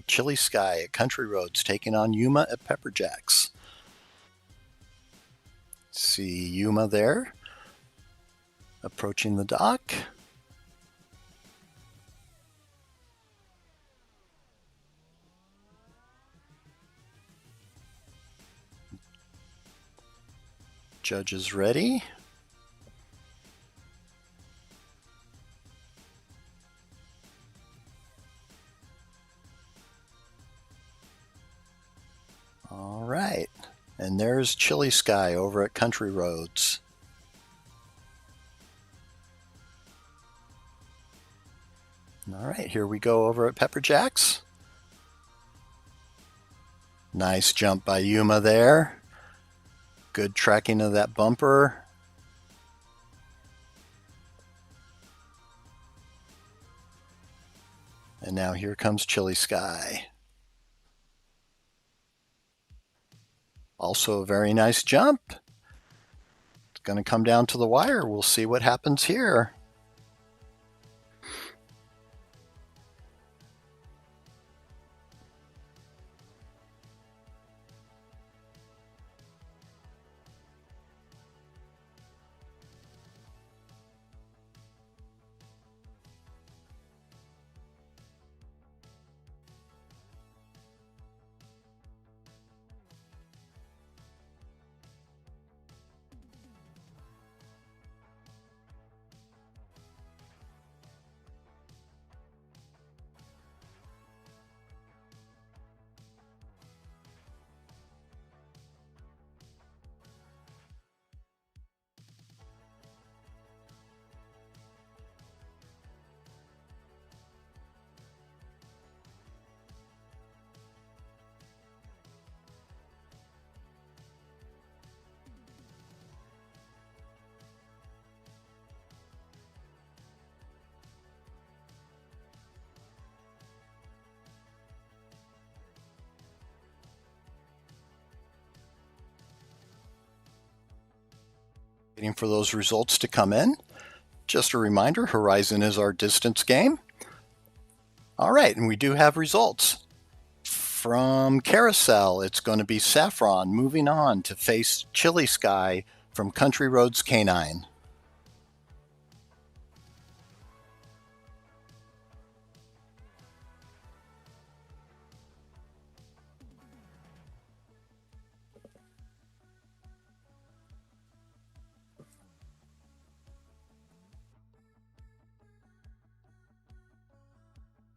Chili Sky at Country Roads taking on Yuma at Pepper Jack's. See Yuma there, approaching the dock. Judge is ready. All right, and there's Chili Sky over at Country Roads. All right, here we go over at Pepper Jack's. Nice jump by Yuma there. Good tracking of that bumper. And now here comes Chili Sky. Also a very nice jump. It's going to come down to the wire. We'll see what happens here. Waiting for those results to come in. Just a reminder, Horizon is our distance game. All right, and we do have results. From Carousel, it's going to be Saffron moving on to face Chili Sky from Country Roads Canine.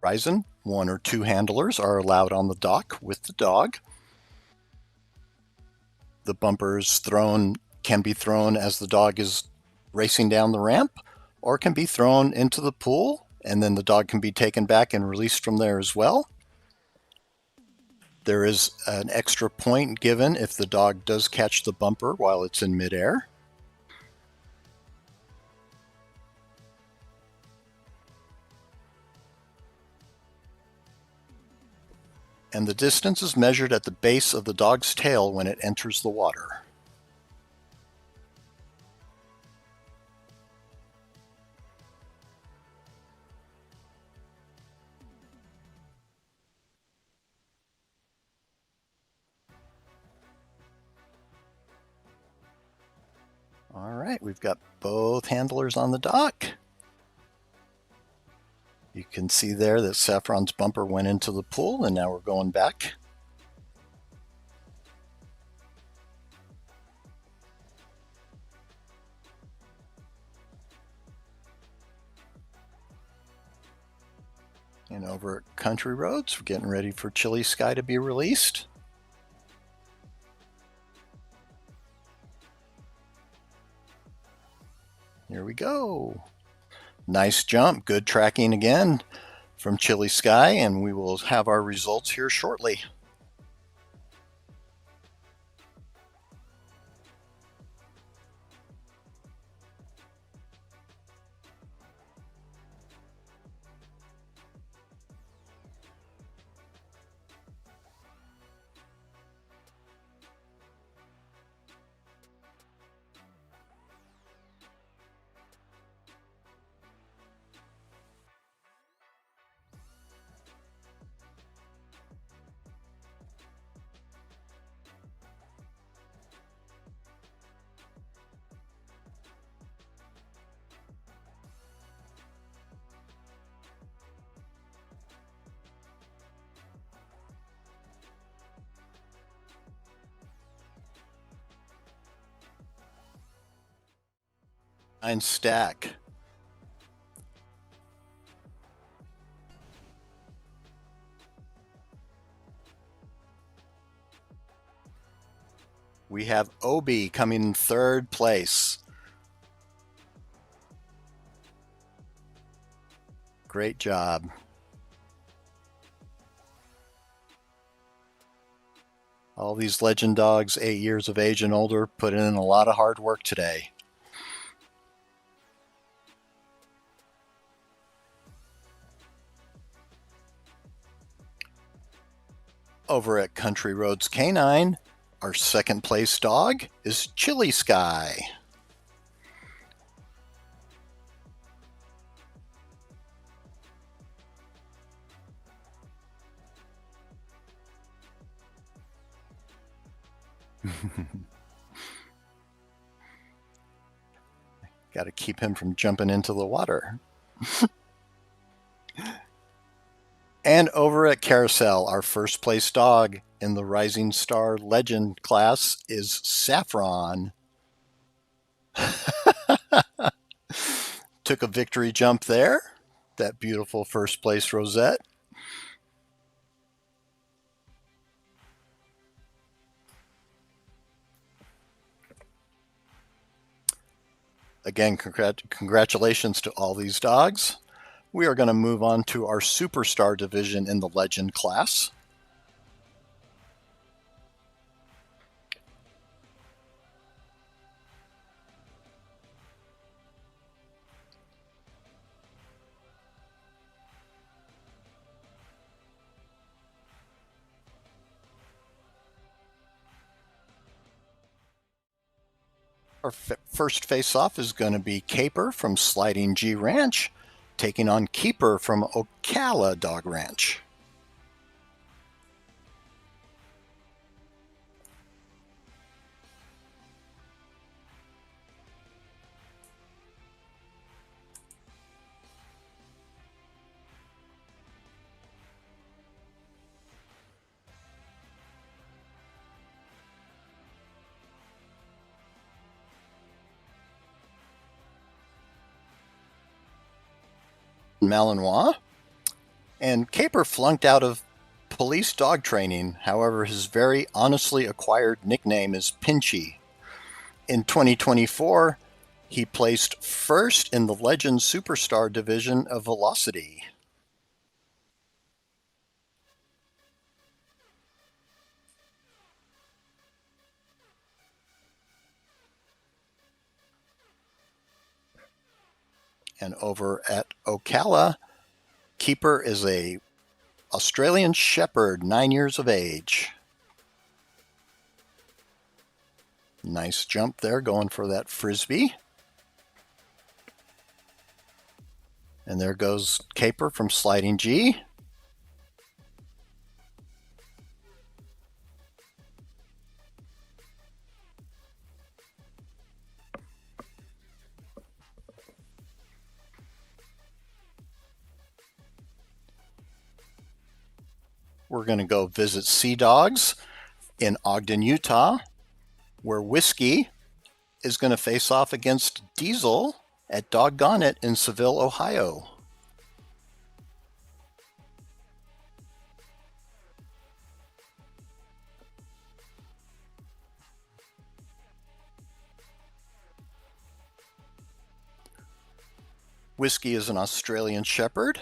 Horizon, 1 or 2 handlers are allowed on the dock with the dog. The bumpers can be thrown as the dog is racing down the ramp, or can be thrown into the pool, and then the dog can be taken back and released from there as well. There is an extra point given if the dog does catch the bumper while it's in midair. And the distance is measured at the base of the dog's tail when it enters the water. All right, we've got both handlers on the dock. You can see there that Saffron's bumper went into the pool, and now we're going back. And over at Country Roads, we're getting ready for Chilly Sky to be released. Here we go. Nice jump, good tracking again from Chilly Sky, and we will have our results here shortly. And stack. We have Obi coming in third place. Great job. All these legend dogs, 8 years of age and older, put in a lot of hard work today. Over at Country Roads Canine, our second place dog is Chilly Sky. Got to keep him from jumping into the water. And over at Carousel, our first place dog in the Rising Star Legend class is Saffron. Took a victory jump there. That beautiful first place rosette. Again, congratulations to all these dogs. We are going to move on to our Superstar division in the Legend class. Our first face-off is going to be Caper from Sliding G Ranch, taking on Keeper from Ocala Dog Ranch. Malinois, and Caper flunked out of police dog training. However, his very honestly acquired nickname is Pinchy. In 2024, he placed first in the Legend Superstar division of Velocity. And over at Ocala, keeper is a Australian Shepherd, 9 years of age. Nice jump there, going for that frisbee. And there goes Caper from Sliding G. We're going to go visit Sea Dogs in Ogden, Utah, where Whiskey is going to face off against Diesel at Doggone It in Seville, Ohio. Whiskey is an Australian Shepherd,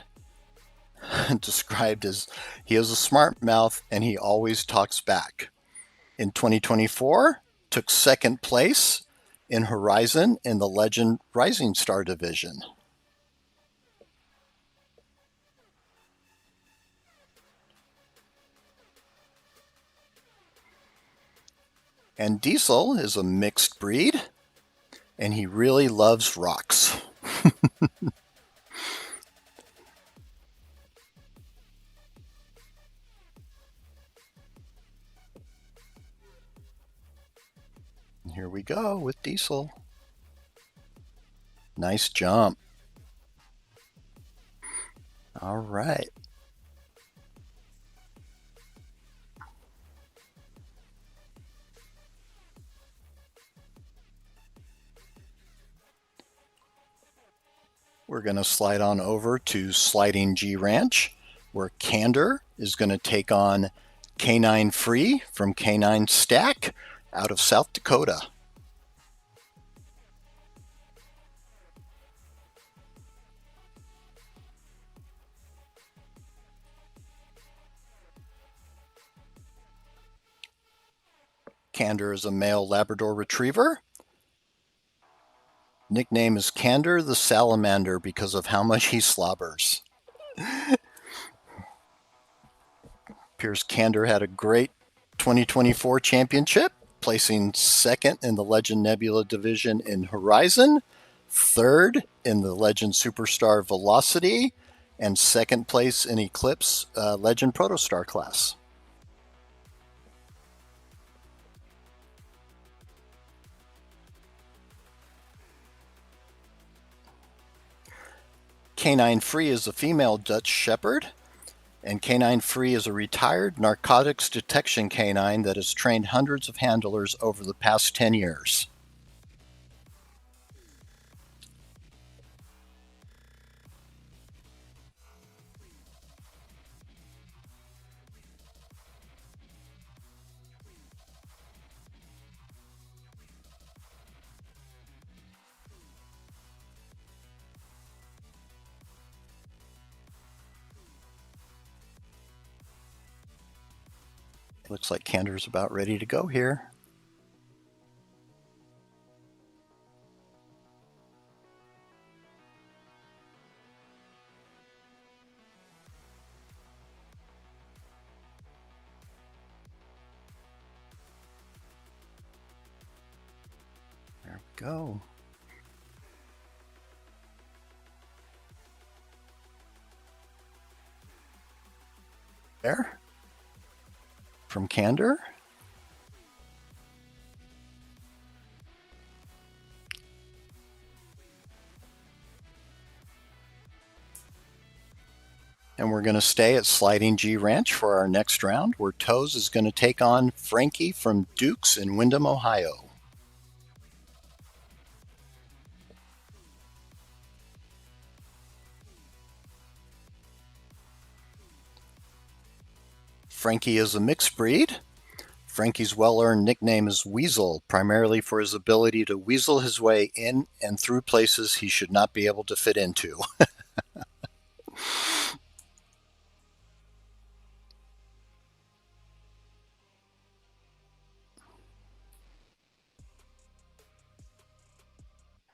described as he has a smart mouth and he always talks back. In 2024, took second place in Horizon in the Legend Rising Star division. And Diesel is a mixed breed, and he really loves rocks. Here we go with Diesel. Nice jump. All right. We're going to slide on over to Sliding G Ranch, where Candor is going to take on Canine Free from Canine Stack out of South Dakota. Candor is a male Labrador Retriever. Nickname is Candor the Salamander because of how much he slobbers. Appears Candor had a great 2024 championship, placing second in the Legend Nebula division in Horizon, third in the Legend Superstar Velocity, and second place in Eclipse Legend Protostar class. Canine Free is a female Dutch Shepherd, and Canine Free is a retired narcotics detection canine that has trained hundreds of handlers over the past 10 years. Looks like Candor's about ready to go here. There we go. There. From Candor. And we're going to stay at Sliding G Ranch for our next round, where Toes is going to take on Frankie from Dukes in Windham, Ohio. Frankie is a mixed breed. Frankie's well-earned nickname is Weasel, primarily for his ability to weasel his way in and through places he should not be able to fit into.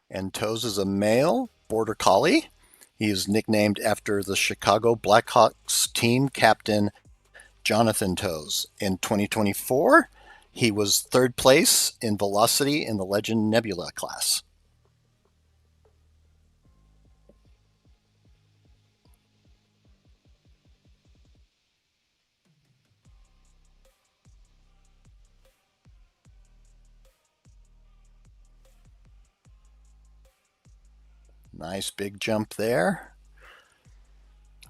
And Toes is a male border collie. He is nicknamed after the Chicago Blackhawks team captain Jonathan Toes. In 2024, he was third place in velocity in the Legend Nebula class. Nice big jump there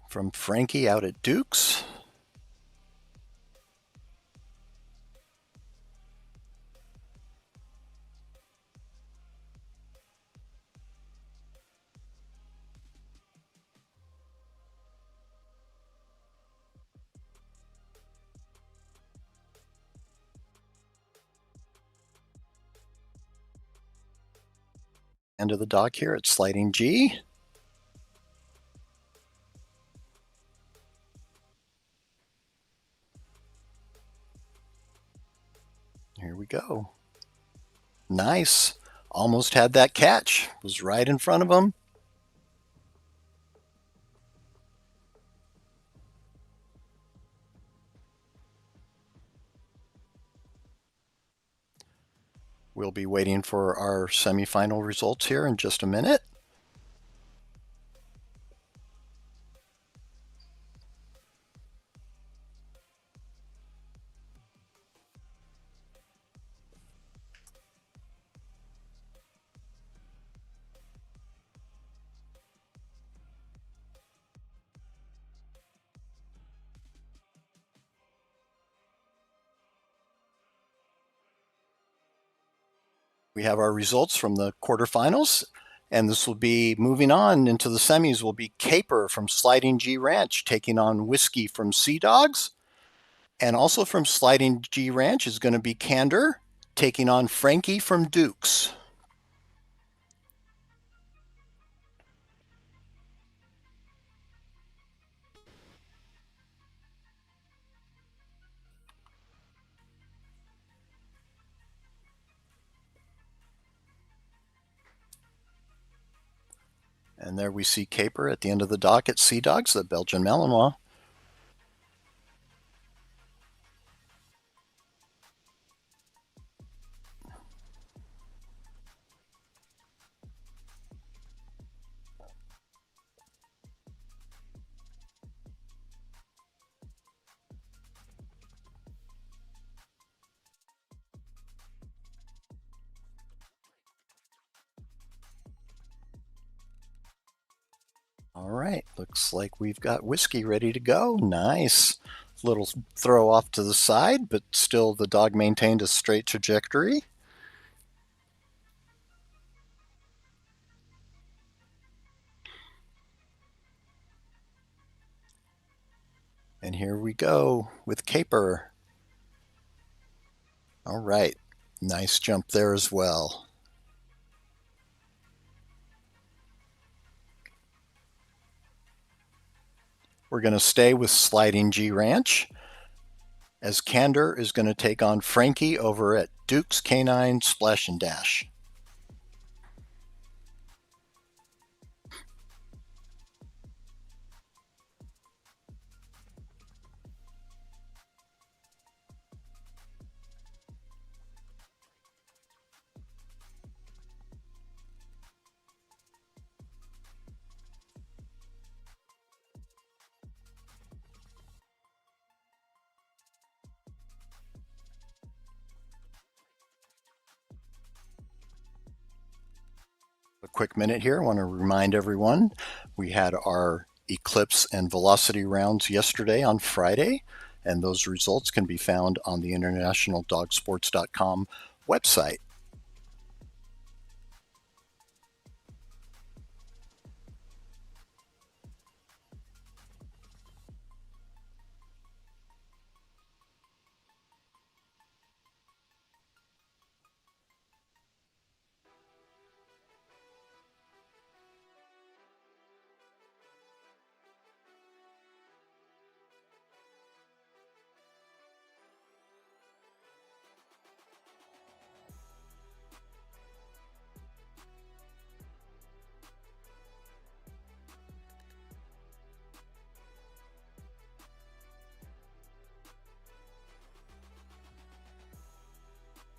from Frankie out at Dukes. End of the dock here at Sliding G. Here we go. Nice. Almost had that catch. Was right in front of him. We'll be waiting for our semifinal results here in just a minute. We have our results from the quarterfinals, and this will be moving on into the semis will be Caper from Sliding G Ranch taking on Whiskey from Sea Dogs. And also from Sliding G Ranch is going to be Candor taking on Frankie from Dukes. And there we see Caper at the end of the dock at Sea Dogs, the Belgian Malinois. All right, looks like we've got Whiskey ready to go. Nice. Little throw off to the side, but still the dog maintained a straight trajectory. And here we go with Caper. All right, nice jump there as well. We're going to stay with Sliding G Ranch, as Candor is going to take on Frankie over at Duke's Canine Splash and Dash. A quick minute here. I want to remind everyone we had our Eclipse and Velocity rounds yesterday on Friday, and those results can be found on the internationaldogsports.com website.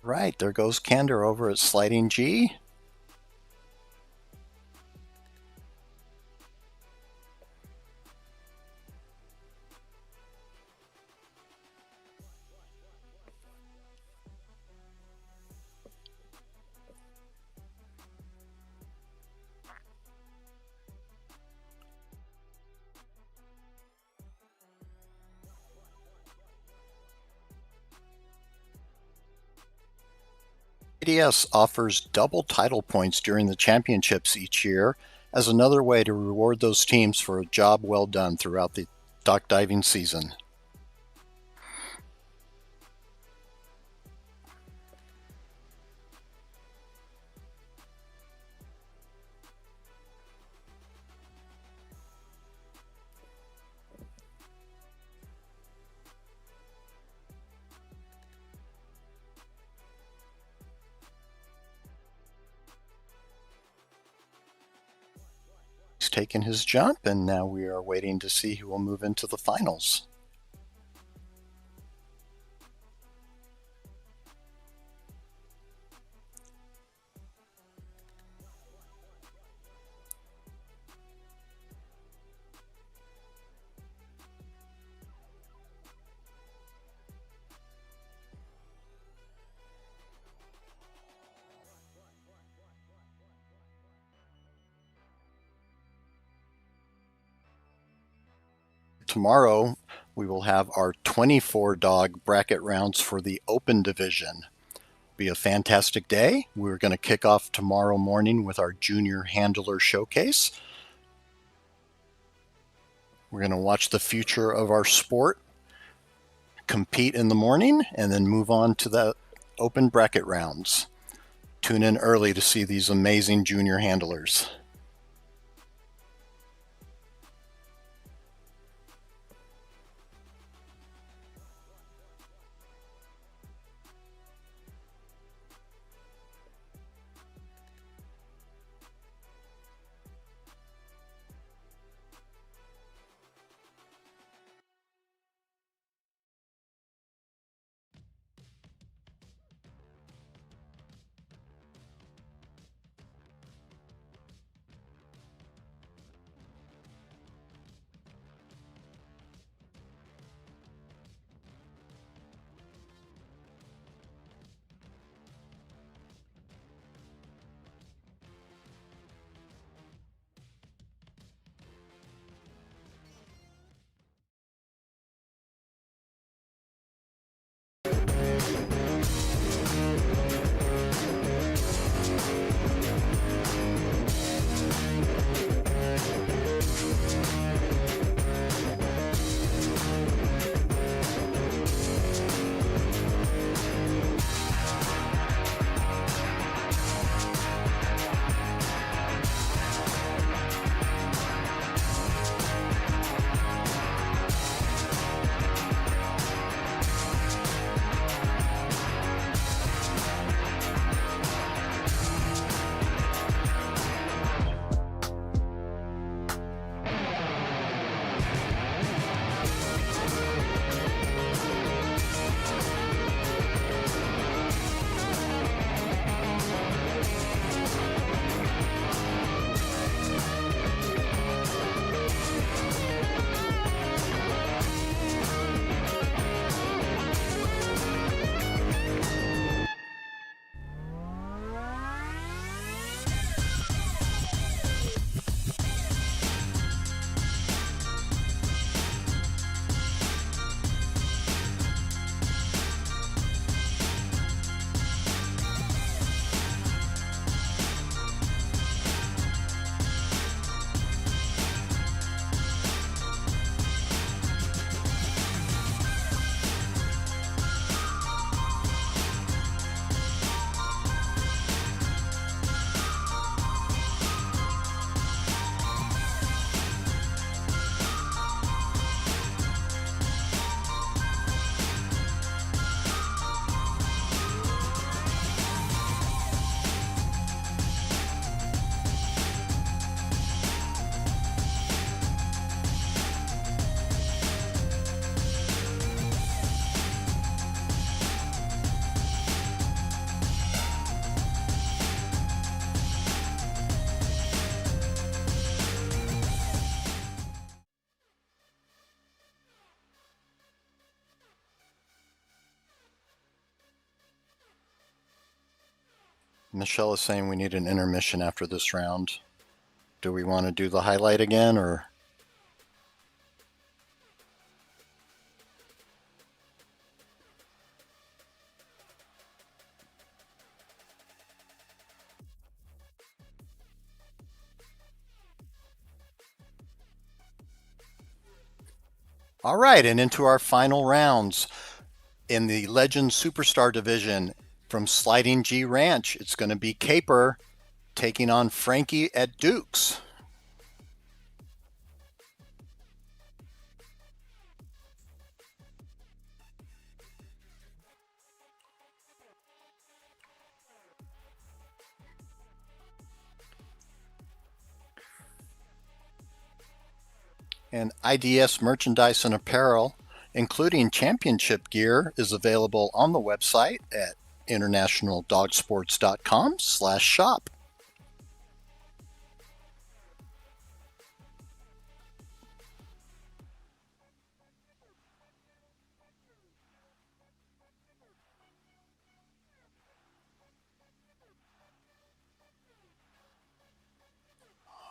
Right, there goes Candor over at Sliding G. ADS offers double title points during the championships each year as another way to reward those teams for a job well done throughout the dock diving season. He's taken his jump, and now we are waiting to see who will move into the finals. Tomorrow, we will have our 24 dog bracket rounds for the open division. Be a fantastic day. We're going to kick off tomorrow morning with our junior handler showcase. We're going to watch the future of our sport compete in the morning and then move on to the open bracket rounds. Tune in early to see these amazing junior handlers. Michelle is saying we need an intermission after this round. Do we want to do the highlight again, or? All right, and into our final rounds. In the Legend Superstar division from Sliding G Ranch, it's going to be Caper taking on Frankie at Dukes. And IDS merchandise and apparel, including championship gear, is available on the website at internationaldogsports.com/shop.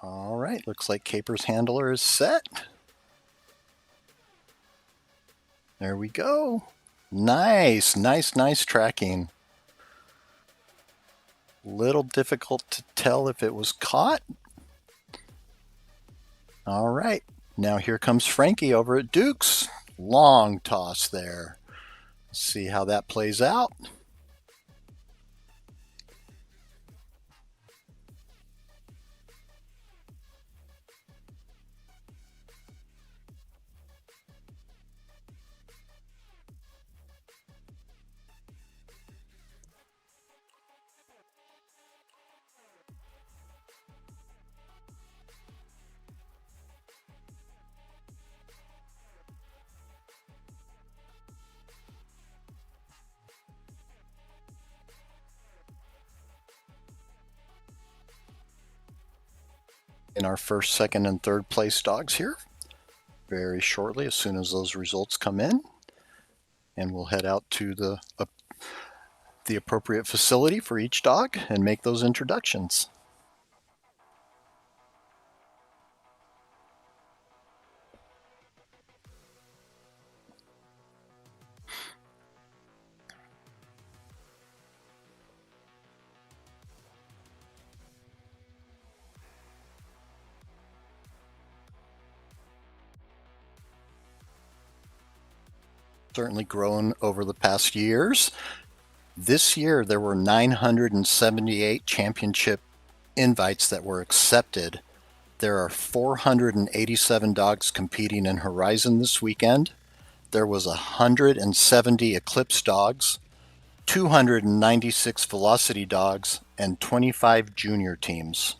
All right, looks like Caper's handler is set. There we go. Nice, nice, nice tracking. Little difficult to tell if it was caught. All right, now here comes Frankie over at Dukes. Long toss there. Let's see how that plays out. In our first, second, and third place dogs here very shortly as soon as those results come in. And we'll head out to the appropriate facility for each dog and make those introductions. Certainly grown over the past years. This year, there were 978 championship invites that were accepted. There are 487 dogs competing in Horizon this weekend. There was 170 Eclipse dogs, 296 Velocity dogs, and 25 junior teams.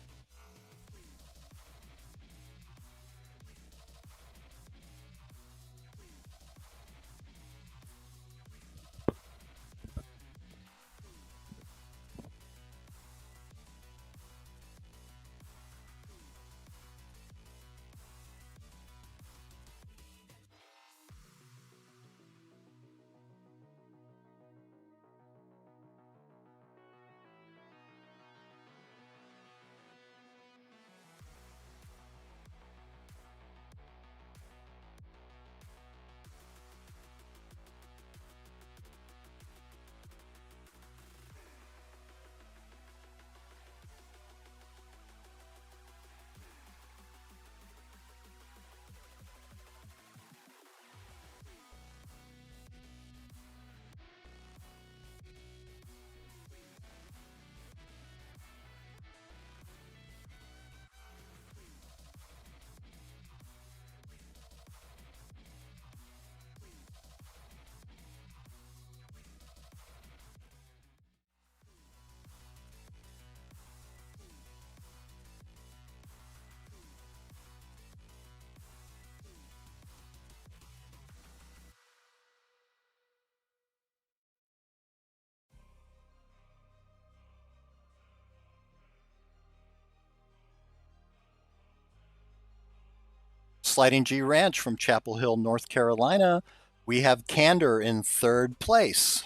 Sliding G Ranch from Chapel Hill, North Carolina, we have Candor in third place.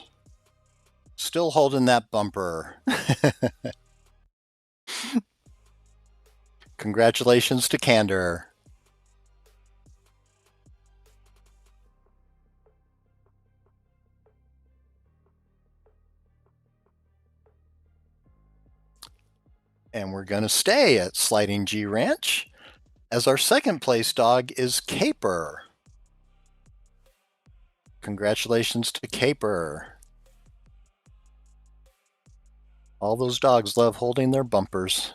Still holding that bumper. Congratulations to Candor. And we're going to stay at Sliding G Ranch, as our second place dog is Caper. Congratulations to Caper. All those dogs love holding their bumpers.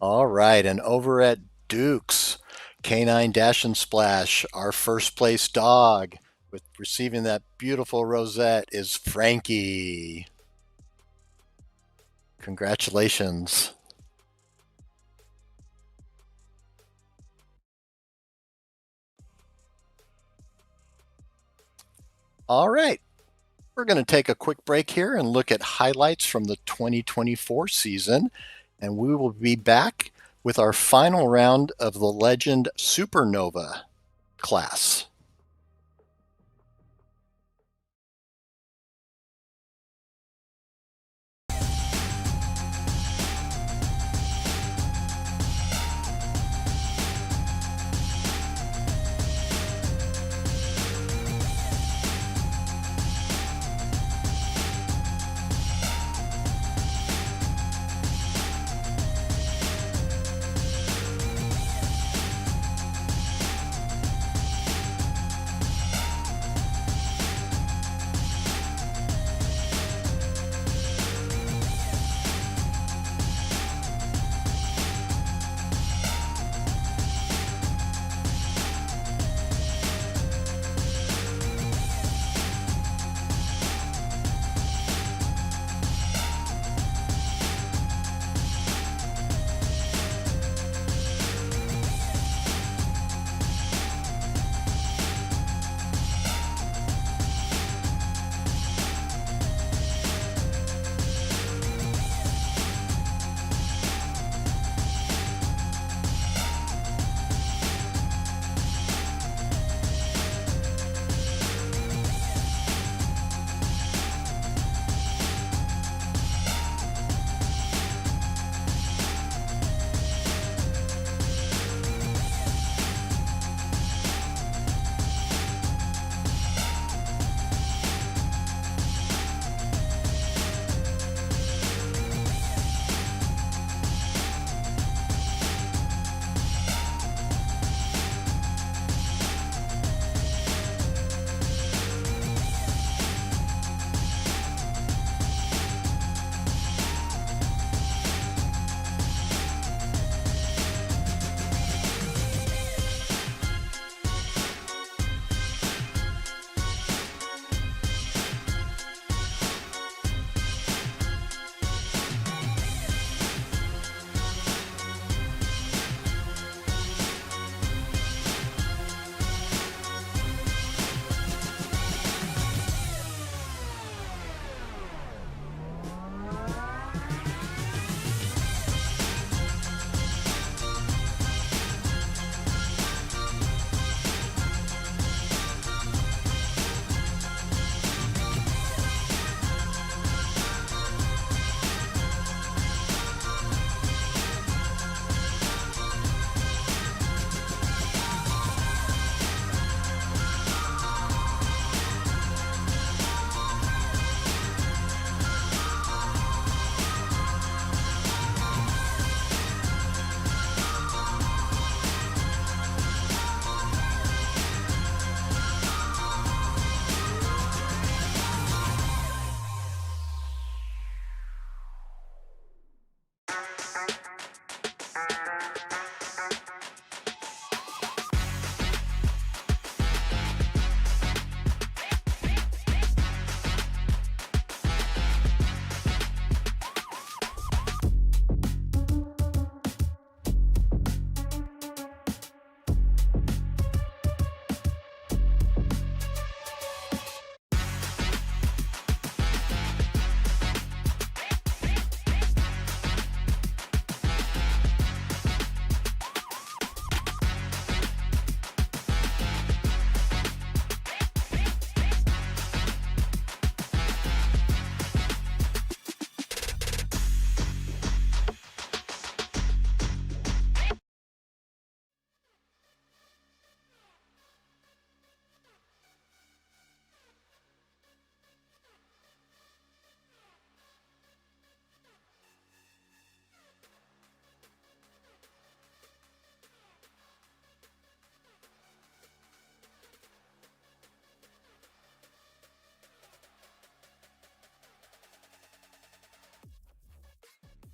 All right, and over at Duke's, Canine Dash and Splash, our first place dog with receiving that beautiful rosette is Frankie. Congratulations. All right, we're going to take a quick break here and look at highlights from the 2024 season, and we will be back with our final round of the Legend Supernova class.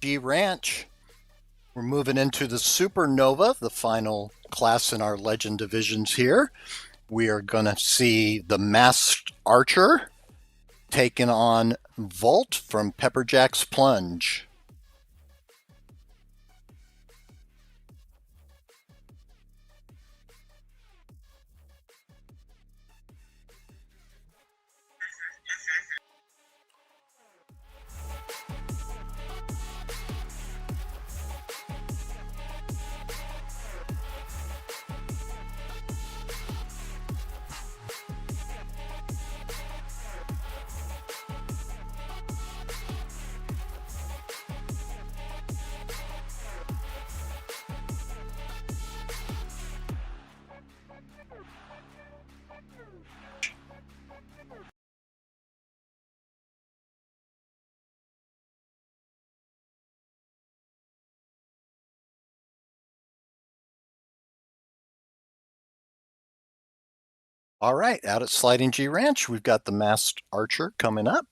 G Ranch. We're moving into the Supernova, the final class in our Legend divisions here. We are going to see the Masked Archer taking on Volt from Pepperjack's Plunge. All right, out at Sliding G Ranch, we've got the Masked Archer coming up.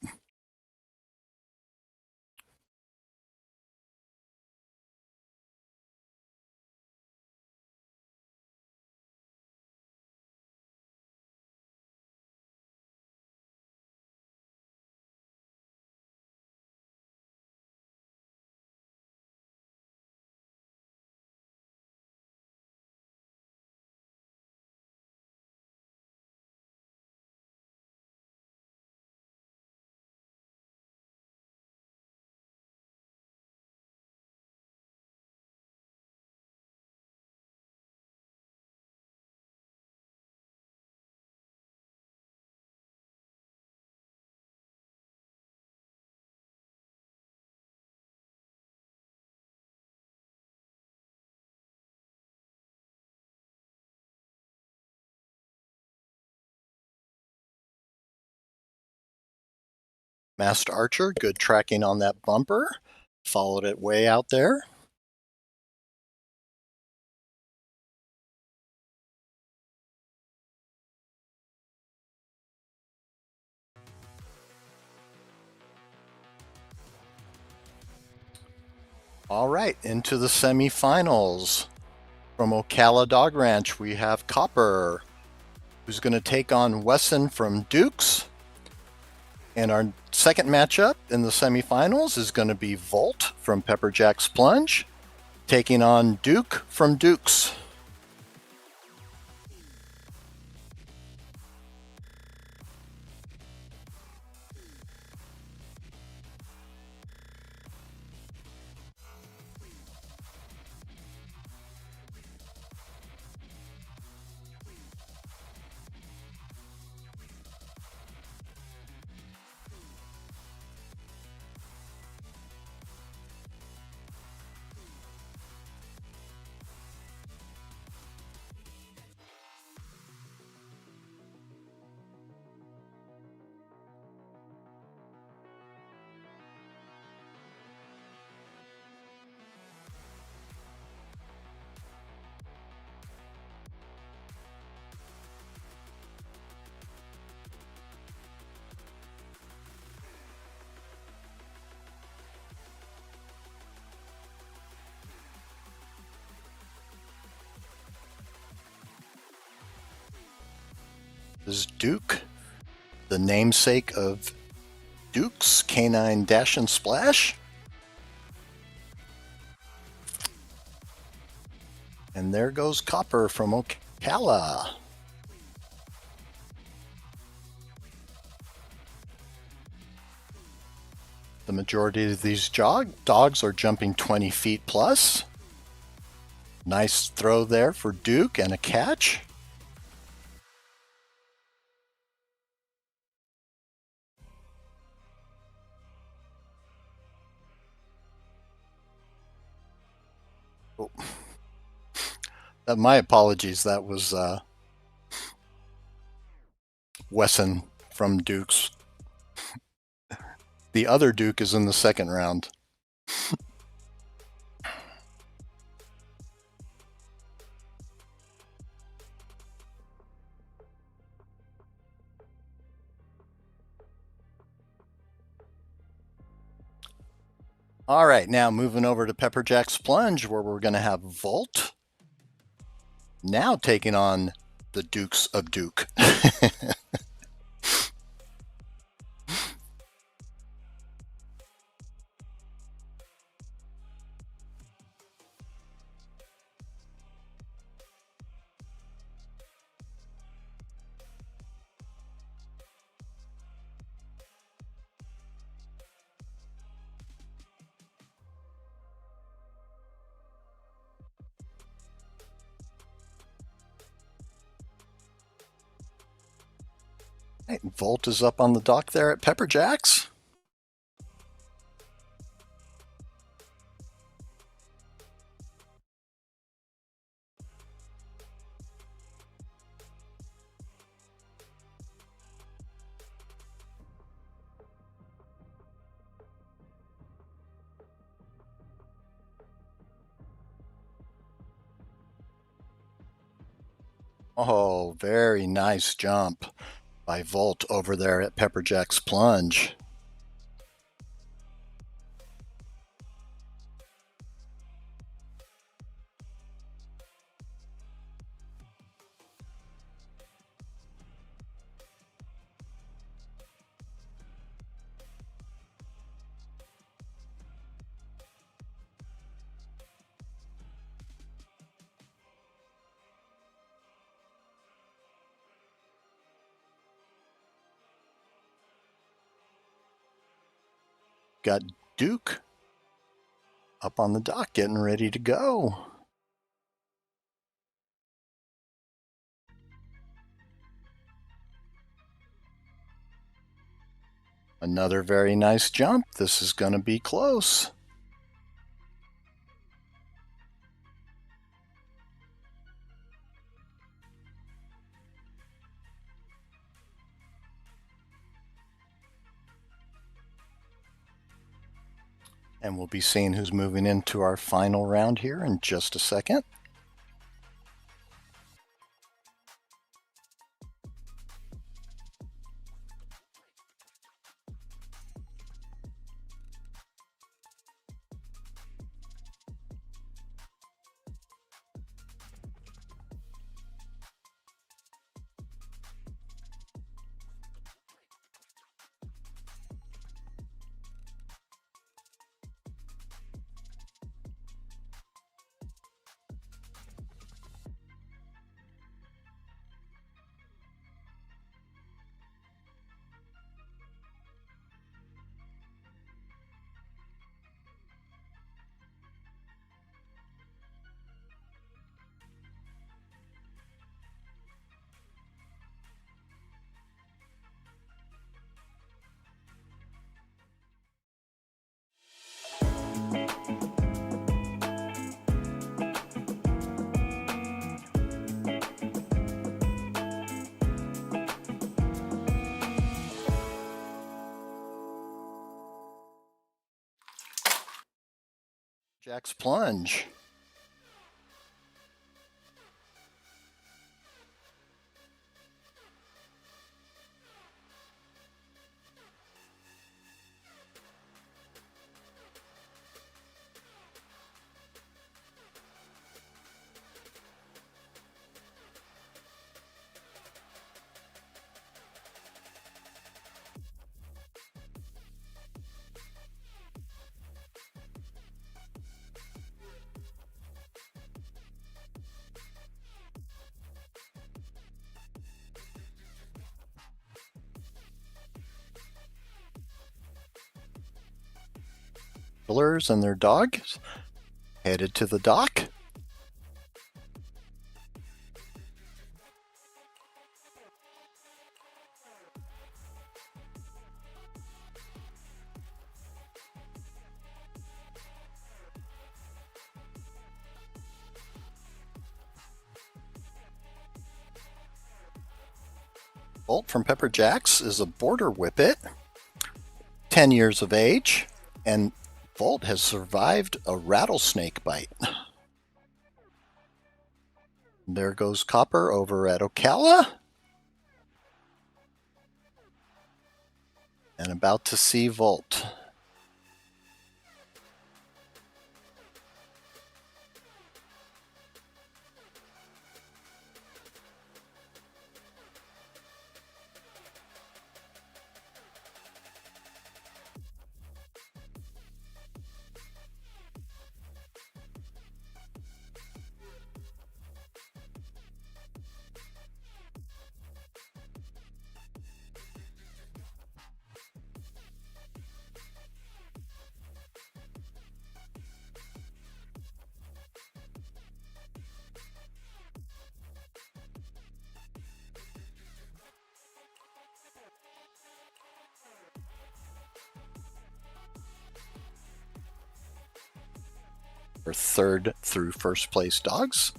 Masked Archer, good tracking on that bumper. Followed it way out there. All right, into the semifinals. From Ocala Dog Ranch, we have Copper, who's going to take on Wesson from Dukes. And our second matchup in the semifinals is going to be Volt from Pepperjack's Plunge, taking on Duke from Dukes. This is Duke, the namesake of Duke's Canine Dash and Splash. And there goes Copper from Ocala. The majority of these dogs are jumping 20 feet plus. Nice throw there for Duke and a catch. Oh. My apologies. That was Wesson from Dukes. The other Duke is in the second round. All right, now moving over to Pepperjack's Plunge, where we're going to have Volt now taking on the Dukes of Duke. Right, Volt is up on the dock there at Pepperjack's. Oh, very nice jump by Volt over there at Pepperjack's Plunge. Got Duke up on the dock getting ready to go. Another very nice jump. This is going to be close. And we'll be seeing who's moving into our final round here in just a second. Jack's Plunge. And their dog headed to the dock. Bolt from Pepperjack's is a border whippet, 10 years of age, and Volt has survived a rattlesnake bite. There goes Copper over at Ocala. And about to see Volt. for third through first place dogs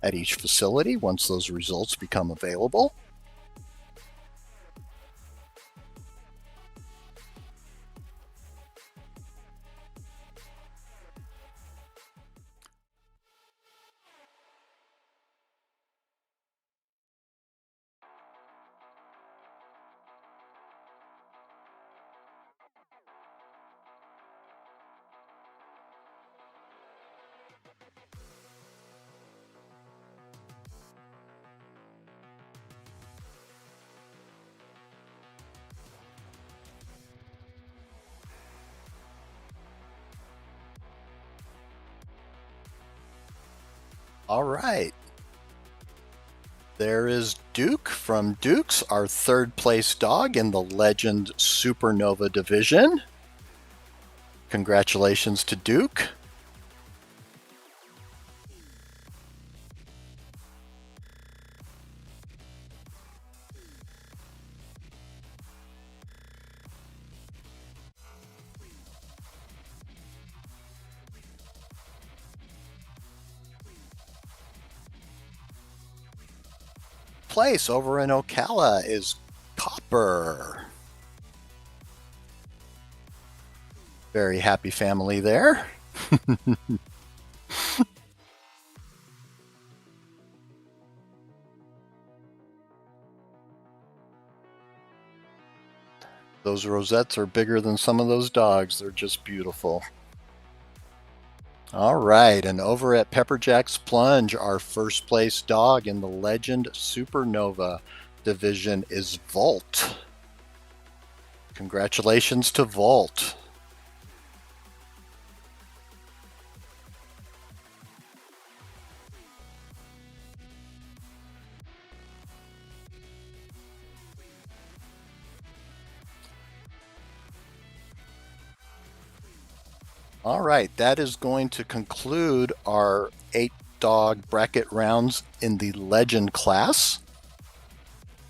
at each facility once those results become available. All right. There is Duke from Dukes, our third place dog in the Legend Supernova division. Congratulations to Duke. Place over in Ocala is Copper. Very happy family there. Those rosettes are bigger than some of those dogs. They're just beautiful. All right, and over at Pepperjack's Plunge, our first place dog in the Legend Supernova division is Volt. Congratulations to Volt. All right, that is going to conclude our 8-dog bracket rounds in the Legend class.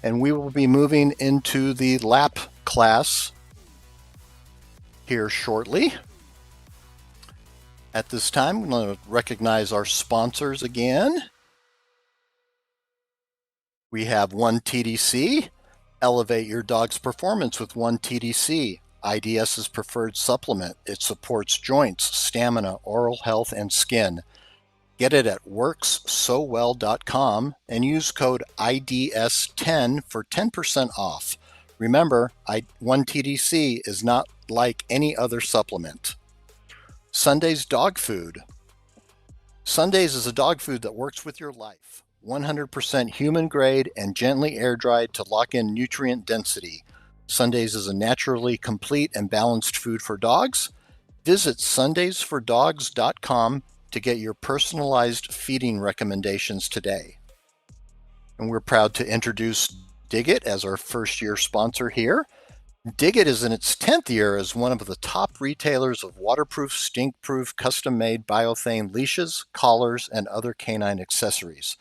And we will be moving into the lap class here shortly. At this time, I'm going to recognize our sponsors again. We have 1TDC. Elevate your dog's performance with 1TDC. IDS's preferred supplement. It supports joints, stamina, oral health, and skin. Get it at workssowell.com and use code IDS10 for 10% off. Remember, 1TDC is not like any other supplement. Sunday's dog food. Sundays is a dog food that works with your life. 100% human grade and gently air dried to lock in nutrient density. Sundays is a naturally complete and balanced food for dogs. Visit sundaysfordogs.com to get your personalized feeding recommendations today. And we're proud to introduce Digit as our first year sponsor here. Digit is in its 10th year as one of the top retailers of waterproof, stink-proof, custom-made biothane leashes, collars, and other canine accessories.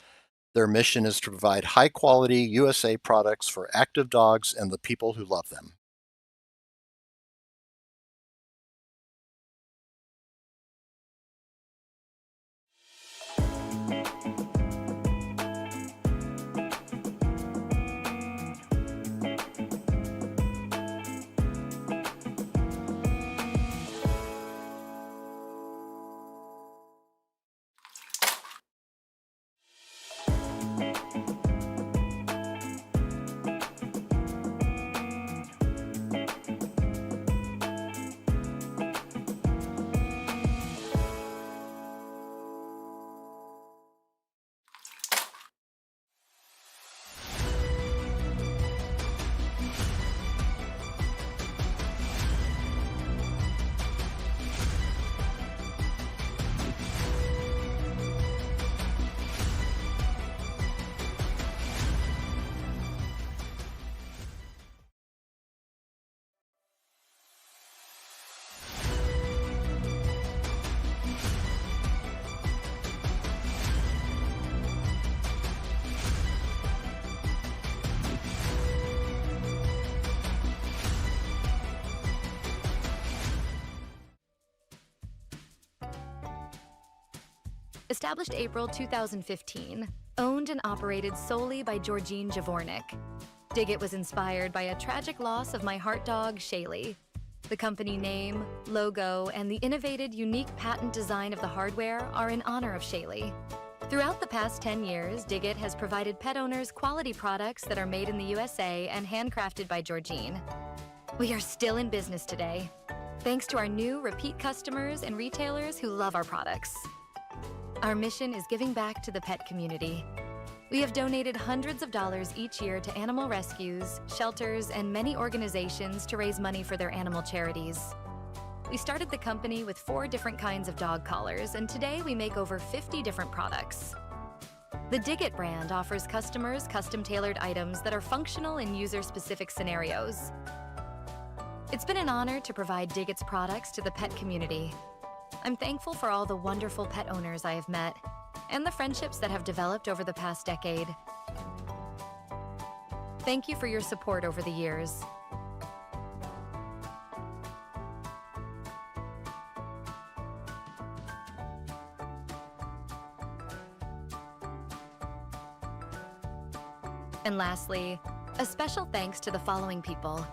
Their mission is to provide high-quality USA products for active dogs and the people who love them. Established April 2015, owned and operated solely by Georgine Javornik. Digit was inspired by a tragic loss of my heart dog, Shaylee. The company name, logo, and the innovative, unique patent design of the hardware are in honor of Shaylee. Throughout the past 10 years, Digit has provided pet owners quality products that are made in the USA and handcrafted by Georgine. We are still in business today, thanks to our new repeat customers and retailers who love our products. Our mission is giving back to the pet community. We have donated hundreds of dollars each year to animal rescues, shelters, and many organizations to raise money for their animal charities. We started the company with 4 different kinds of dog collars, and today we make over 50 different products. The Digit brand offers customers custom-tailored items that are functional in user-specific scenarios. It's been an honor to provide Digit's products to the pet community. I'm thankful for all the wonderful pet owners I have met and the friendships that have developed over the past decade. Thank you for your support over the years. And lastly, a special thanks to the following people.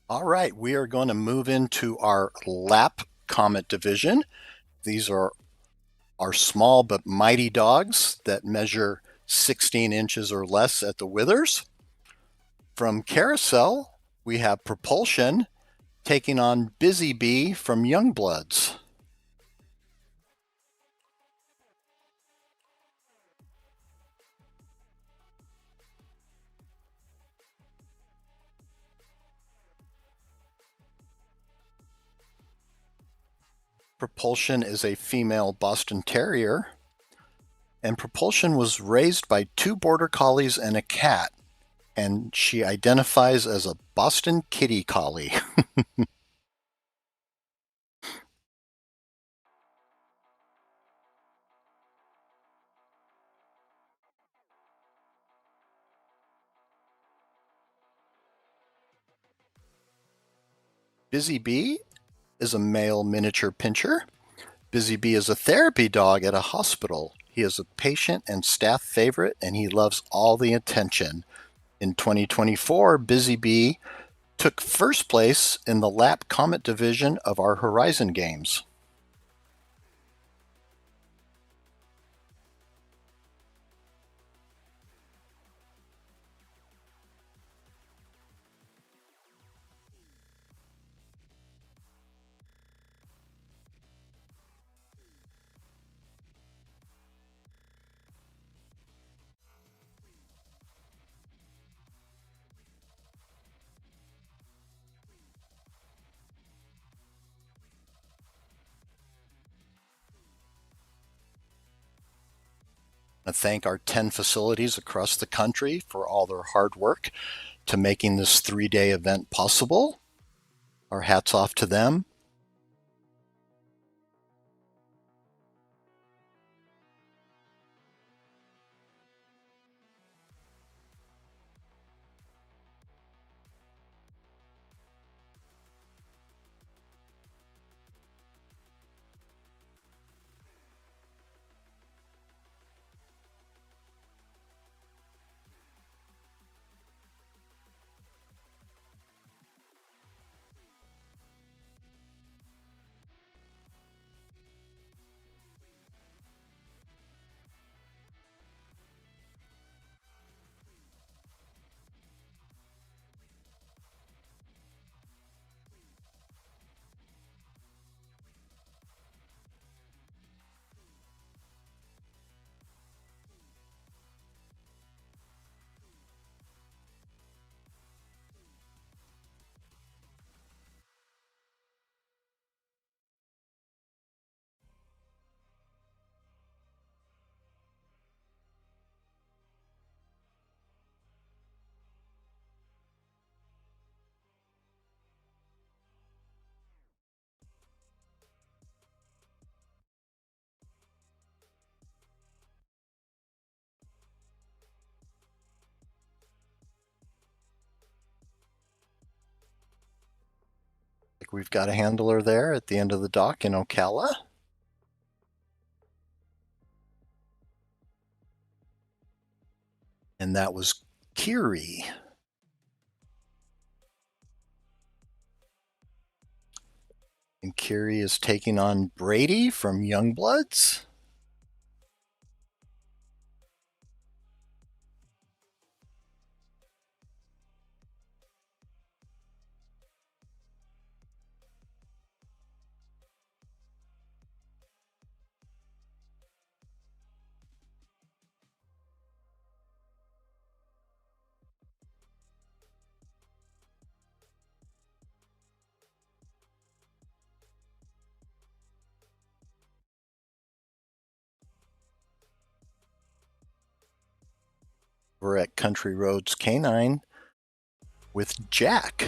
All right, we are going to move into our lap comet division. These are our small but mighty dogs that measure 16 inches or less at the withers. From Carousel, we have Propulsion taking on Busy Bee from Youngbloods. Propulsion is a female Boston Terrier, and Propulsion was raised by 2 border collies and a cat, and she identifies as a Boston Kitty Collie. Busy Bee is a male miniature pinscher. Busy Bee is a therapy dog at a hospital. He is a patient and staff favorite, and he loves all the attention. In 2024, Busy Bee took first place in the Lap Comet division of our Horizon games. I thank our 10 facilities across the country for all their hard work to making this 3-day event possible. Our hats off to them. We've got a handler there at the end of the dock in Ocala. And that was Kiri. And Kiri is taking on Brady from Youngbloods. We're at Country Roads Canine with Jack.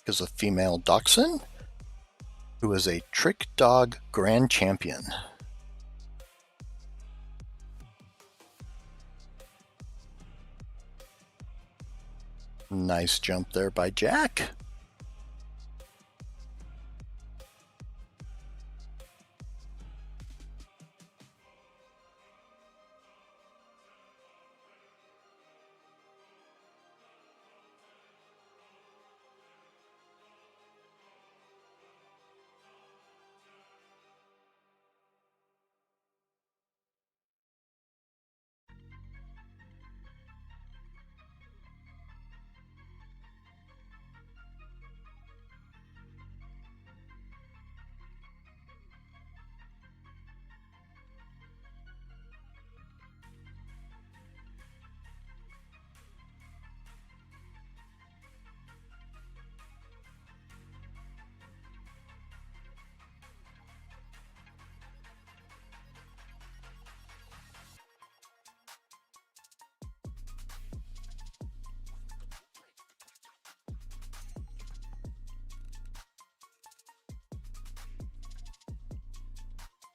Is a female dachshund who is a trick dog grand champion. Nice jump there by Jack.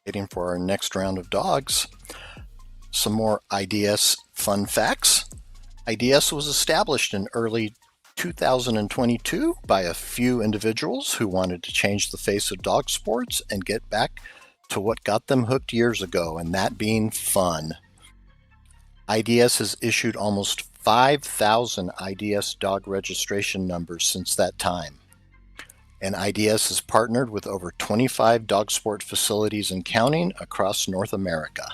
Waiting for our next round of dogs. some more IDS fun facts. IDS was established in early 2022 by a few individuals who wanted to change the face of dog sports and get back to what got them hooked years ago, and that being fun. IDS has issued almost 5,000 IDS dog registration numbers since that time. And IDS has partnered with over 25 dog sport facilities and counting across North America.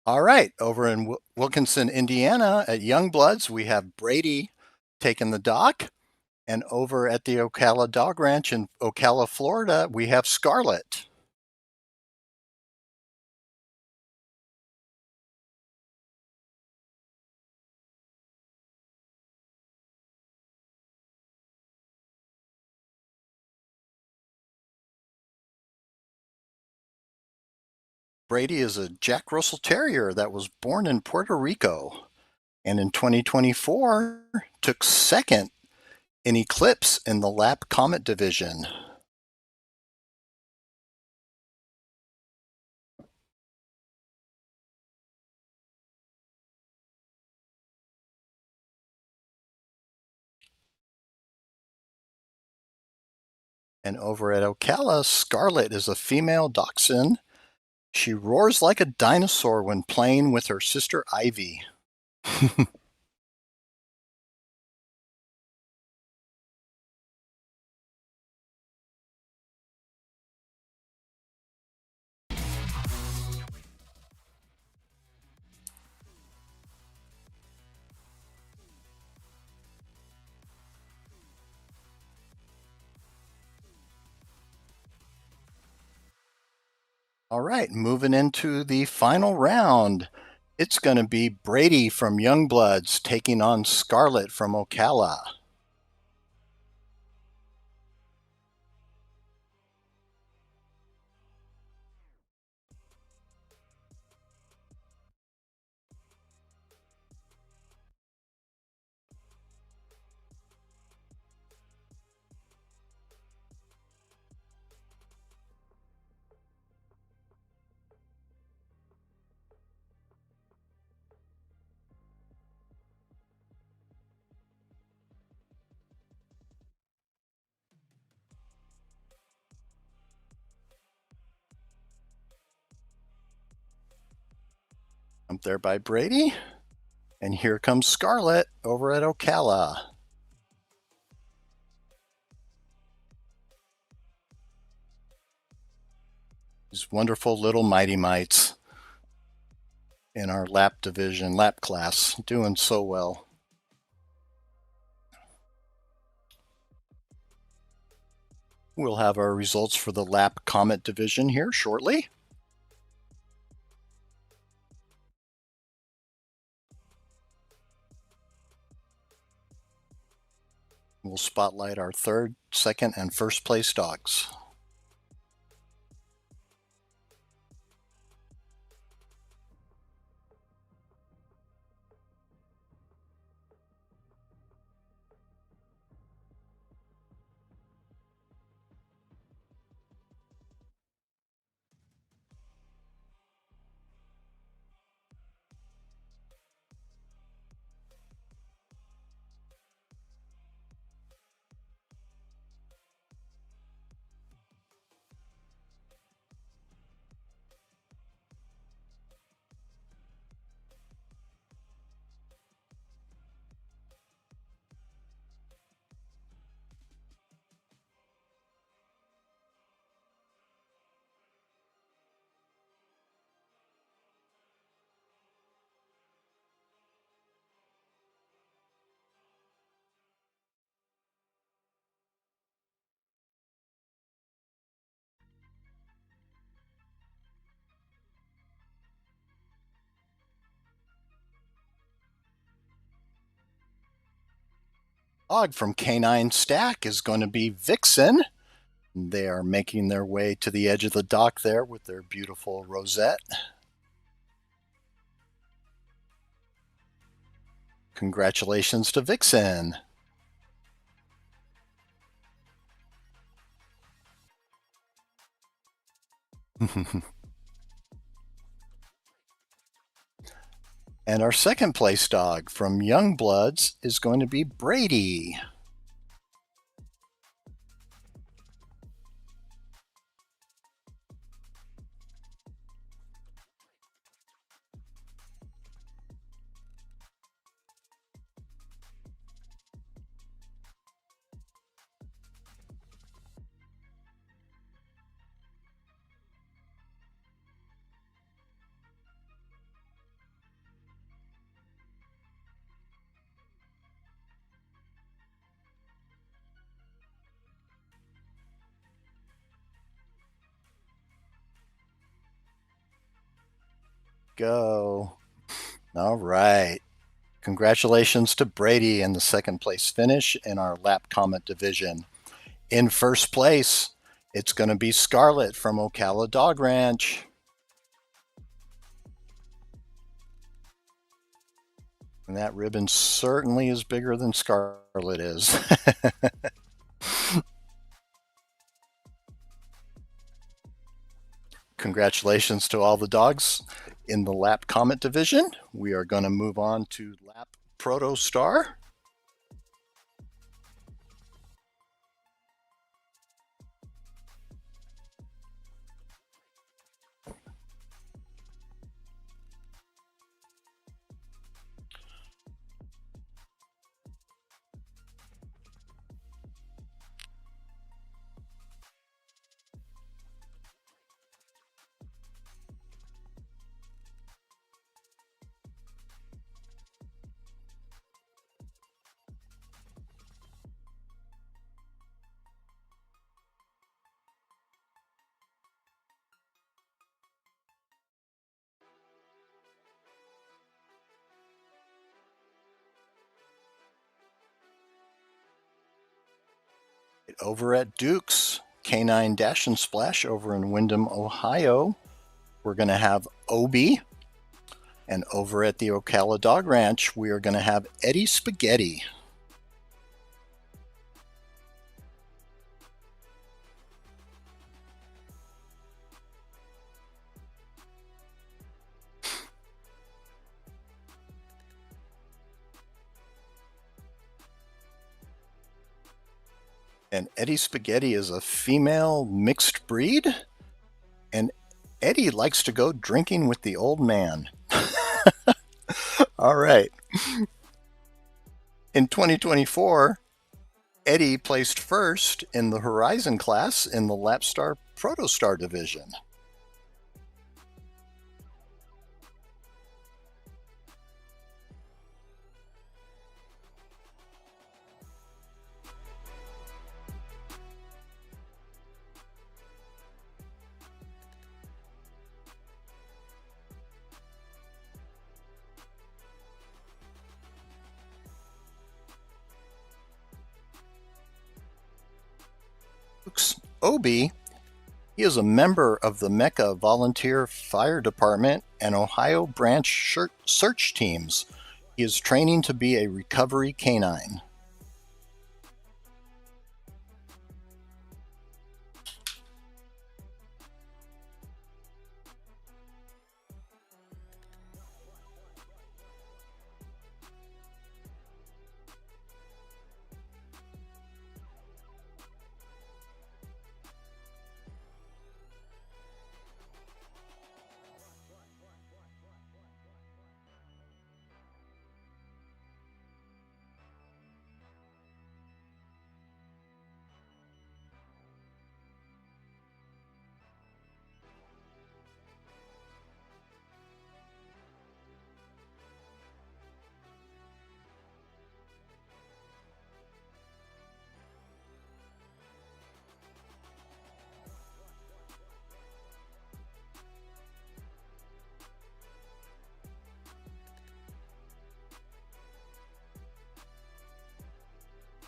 All right, over in Wilkinson, Indiana at Youngbloods, we have Brady taking the dock. And over at the Ocala Dog Ranch in Ocala, Florida, we have Scarlet. Brady is a Jack Russell Terrier that was born in Puerto Rico and in 2024 took second in Eclipse in the Lap Comet division. And over at Ocala, Scarlet is a female dachshund. She roars like a dinosaur when playing with her sister Ivy. All right, moving into the final round. It's going to be Brady from Youngbloods taking on Scarlet from Ocala. Up there by Brady. And here comes Scarlet over at Ocala. These wonderful little mighty mites in our lap division, lap class, doing so well. We'll have our results for the lap Comet division here shortly. We'll spotlight our third, second, and first place dogs. Dog from Canine Stack is going to be Vixen. They are making their way to the edge of the dock there with their beautiful rosette. Congratulations to Vixen. And our second place dog from Youngbloods is going to be Brady. go. All right. Congratulations to Brady in the second place finish in our lap comment division. In first place, it's going to be Scarlett from Ocala Dog Ranch. And that ribbon certainly is bigger than Scarlett is. Congratulations to all the dogs in the lap comment division. We are going to move on to lap proto star. Over at Duke's Canine Dash and Splash over in Windham, Ohio, we're going to have Obi. And over at the Ocala Dog Ranch, we are going to have Eddie Spaghetti. And Eddie Spaghetti is a female mixed breed. And Eddie likes to go drinking with the old man. All right. In 2024, Eddie placed first in the Horizon class in the Lapstar Protostar division. Obi, he is a member of the Mecca Volunteer Fire Department and Ohio branch search teams. He is training to be a recovery canine.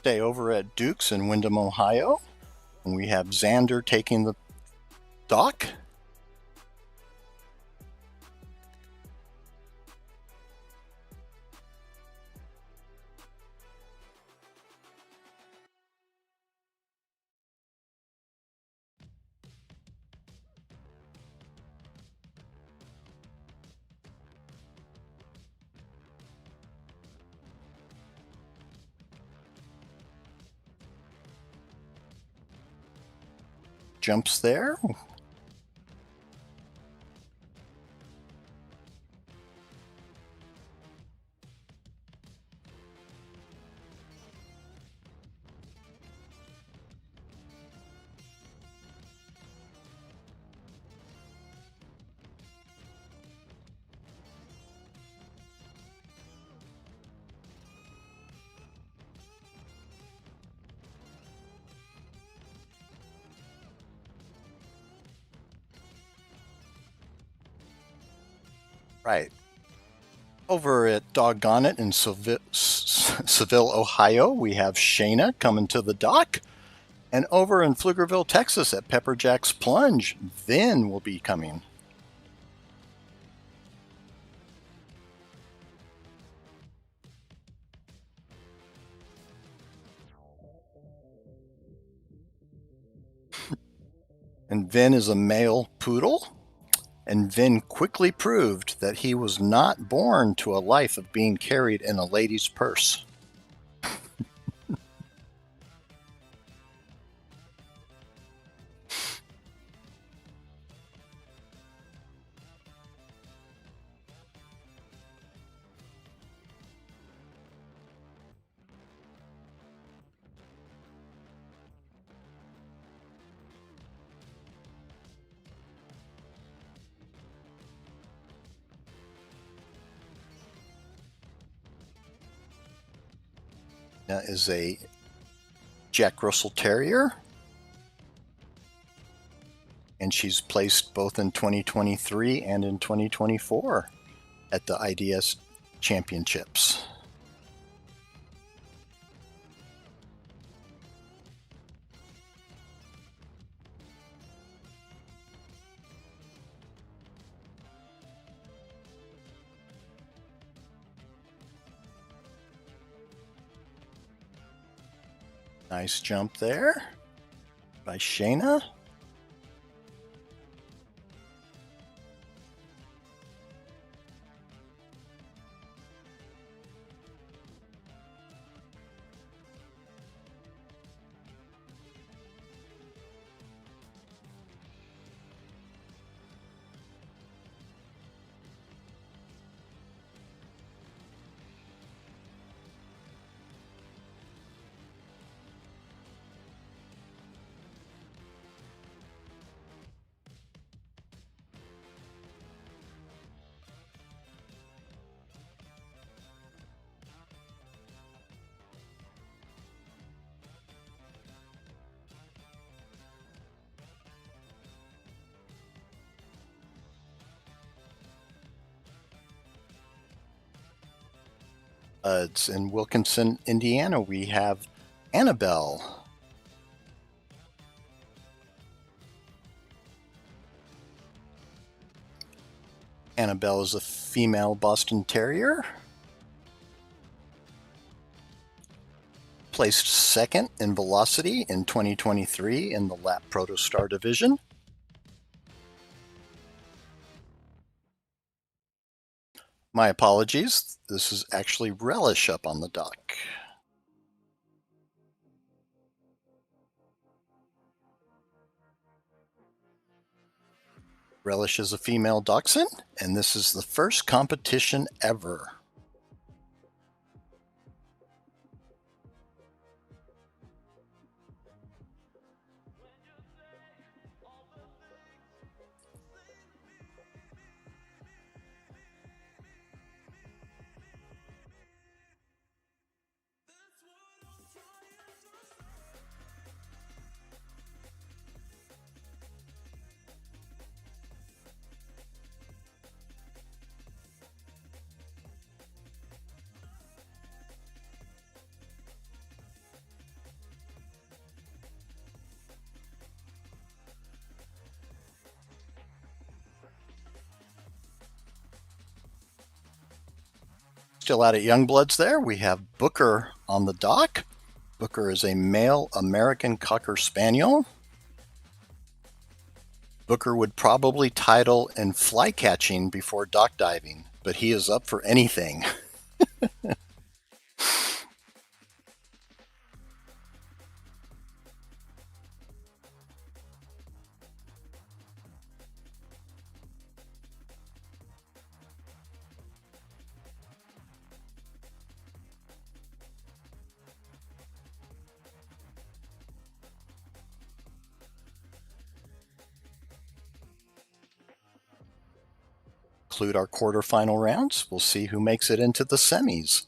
Stay over at Duke's in Windham, Ohio. And we have Xander taking the dock. Jumps there. Right. Over at Doggone It in Seville, Ohio, we have Shayna coming to the dock. And over in Pflugerville, Texas at Pepper Jack's Plunge, Vin will be coming. And Vin is a male poodle. And Vin quickly proved that he was not born to a life of being carried in a lady's purse. That is a Jack Russell Terrier. And she's placed both in 2023 and in 2024 at the IDS Championships. Nice jump there by Shayna. It's in Wilkinson, Indiana. We have Annabelle. Annabelle is a female Boston Terrier. Placed second in velocity in 2023 in the Lap Protostar division. My apologies. This is actually Relish up on the dock. Relish is a female dachshund, and this is the first competition ever. Still out at Youngbloods there, we have Booker on the dock. Booker is a male American Cocker Spaniel. Booker would probably title in fly catching before dock diving, but he is up for anything. Conclude our quarterfinal rounds. We'll see who makes it into the semis.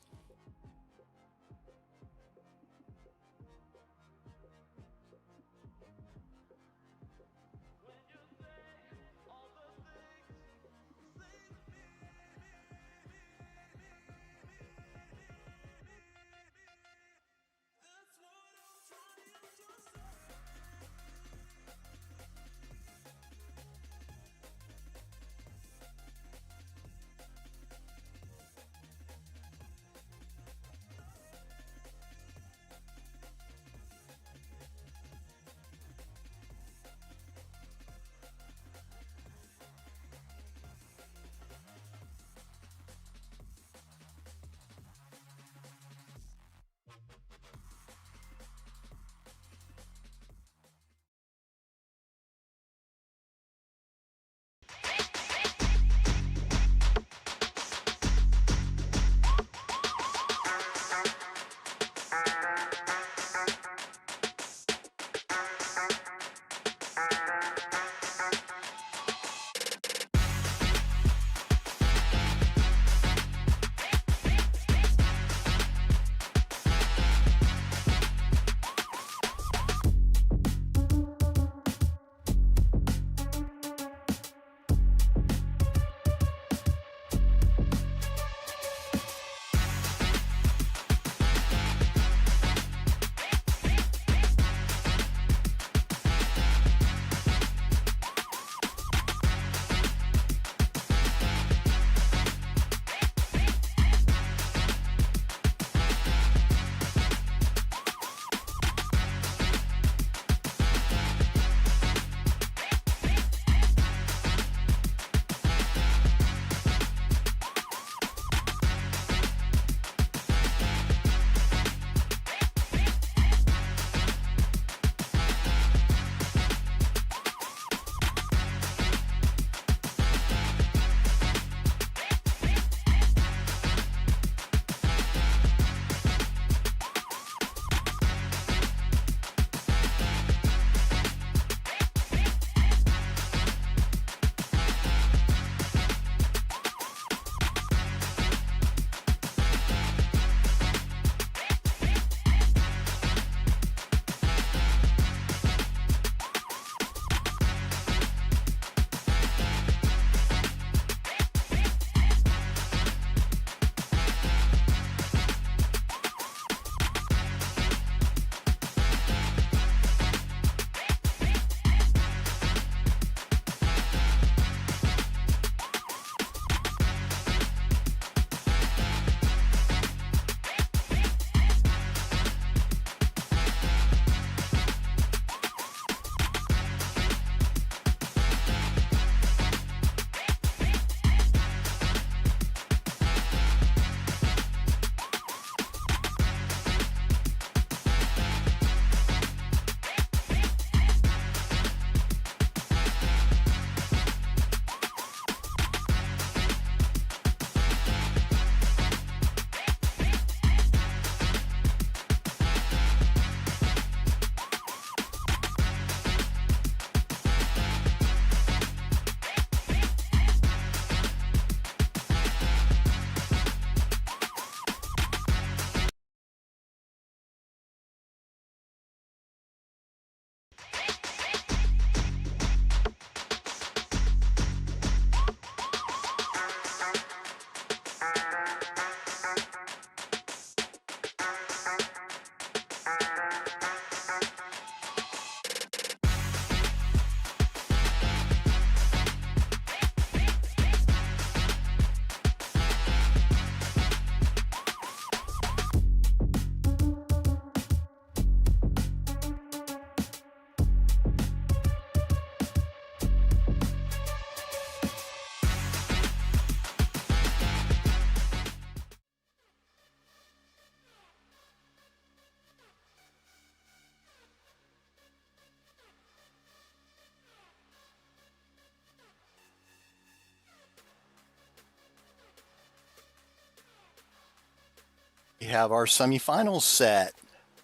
We have our semifinals set.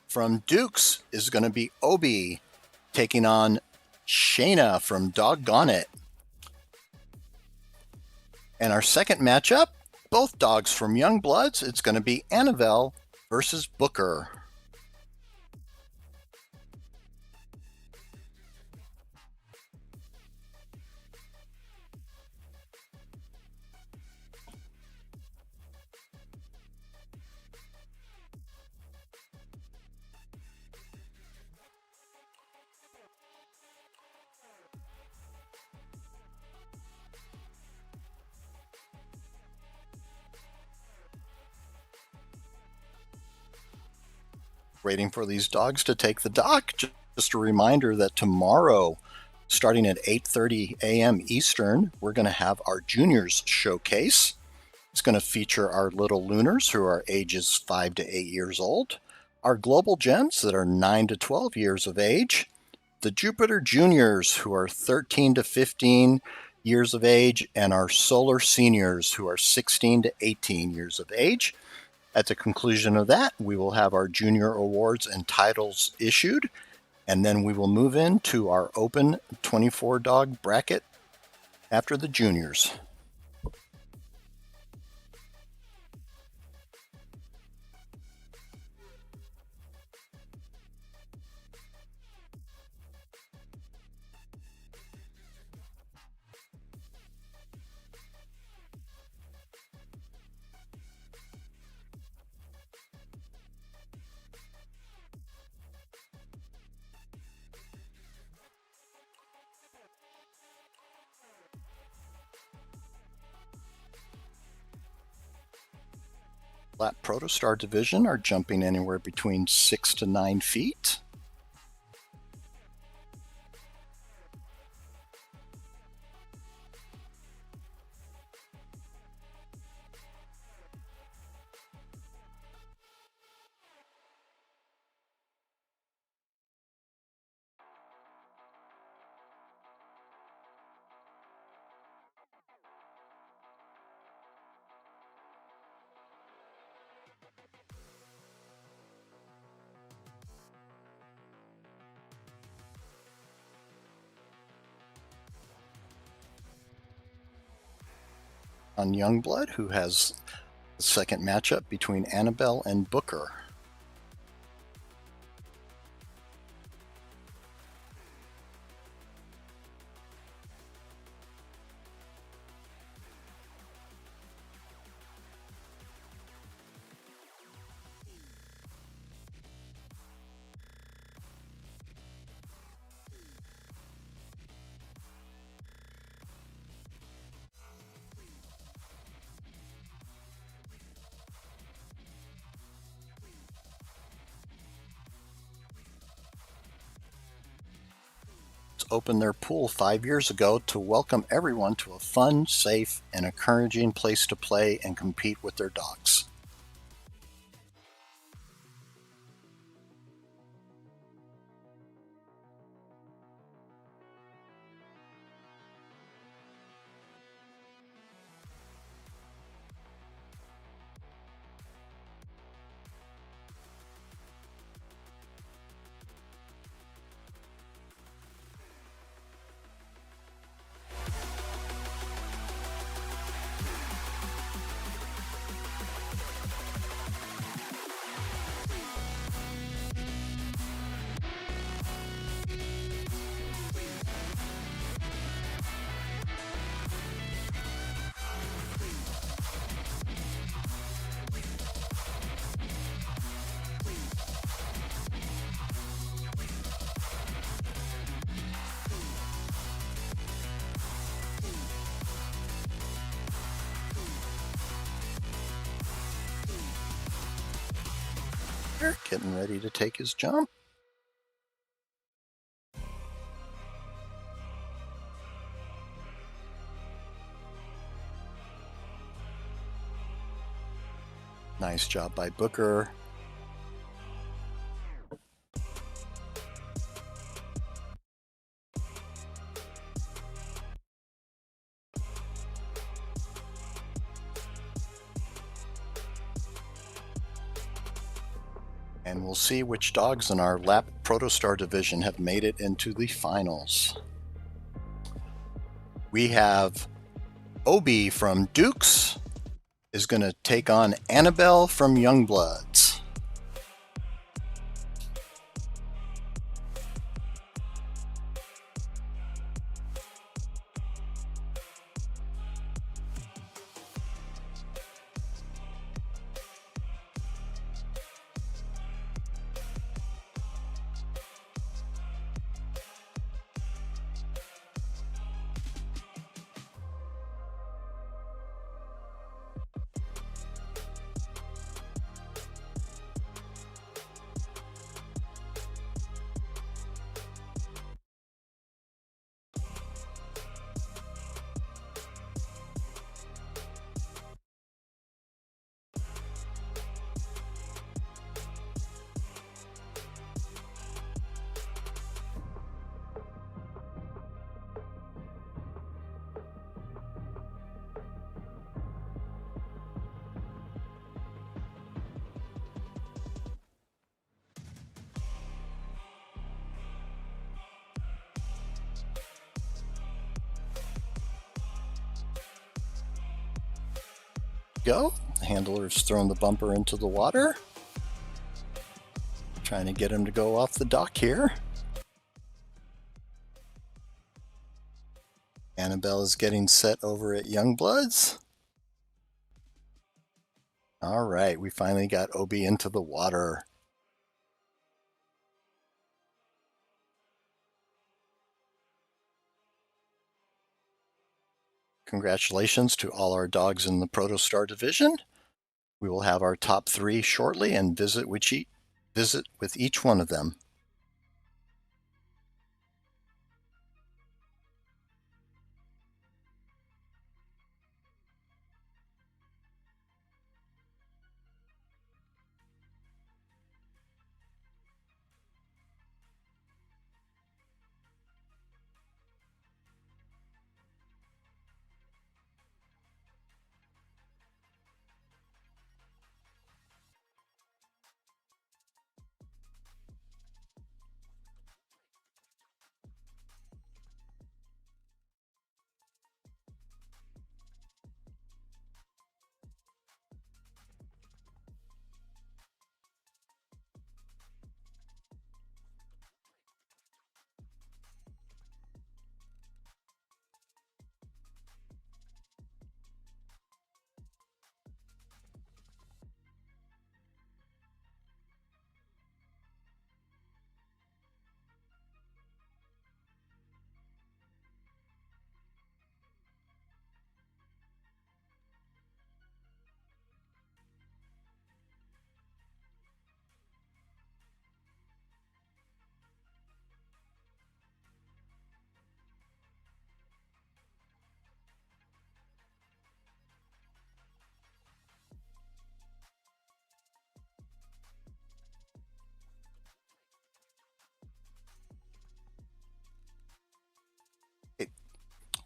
From Dukes is going to be Obi taking on Shayna from Doggone It. And our second matchup, both dogs from Young Bloods, it's going to be Annabelle versus Booker. Waiting for these dogs to take the dock. Just a reminder that tomorrow, starting at 8:30 a.m. Eastern, we're going to have our juniors showcase. It's going to feature our little Lunars who are ages 5 to 8 years old, our Global Gems that are 9 to 12 years of age, the Jupiter Juniors who are 13 to 15 years of age, and our Solar Seniors who are 16 to 18 years of age. At the conclusion of that, we will have our junior awards and titles issued, and then we will move into our open 24 dog bracket after the juniors. Flat Protostar division are jumping anywhere between 6 to 9 feet. On Youngblood, who has the second matchup between Annabelle and Booker. Opened their pool 5 years ago to welcome everyone to a fun, safe, and encouraging place to play and compete with their dogs. Getting ready to take his jump. Nice job by Booker. And we'll see which dogs in our lap protostar division have made it into the finals. We have Obi from Dukes is going to take on Annabelle from Youngbloods. Go. The handler's throwing the bumper into the water. Trying to get him to go off the dock here. Annabelle is getting set over at Youngbloods. All right, we finally got Obi into the water. Congratulations to all our dogs in the Protostar division. We will have our top 3 shortly and visit with each one of them.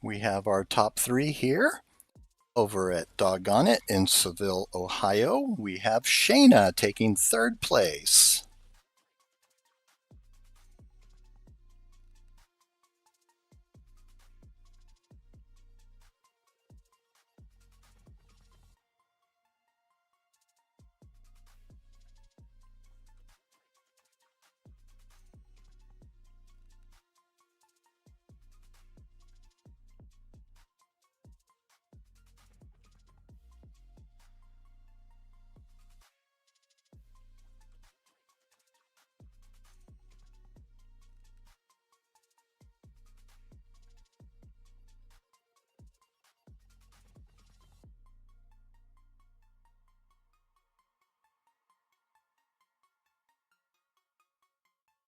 We have our top 3 here. Over at Doggone It in Seville, Ohio, we have Shayna taking 3rd place.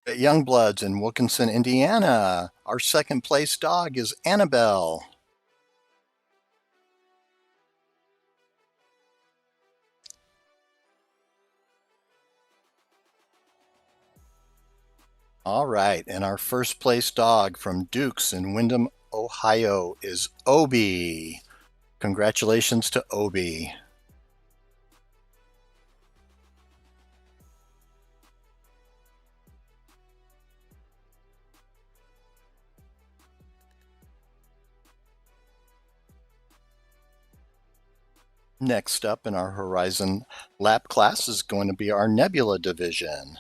At Youngbloods in Wilkinson, Indiana, our 2nd place dog is Annabelle. All right, and our 1st place dog from Dukes in Windham, Ohio is Obi. Congratulations to Obi. Next up in our Horizon Lab class is going to be our Nebula division.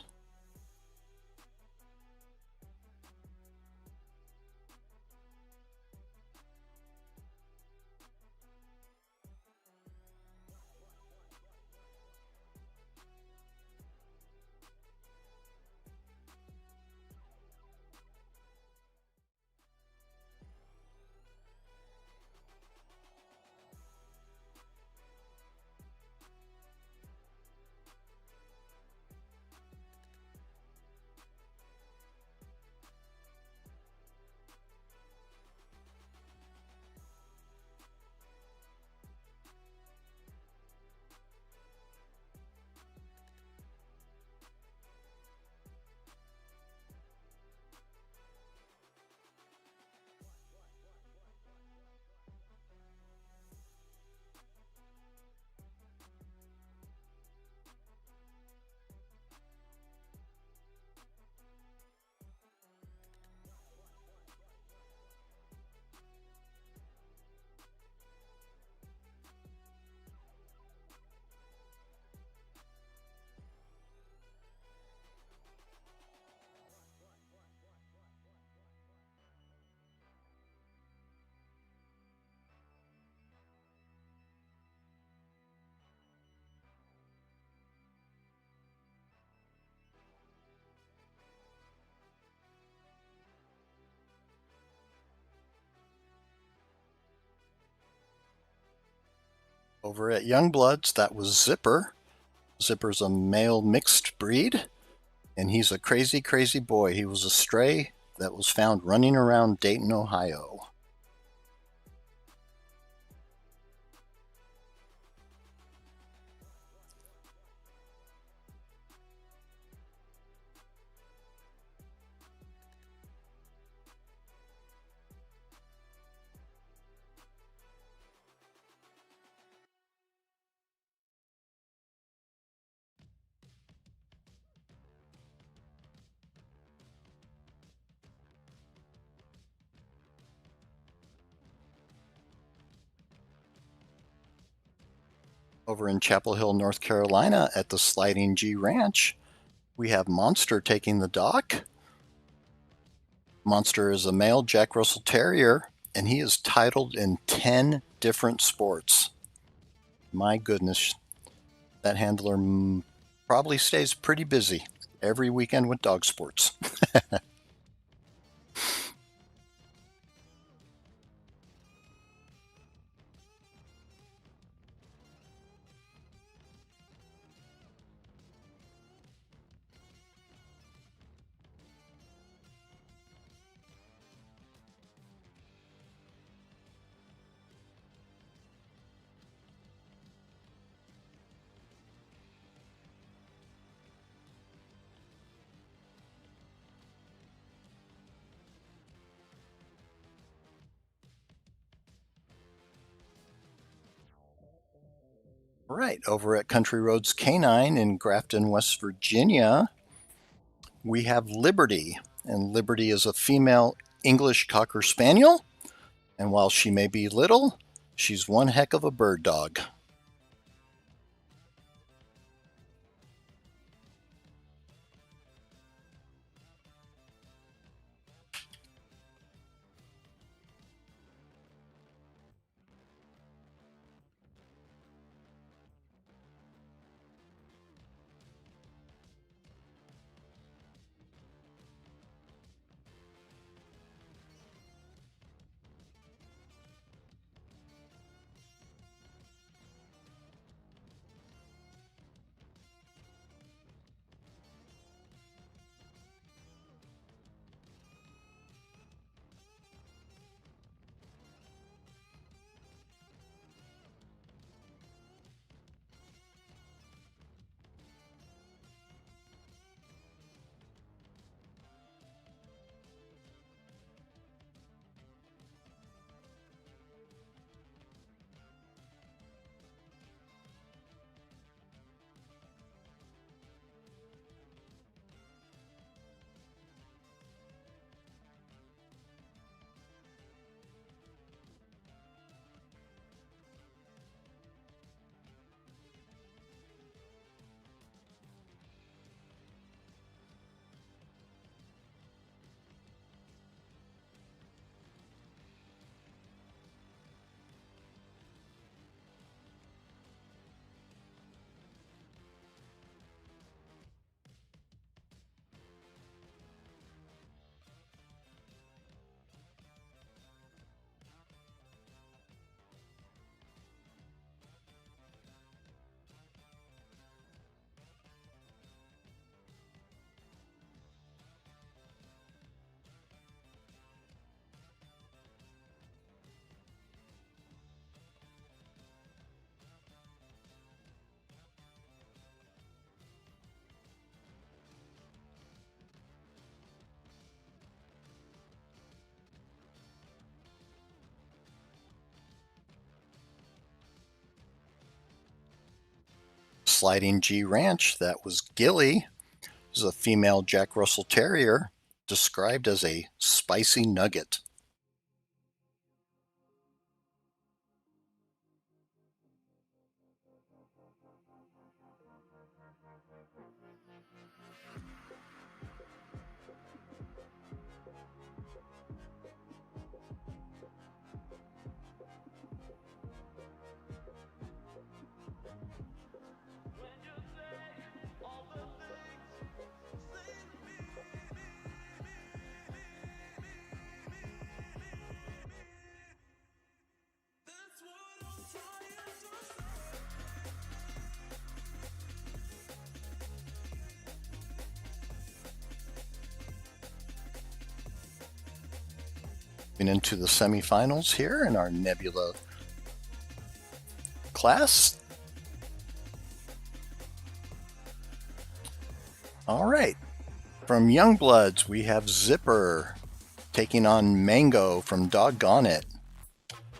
Over at Youngbloods, that was Zipper. Zipper's a male mixed breed, and he's a crazy, crazy boy. He was a stray that was found running around Dayton, Ohio. Over in Chapel Hill, North Carolina, at the Sliding G Ranch, we have Monster taking the dock. Monster is a male Jack Russell Terrier, and he is titled in 10 different sports. My goodness, that handler probably stays pretty busy every weekend with dog sports. Right, over at Country Roads Canine in Grafton, West Virginia, we have Liberty. And Liberty is a female English Cocker Spaniel. And while she may be little, she's one heck of a bird dog. Sliding G Ranch, that was Gilly. This is a female Jack Russell Terrier, described as a spicy nugget. Into the semifinals here in our Nebula class. All right, from Youngbloods, we have Zipper taking on Mango from Doggone It.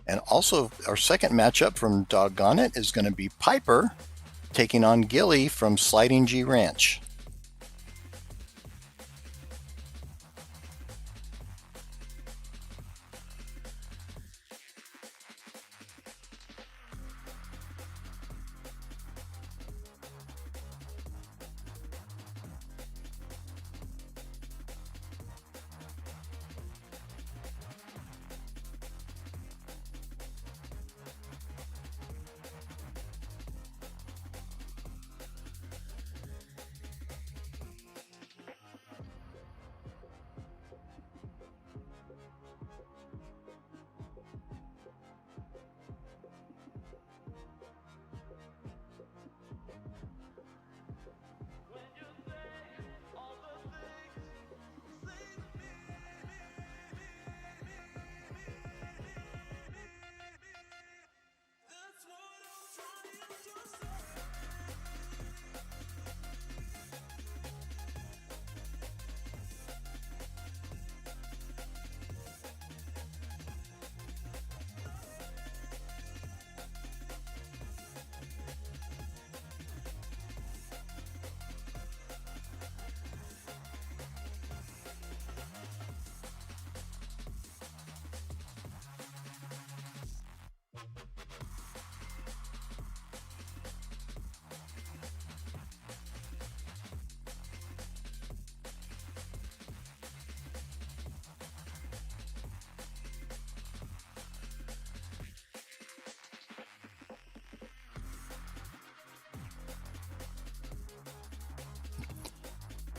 And also our second matchup from Doggone It is going to be Piper taking on Gilly from Sliding G Ranch.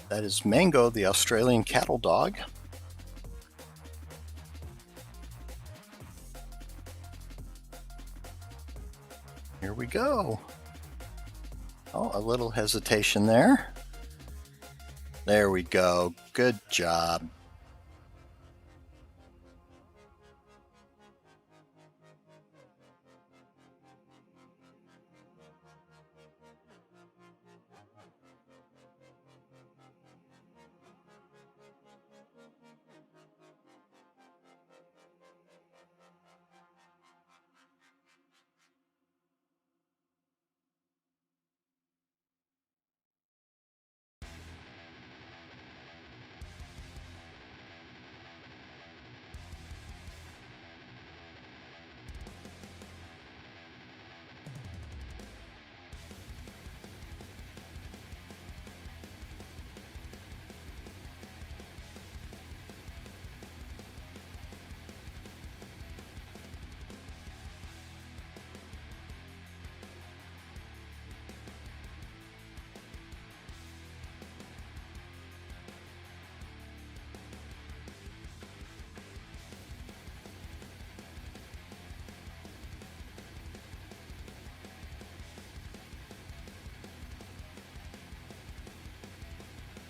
That is Mango, the Australian cattle dog. Here we go. Oh, a little hesitation there. There we go. Good job.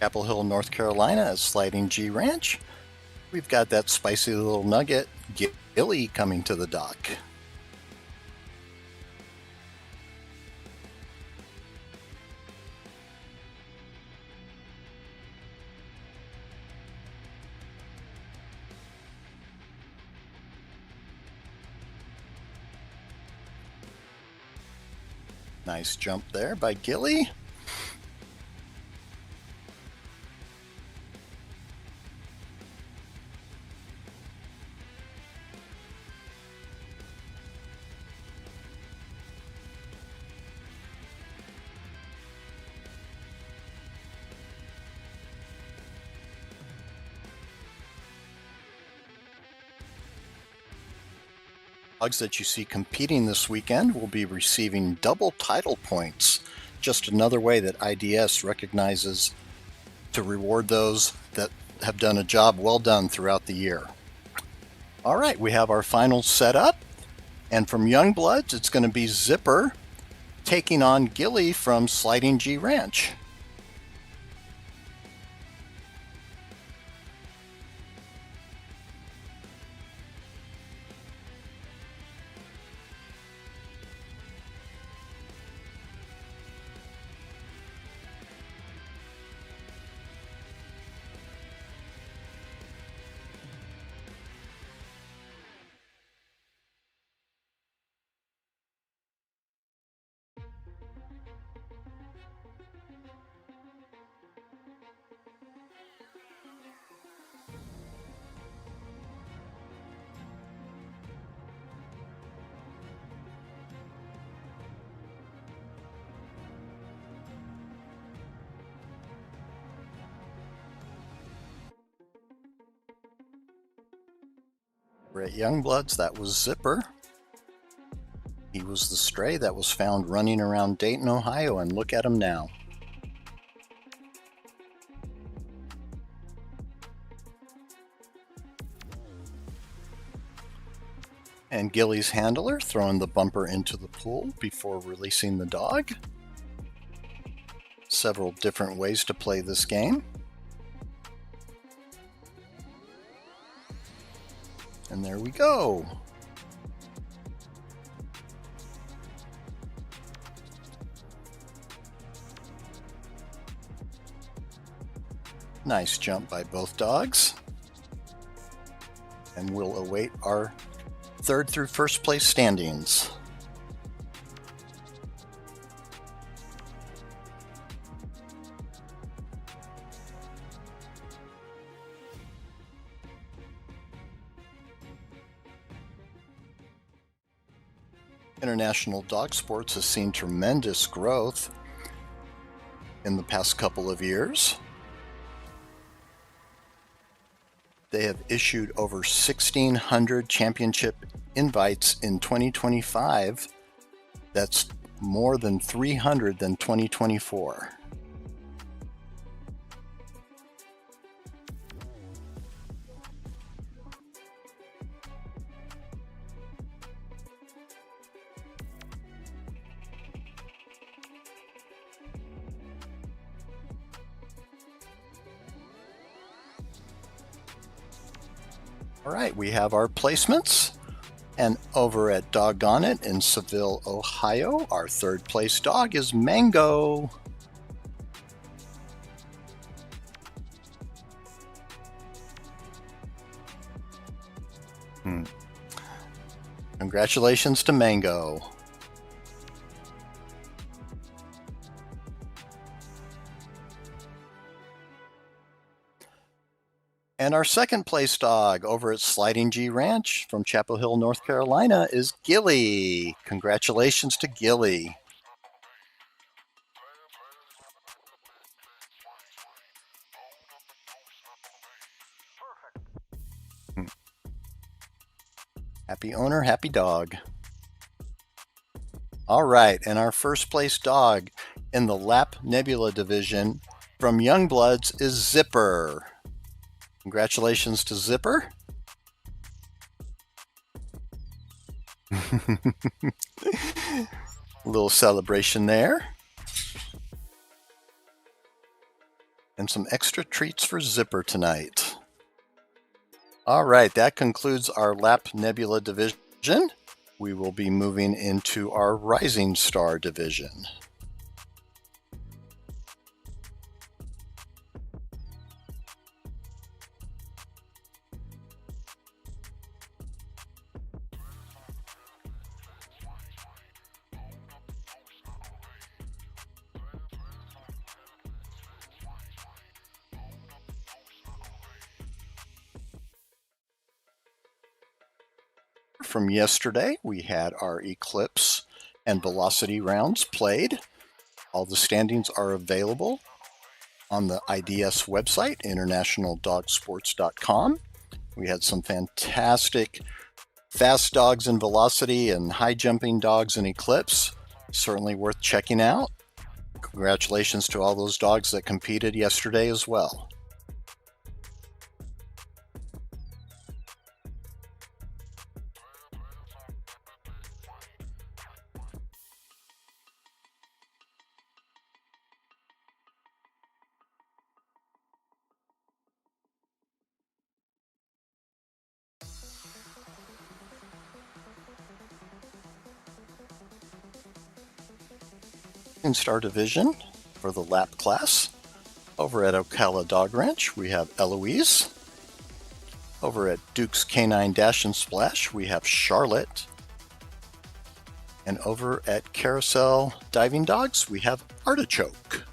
Chapel Hill, North Carolina at Sliding G Ranch. We've got that spicy little nugget, Gilly, coming to the dock. Nice jump there by Gilly. Dogs that you see competing this weekend will be receiving double title points. Just another way that IDS recognizes to reward those that have done a job well done throughout the year. All right, we have our final setup. And from Youngbloods, it's going to be Zipper taking on Gilly from Sliding G Ranch. We're at Youngbloods, that was Zipper. He was the stray that was found running around Dayton, Ohio, and look at him now. And Gilly's handler throwing the bumper into the pool before releasing the dog. Several different ways to play this game. And there we go. Nice jump by both dogs. And we'll await our third through first place standings. International Dog Sports has seen tremendous growth in the past couple of years. They have issued over 1,600 championship invites in 2025. That's more than 300 than 2024. All right, we have our placements. And over at Doggone It in Seville, Ohio, our third place dog is Mango. Congratulations to Mango. And our second place dog over at Sliding G Ranch from Chapel Hill, North Carolina is Gilly. Congratulations to Gilly. Happy owner, happy dog. All right, and our first place dog in the Lap Nebula division from Youngbloods is Zipper. Congratulations to Zipper. A little celebration there. And some extra treats for Zipper tonight. All right, that concludes our Lap Nebula division. We will be moving into our Rising Star division. from yesterday, we had our Eclipse and Velocity rounds played. All the standings are available on the IDS website, internationaldogsports.com. We had some fantastic fast dogs in Velocity and high jumping dogs in Eclipse. Certainly worth checking out. Congratulations to all those dogs that competed yesterday as well. In Star Division for the lap class, over at Ocala Dog Ranch, we have Eloise. Over at Duke's Canine Dash and Splash, we have Charlotte. And over at Carousel Diving Dogs, we have Artichoke.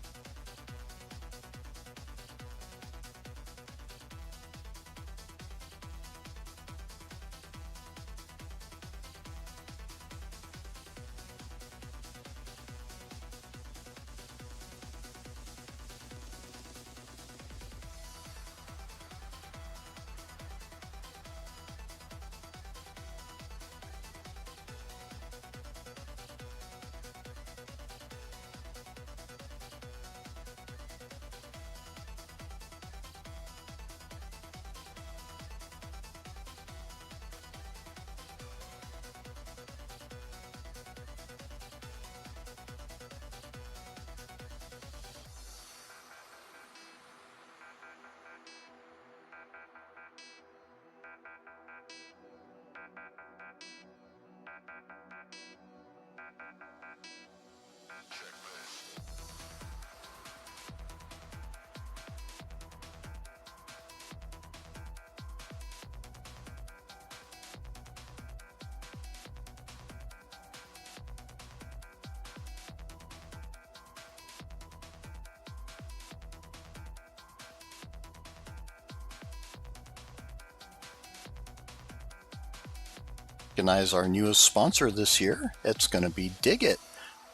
Recognize our newest sponsor this year. It's going to be Dig It.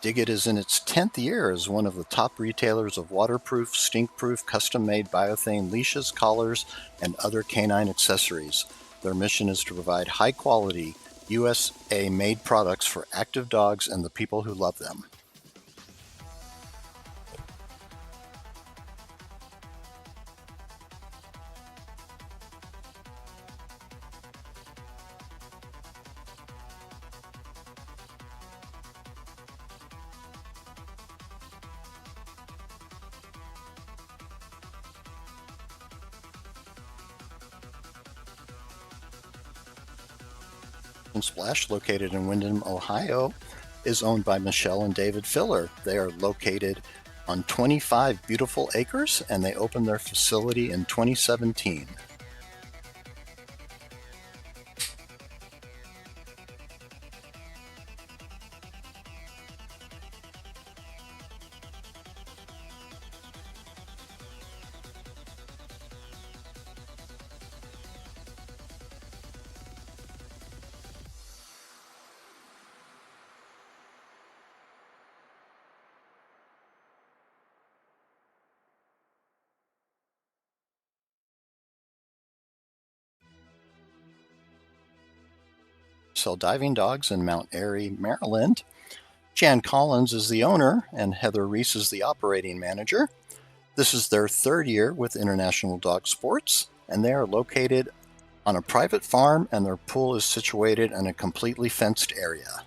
Dig It is in its 10th year as one of the top retailers of waterproof, stink-proof, custom-made biothane leashes, collars, and other canine accessories. Their mission is to provide high-quality, USA-made products for active dogs and the people who love them. Splash, located in Windham, Ohio, is owned by Michelle and David Filler. They are located on 25 beautiful acres, and they opened their facility in 2017. Sell diving dogs in Mount Airy, Maryland. Jan Collins is the owner and Heather Reese is the operating manager. This is their third year with International Dog Sports, and they are located on a private farm, and their pool is situated in a completely fenced area.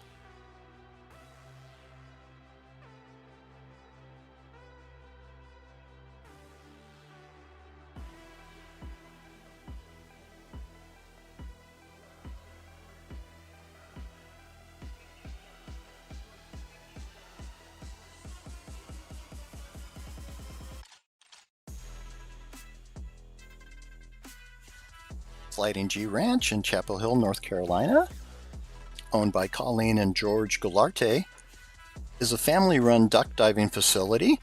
Sliding G Ranch in Chapel Hill, North Carolina, owned by Colleen and George Goularte, is a family-run duck diving facility.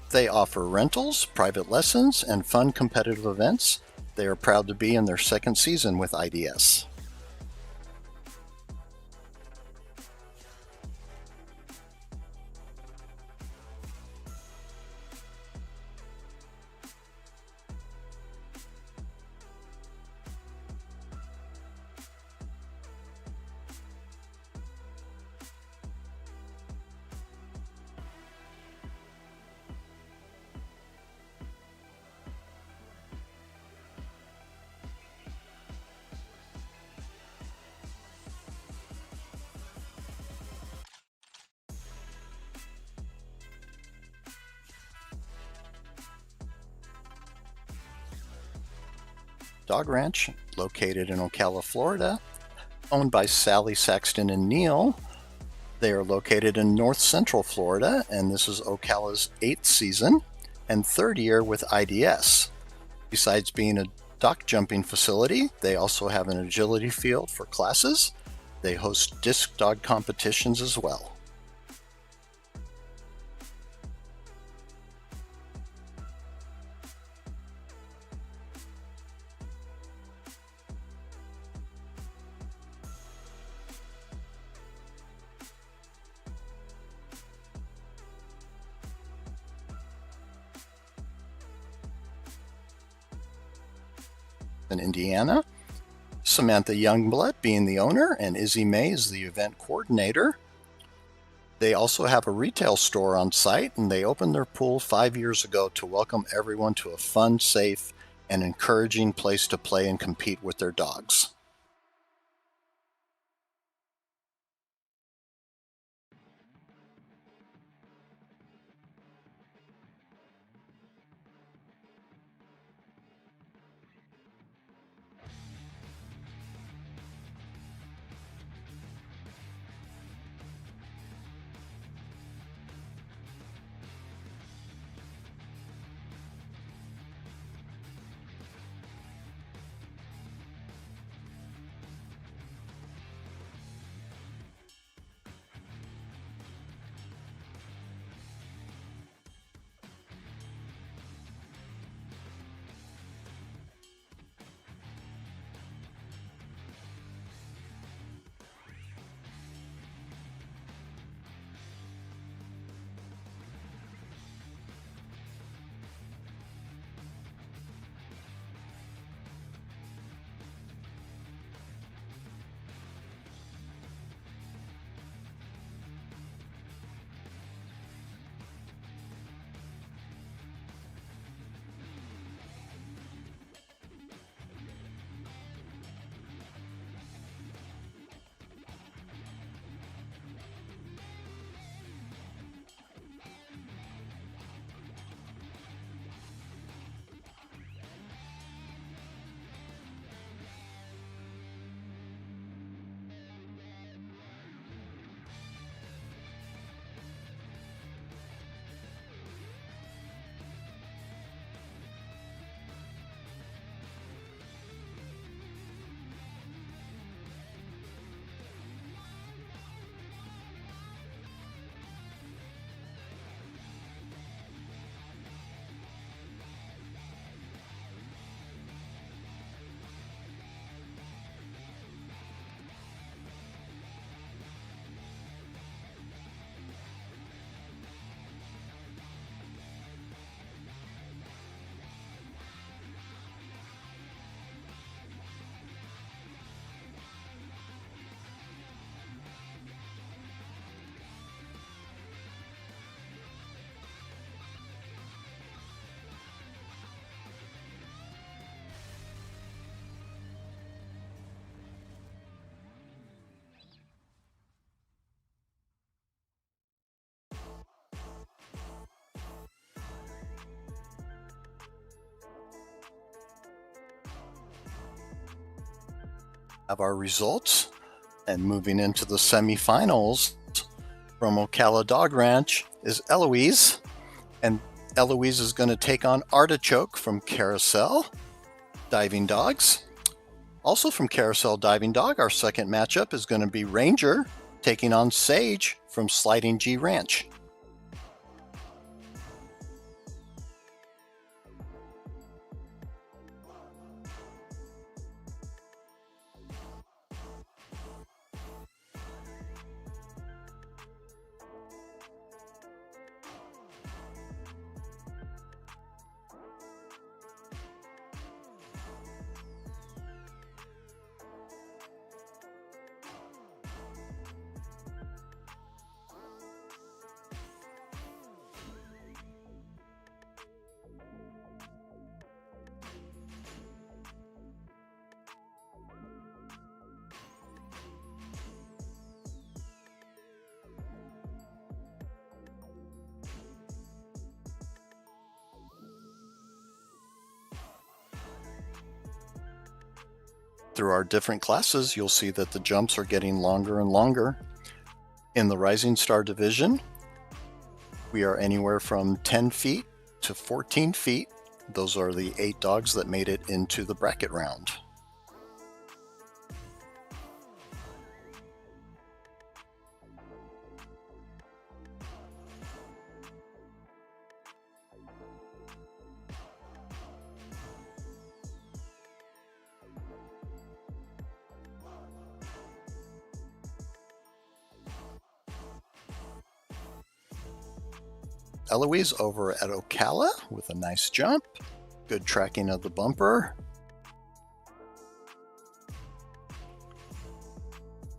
They offer rentals, private lessons, and fun competitive events. They are proud to be in their second season with IDS. Dog Ranch, located in Ocala, Florida, owned by Sally Saxton and Neil. They are located in North Central Florida, and this is Ocala's 8th season and 3rd year with IDS. Besides being a dock jumping facility, they also have an agility field for classes. They host disc dog competitions as well. In Indiana, Samantha Youngblood being the owner and Izzy May is the event coordinator. They also have a retail store on site, and they opened their pool 5 years ago to welcome everyone to a fun, safe, and encouraging place to play and compete with their dogs. Have our results, and moving into the semifinals from Ocala Dog Ranch is Eloise, and Eloise is going to take on Artichoke from Carousel Diving Dogs. Also from Carousel Diving Dog, our second matchup is going to be Ranger taking on Sage from Sliding G Ranch. Through our different classes, you'll see that the jumps are getting longer and longer. In the Rising Star division, we are anywhere from 10 feet to 14 feet. Those are the 8 dogs that made it into the bracket round. Eloise over at Ocala with a nice jump. Good tracking of the bumper.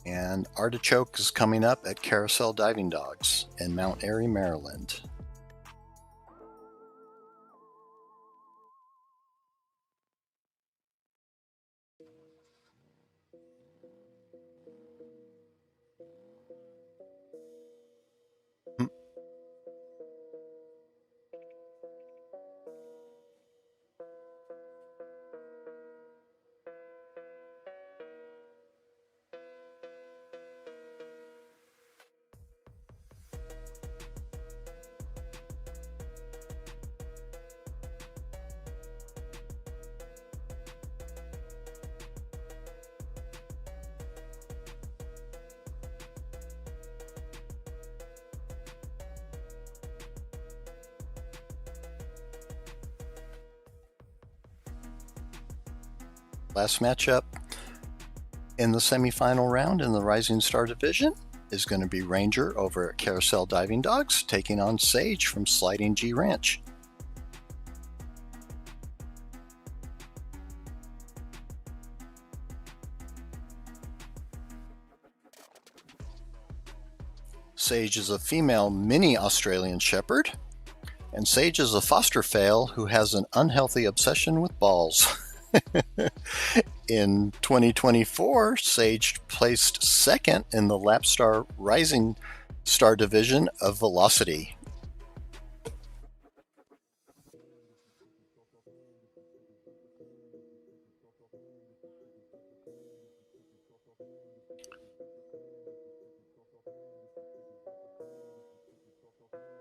And Artichoke is coming up at Carousel Diving Dogs in Mount Airy, Maryland. Last matchup in the semifinal round in the Rising Star division is going to be Ranger over at Carousel Diving Dogs taking on Sage from Sliding G Ranch. Sage is a female mini Australian Shepherd, and Sage is a foster fail who has an unhealthy obsession with balls. In 2024, Sage placed second in the Lapstar Rising Star division of Velocity.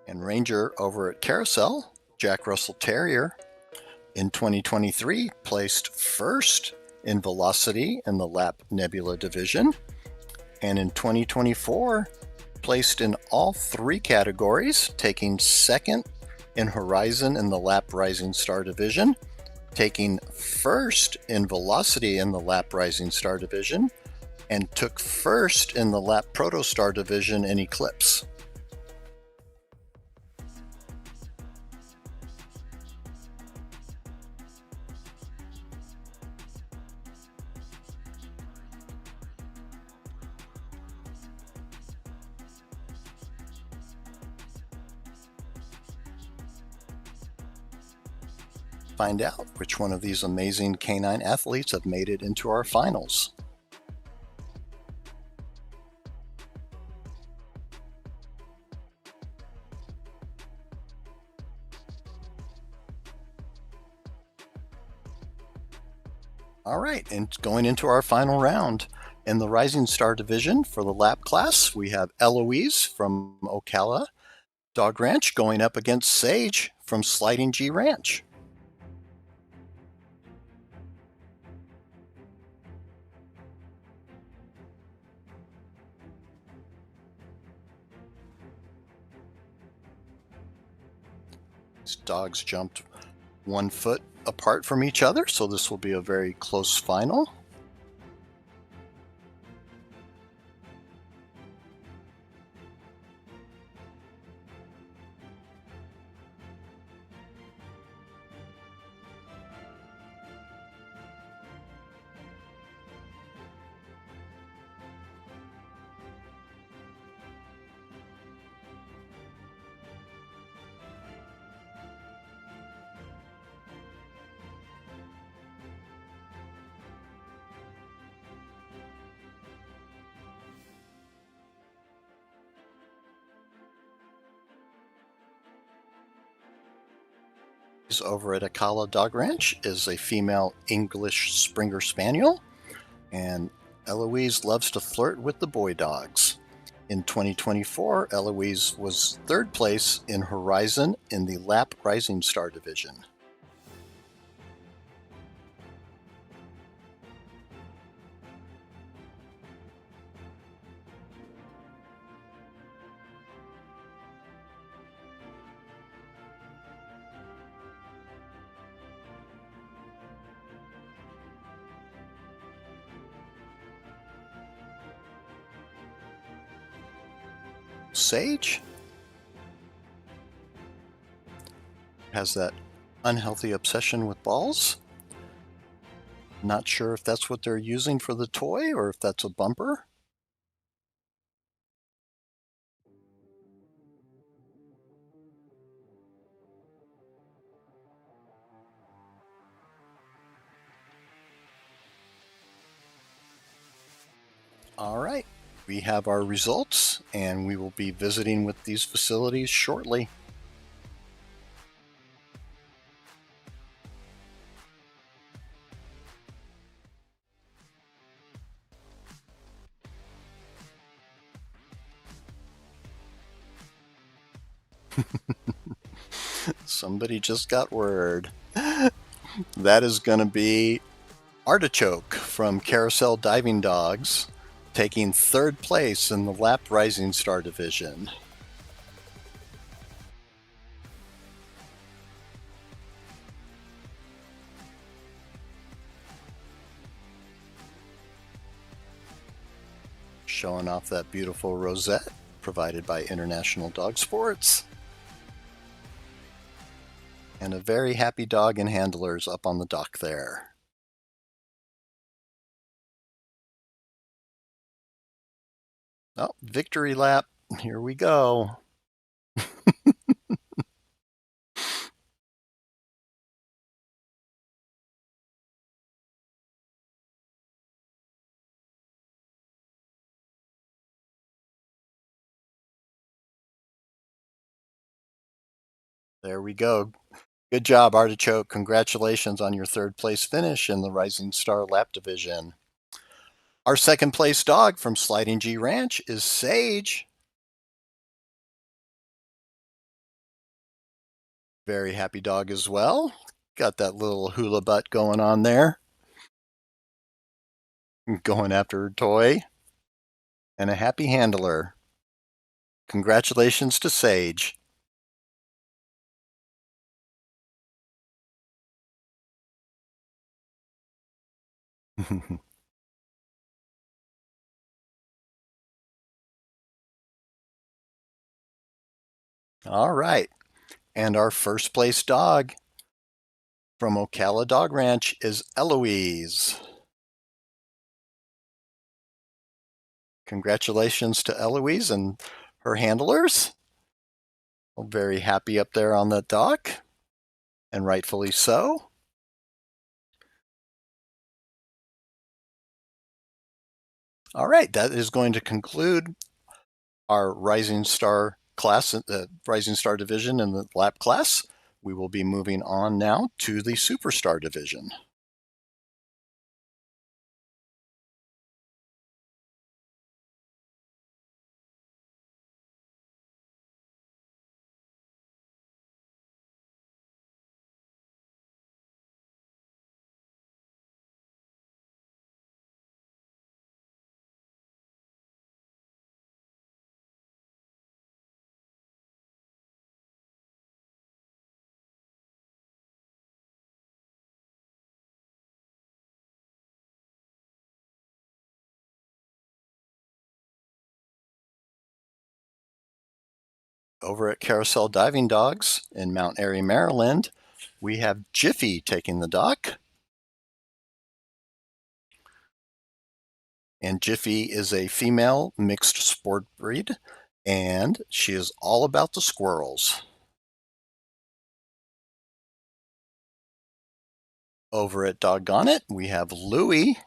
And Ranger over at Carousel, Jack Russell Terrier, in 2023 placed first in Velocity in the Lap Nebula division, and in 2024 placed in all 3 categories, taking second in Horizon in the Lap Rising Star division, taking first in Velocity in the Lap Rising Star division, and took first in the Lap Protostar division in Eclipse. Find out which one of these amazing canine athletes have made it into our finals. All right, and going into our final round. In the Rising Star division for the lap class, we have Eloise from Ocala Dog Ranch going up against Sage from Sliding G Ranch. These dogs jumped 1 foot apart from each other, so this will be a very close final. Over at Ocala Dog Ranch is a female English Springer Spaniel And Eloise loves to flirt with the boy dogs. In 2024, Eloise was third place in Horizon in the Lap Rising Star division. Sage has that unhealthy obsession with balls. Not sure if that's what they're using for the toy or if that's a bumper. All right, we have our results and we will be visiting with these facilities shortly. Somebody just got word. That is going to be Artichoke from Carousel Diving Dogs, taking third place in the Lap Rising Star division. Showing off that beautiful rosette provided by International Dog Sports. And a very happy dog and handlers up on the dock there. Oh, victory lap. Here we go. There we go. Good job, Artichoke. Congratulations on your third place finish in the Rising Star Lap division. Our second place dog from Sliding G Ranch is Sage. Very happy dog as well. Got that little hula butt going on there. Going after her toy. And a happy handler. Congratulations to Sage. All right. And our first place dog from Ocala Dog Ranch is Eloise. Congratulations to Eloise and her handlers. Very happy up there on the dock, and rightfully so. All right, that is going to conclude our Rising Star class, the Rising Star division in the lap class. We will be moving on now to the Superstar division. Over at Carousel Diving Dogs in Mount Airy, Maryland, we have Jiffy taking the dock. And Jiffy is a female mixed sport breed, and she is all about the squirrels. Over at Doggone It, we have Louie.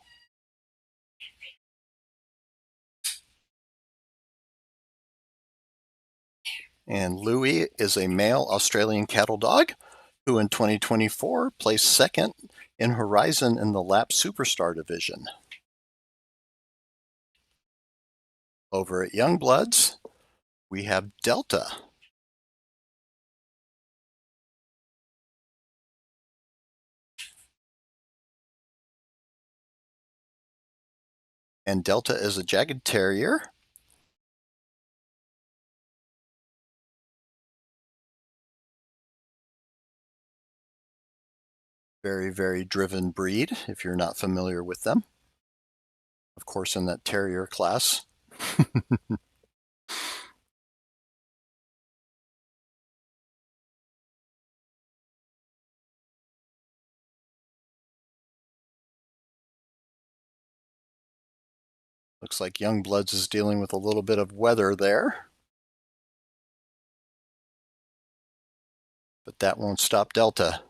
And Louie is a male Australian cattle dog who in 2024 placed second in Horizon in the Lap Superstar division. Over at Youngbloods, we have Delta. And Delta is a jagged terrier. Very, very driven breed if you're not familiar with them. Of course, in that terrier class. Looks like Youngbloods is dealing with a little bit of weather there. But that won't stop Delta.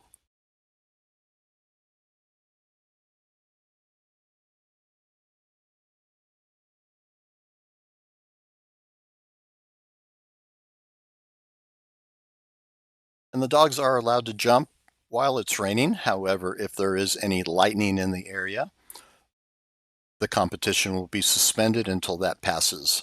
And the dogs are allowed to jump while it's raining. However, if there is any lightning in the area, the competition will be suspended until that passes.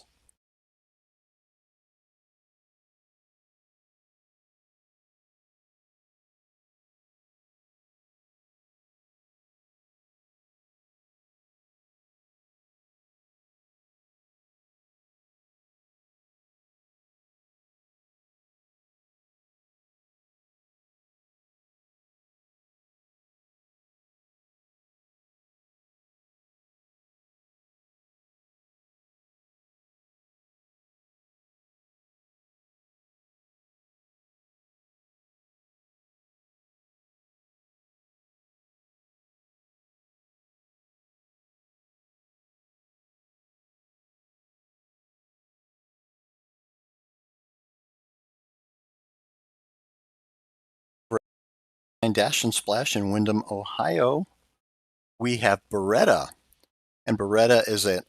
In Dash and Splash in Windham, Ohio, we have Beretta. And Beretta is an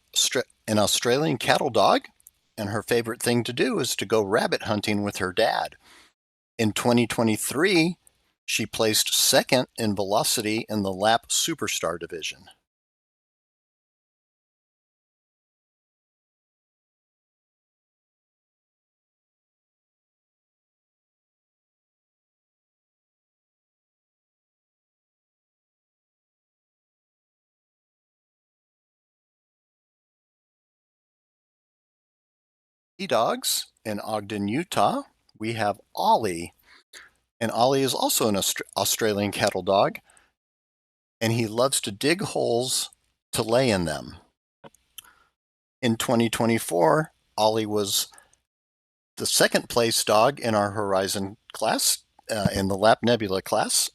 Australian cattle dog, and her favorite thing to do is to go rabbit hunting with her dad. In 2023, she placed second in velocity in the lap superstar division. Dogs in Ogden, Utah, we have Ollie. And Ollie is also an Australian cattle dog, and he loves to dig holes to lay in them. In 2024, Ollie was the second place dog in our Horizon class, in the Lap Nebula class.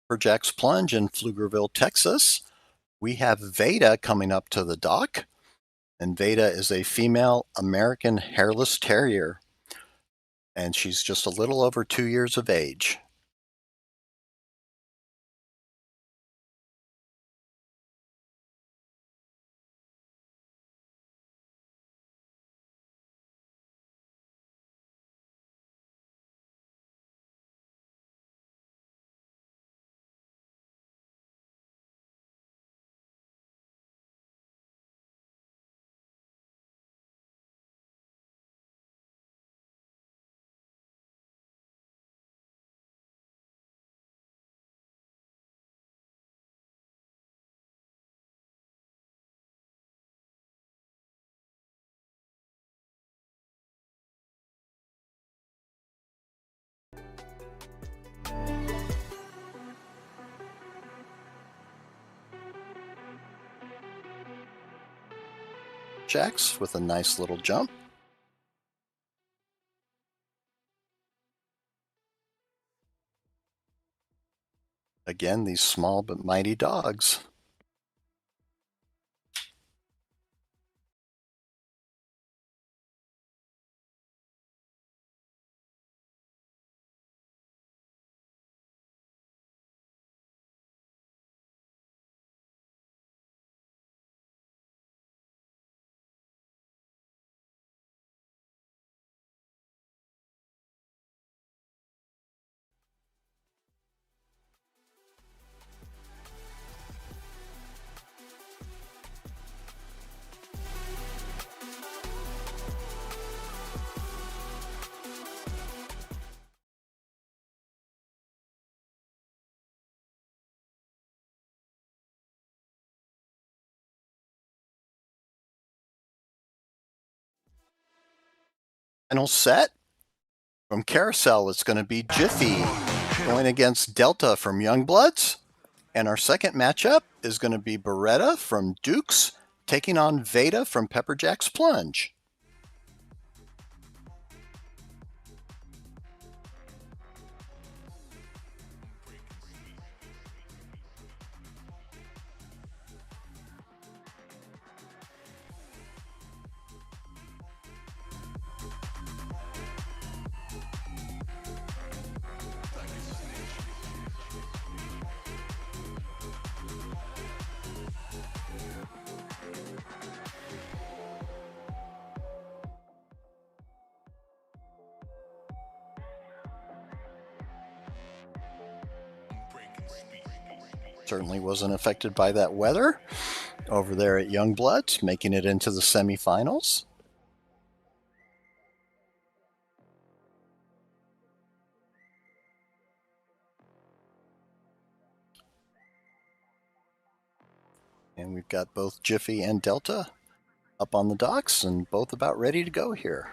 For Jack's Plunge in Pflugerville, Texas, we have Veda coming up to the dock. And Veda is a female American hairless terrier, and she's just a little over 2 years of age. Jacks with a nice little jump. Again, these small but mighty dogs. Final set from Carousel, it's going to be Jiffy going against Delta from Youngbloods. And our second matchup is going to be Beretta from Dukes taking on Veda from Pepperjack's Plunge. Certainly wasn't affected by that weather over there at Youngbloods, making it into the semifinals. And we've got both Jiffy and Delta up on the docks and both about ready to go here.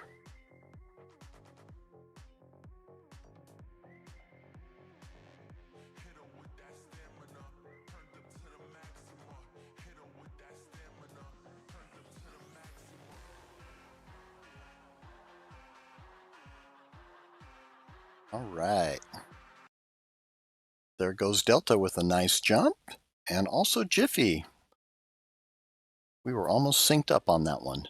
All right. There goes Delta with a nice jump, and also Jiffy. We were almost synced up on that one.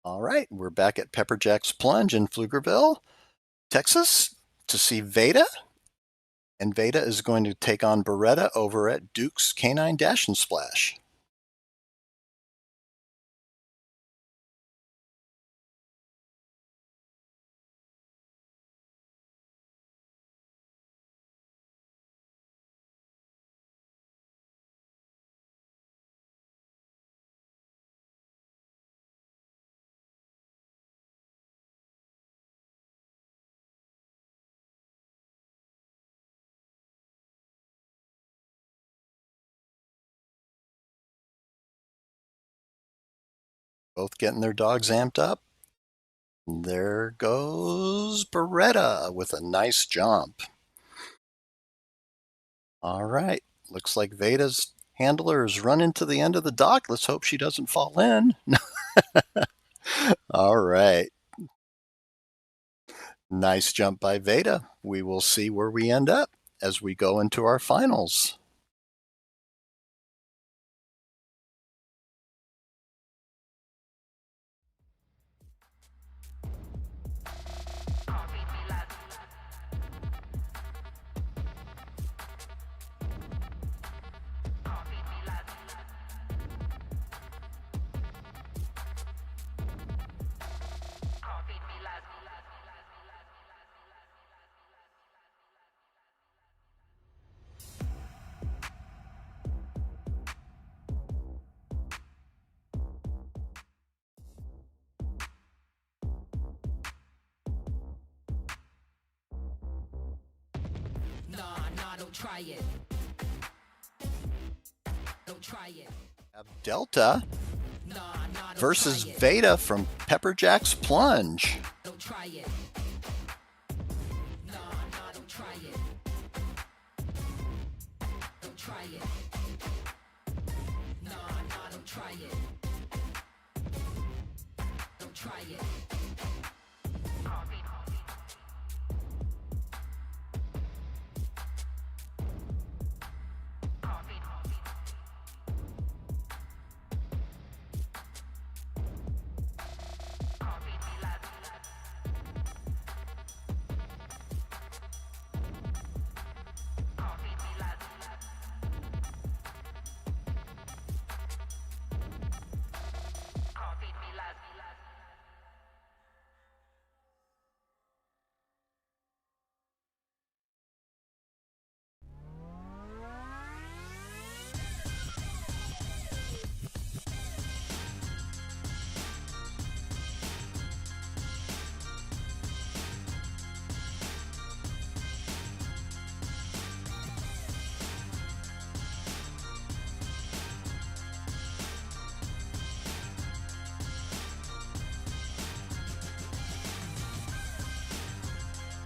All right, we're back at Pepperjack's Plunge in Pflugerville, Texas, to see Veda. And Veda is going to take on Beretta over at Duke's Canine Dash and Splash. Both getting their dogs amped up. There goes Beretta with a nice jump. All right, looks like Veda's handler is running to the end of the dock. Let's hope she doesn't fall in. All right. Nice jump by Veda. We will see where we end up as we go into our finals. Don't try it. Don't try it. Delta versus Veda from Pepper Jack's Plunge. Don't try it. Don't try it. Don't try it. Don't try it. Don't try it.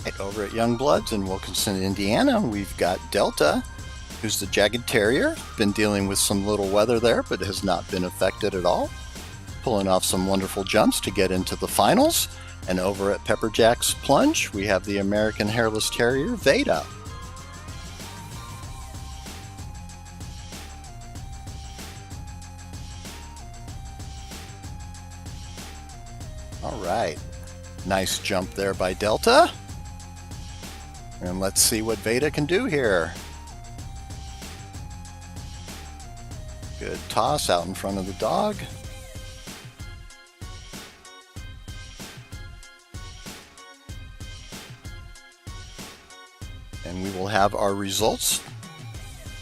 Right, over at Youngbloods in Wilkinson, Indiana, we've got Delta, who's the Jagged Terrier. Been dealing with some little weather there, but has not been affected at all. Pulling off some wonderful jumps to get into the finals. And over at Pepper Jack's Plunge, we have the American Hairless Terrier, Veda. All right, nice jump there by Delta. And let's see what Veda can do here. Good toss out in front of the dog. And we will have our results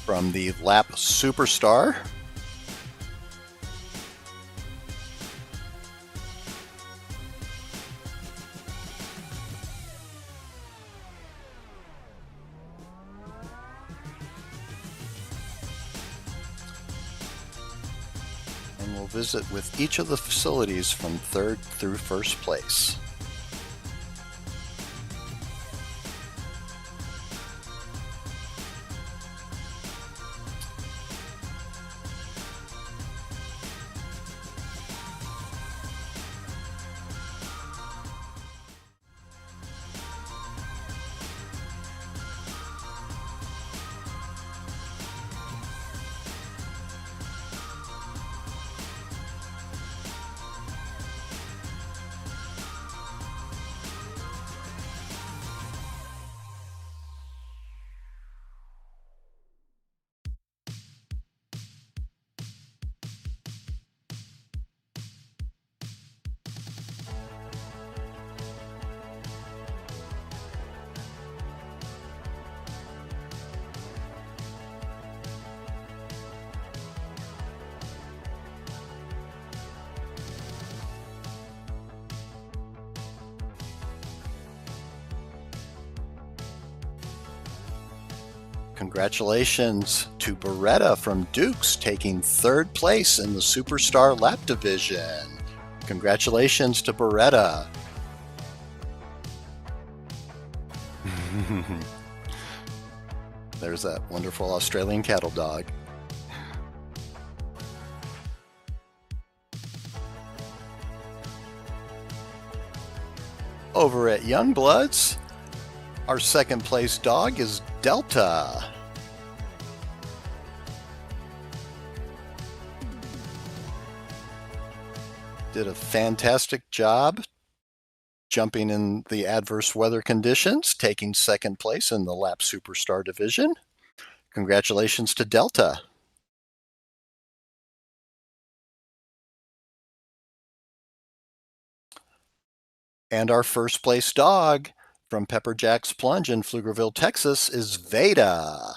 from the Lap Superstar. And we'll visit with each of the facilities from third through first place. Congratulations to Beretta from Dukes, taking third place in the Superstar Lap Division. Congratulations to Beretta. There's that wonderful Australian cattle dog. Over at Youngbloods, our second place dog is Delta. Did a fantastic job jumping in the adverse weather conditions, taking second place in the Lap Superstar division. Congratulations to Delta. And our first place dog from Pepper Jack's Plunge in Pflugerville, Texas is Veda.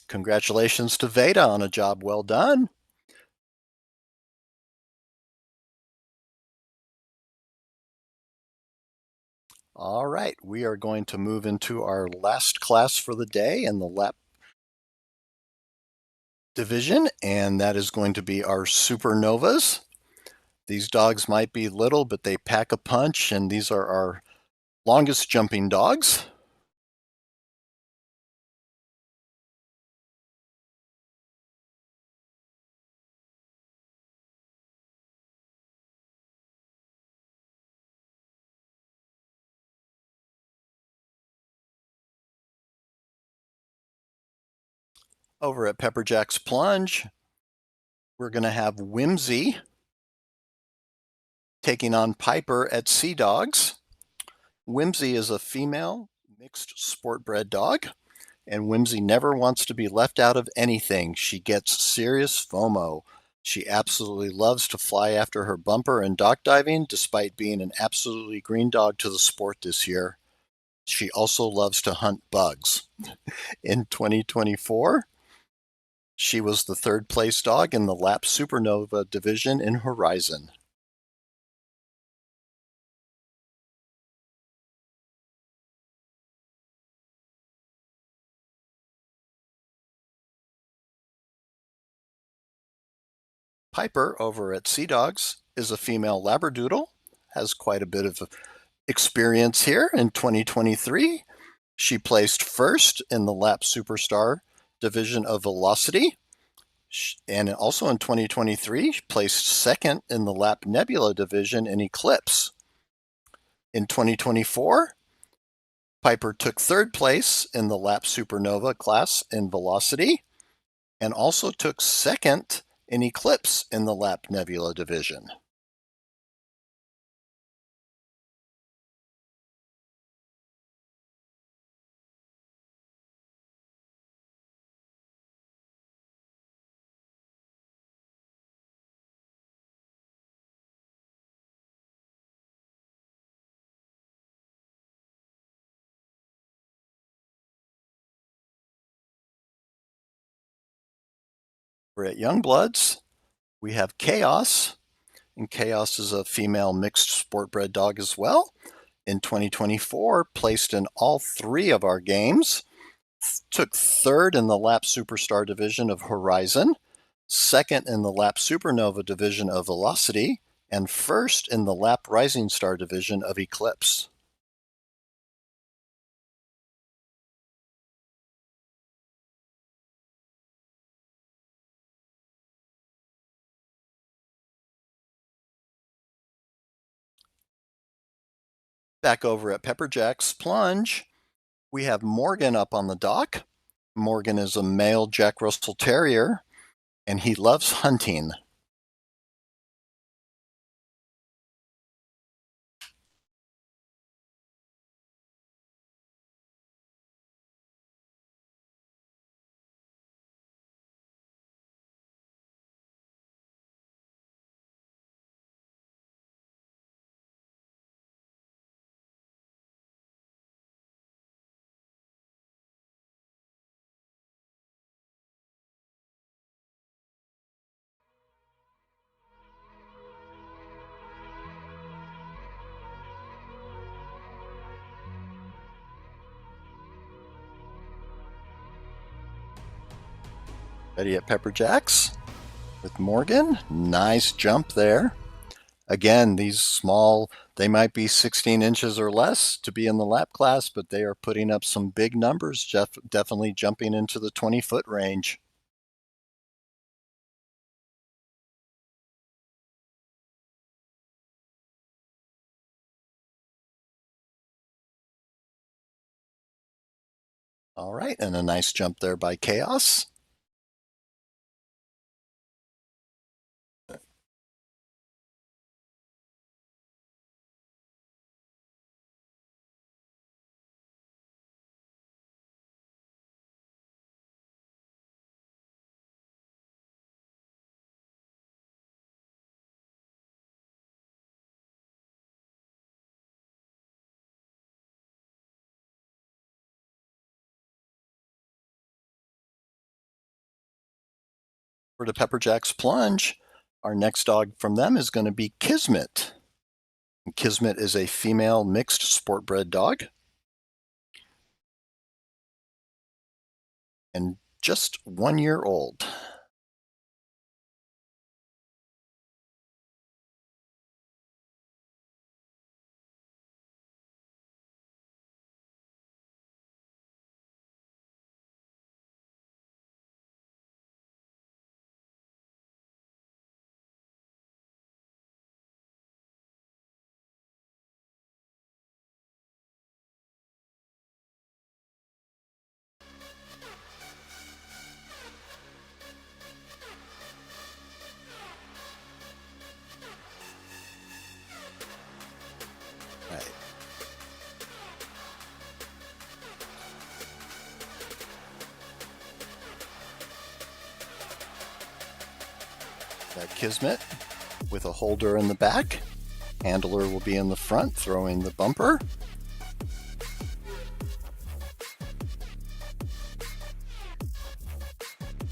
Congratulations to Veda on a job well done. All right, we are going to move into our last class for the day in the lap division, and that is going to be our Supernovas. These dogs might be little, but they pack a punch, and these are our longest jumping dogs. Over at Pepper Jack's Plunge, we're going to have Whimsy taking on Piper at Sea Dogs. Whimsy is a female mixed sport bred dog, and Whimsy never wants to be left out of anything. She gets serious FOMO. She absolutely loves to fly after her bumper and dock diving, despite being an absolutely green dog to the sport this year. She also loves to hunt bugs. In 2024, she was the third place dog in the Lap Supernova division in Horizon. Piper over at Sea Dogs is a female Labradoodle, has quite a bit of experience here in 2023. She placed first in the Lap Superstar division of Velocity, and also in 2023, she placed second in the Lap Nebula division in Eclipse. In 2024, Piper took third place in the Lap Supernova class in Velocity, and also took second in Eclipse in the Lap Nebula division. We're at Youngbloods. We have Chaos, and Chaos is a female mixed sport bred dog as well. In 2024, placed in all three of our games, took third in the Lap Superstar division of Horizon, second in the Lap Supernova division of Velocity, and first in the Lap Rising Star division of Eclipse. Back over at Pepper Jack's Plunge, we have Morgan up on the dock. Morgan is a male Jack Russell Terrier, and he loves hunting. Ready at Pepper Jack's with Morgan. Nice jump there. Again, these small, they might be 16 inches or less to be in the lap class, but they are putting up some big numbers, definitely jumping into the 20-foot range. All right, and a nice jump there by Chaos. For the Pepper Jack's Plunge, our next dog from them is going to be Kismet. Kismet is a female mixed sport bred dog. And just 1 year old. Right. That Kismet with a holder in the back. Handler will be in the front throwing the bumper.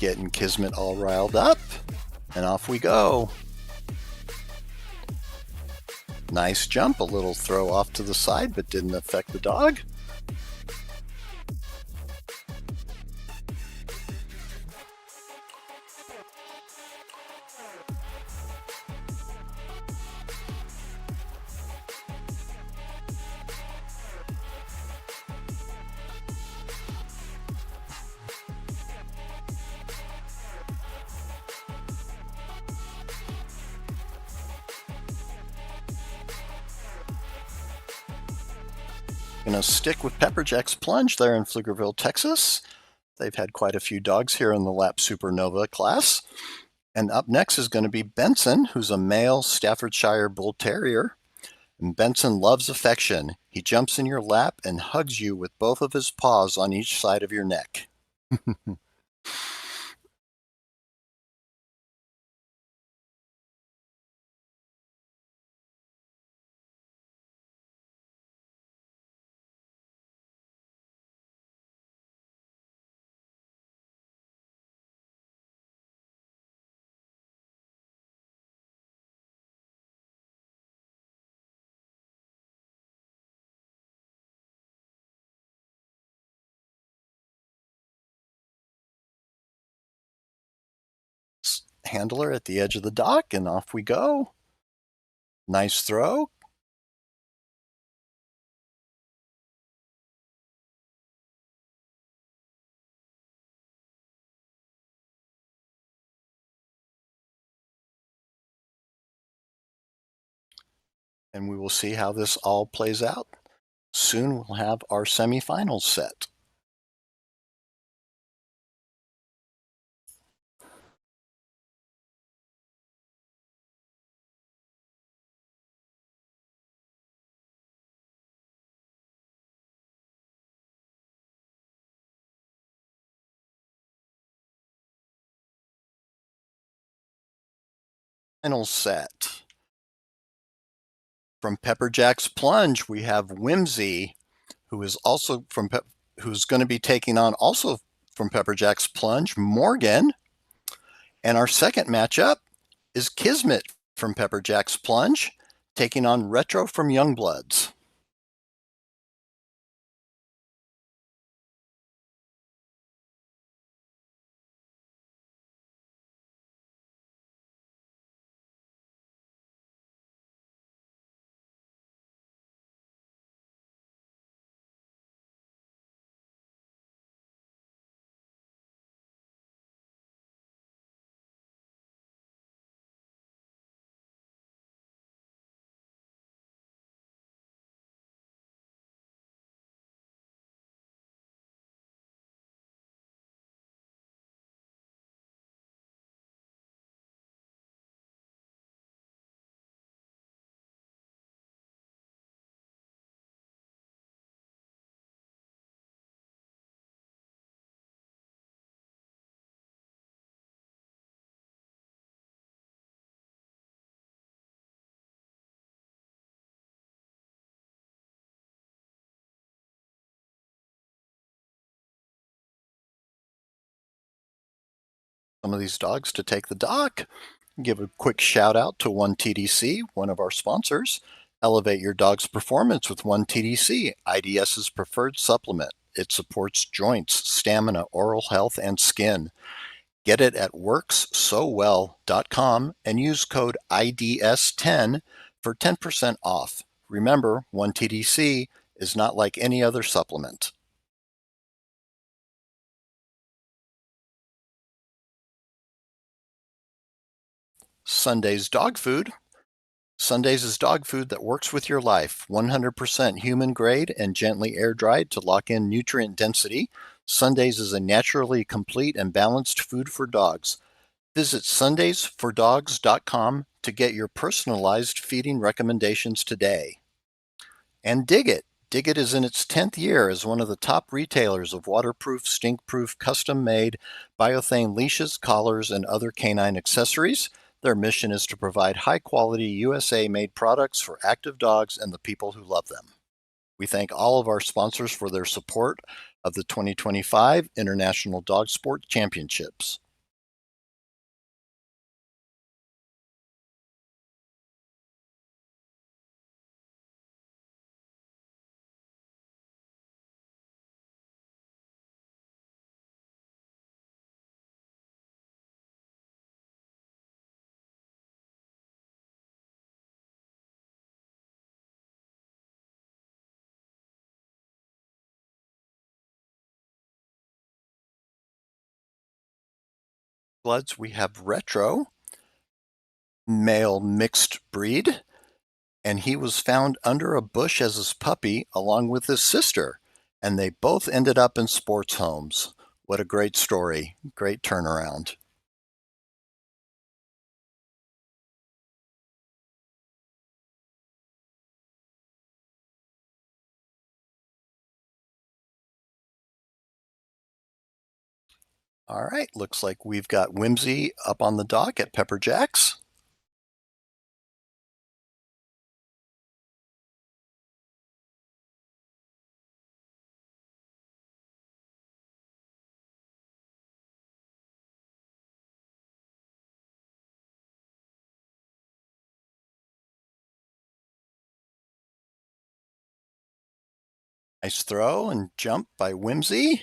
Getting Kismet all riled up, and off we go. Nice jump, a little throw off to the side, but didn't affect the dog. Gonna stick with Pepperjack's Plunge there in Pflugerville, Texas. They've had quite a few dogs here in the Lap Supernova class. And up next is going to be Benson, who's a male Staffordshire Bull Terrier. And Benson loves affection. He jumps in your lap and hugs you with both of his paws on each side of your neck. Handler at the edge of the dock, and off we go. Nice throw. And we will see how this all plays out. Soon we'll have our semifinals set. Final set. From Pepperjack's Plunge, we have Whimsy, who is also from who's going to be taking on also from Pepperjack's Plunge, Morgan. And our second matchup is Kismet from Pepperjack's Plunge, taking on Retro from Youngbloods. Some of these dogs to take the dock. Give a quick shout out to One TDC, one of our sponsors. Elevate your dog's performance with 1TDC, IDS's preferred supplement. It supports joints, stamina, oral health, and skin. Get it at workssowell.com and use code IDS10 for 10% off. Remember, 1TDC is not like any other supplement. Sunday's dog food. Sundays is dog food that works with your life. 100% human grade and gently air dried to lock in nutrient density. Sundays is a naturally complete and balanced food for dogs. Visit sundaysfordogs.com to get your personalized feeding recommendations today. And Dig It. Dig It is in its 10th year as one of the top retailers of waterproof, stink-proof, custom-made biothane leashes, collars, and other canine accessories. Their mission is to provide high-quality USA-made products for active dogs and the people who love them. We thank all of our sponsors for their support of the 2025 International Dog Sport Championships. Bloods, we have Retro, male mixed breed, and he was found under a bush as his puppy along with his sister, and they both ended up in sports homes. What a great story. Great turnaround. All right, looks like we've got Whimsy up on the dock at Pepper Jack's. Nice throw and jump by Whimsy.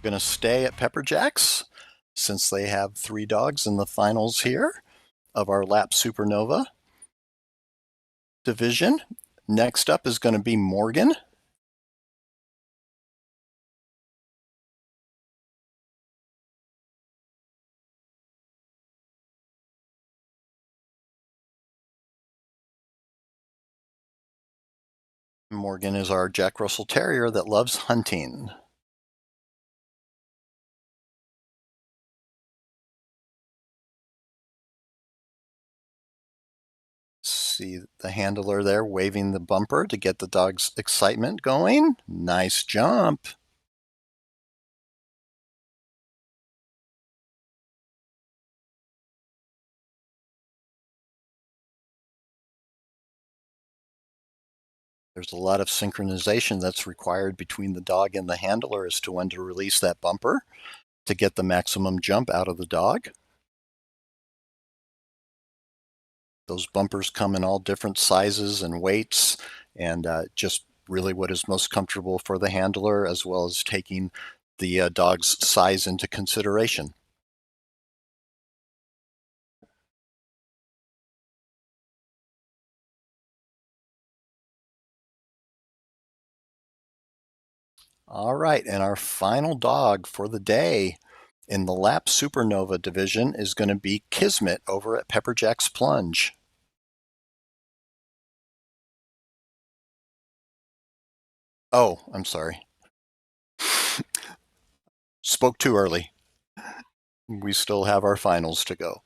Going to stay at Pepper Jack's since they have 3 dogs in the finals here of our Lap Supernova division. Next up is going to be Morgan. Morgan is our Jack Russell Terrier that loves hunting. See the handler there waving the bumper to get the dog's excitement going. Nice jump. There's a lot of synchronization that's required between the dog and the handler as to when to release that bumper to get the maximum jump out of the dog. Those bumpers come in all different sizes and weights, and just really what is most comfortable for the handler, as well as taking the dog's size into consideration. All right, and our final dog for the day in the Lap Supernova division is going to be Kismet over at Pepper Jack's Plunge. Oh, I'm sorry. Spoke too early. We still have our finals to go.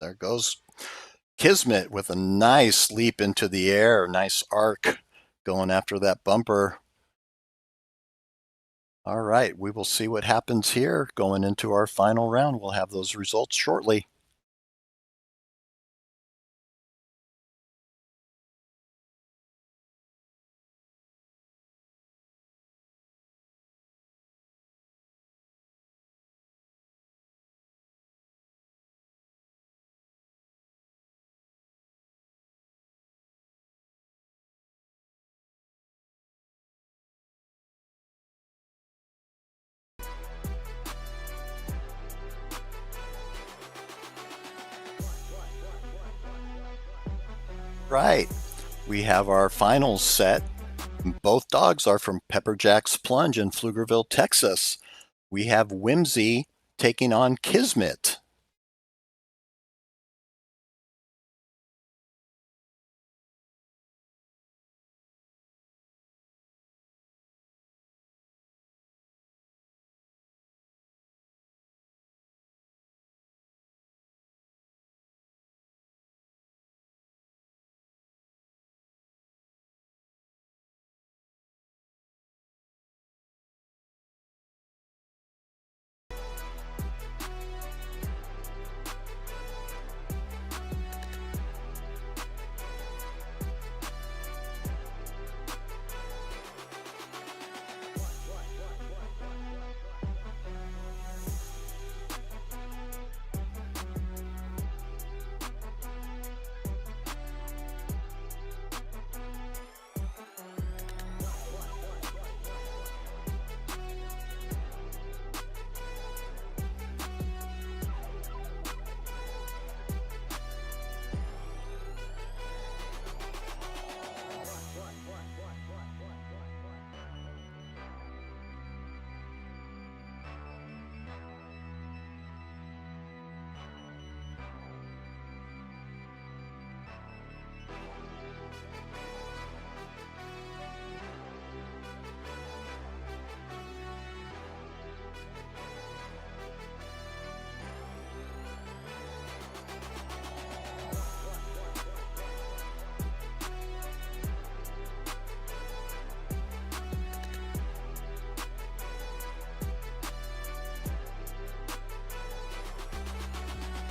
There goes Kismet with a nice leap into the air, nice arc going after that bumper. All right, we will see what happens here going into our final round. We'll have those results shortly. Right, we have our finals set. Both dogs are from Pepper Jack's Plunge in Pflugerville, Texas. We have Whimsy taking on Kismet.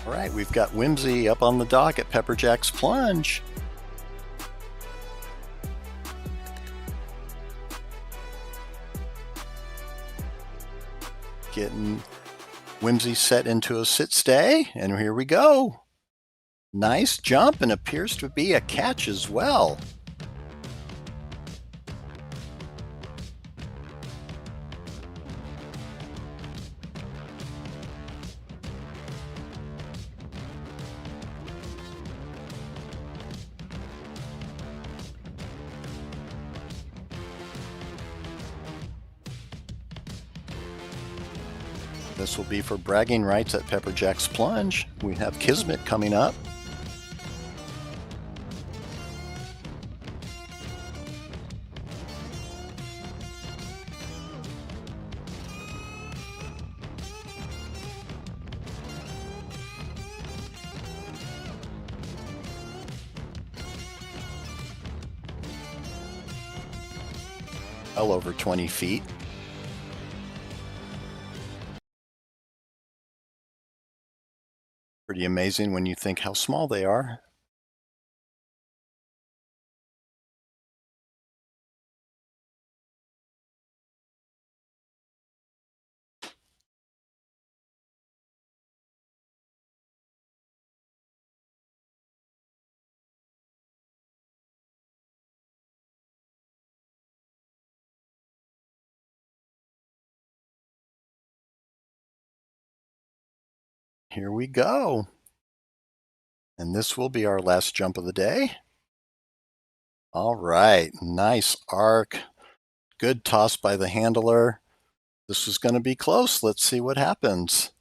All right, we've got Whimsy up on the dock at Pepper Jack's Plunge. Getting Whimsy set into a sit stay, and here we go. Nice jump, and appears to be a catch as well. This will be for bragging rights at Pepper Jack's Plunge. We have Kismet coming up. Well over 20 feet. Pretty amazing when you think how small they are. Here we go. And this will be our last jump of the day. All right, nice arc. Good toss by the handler. This is going to be close. Let's see what happens.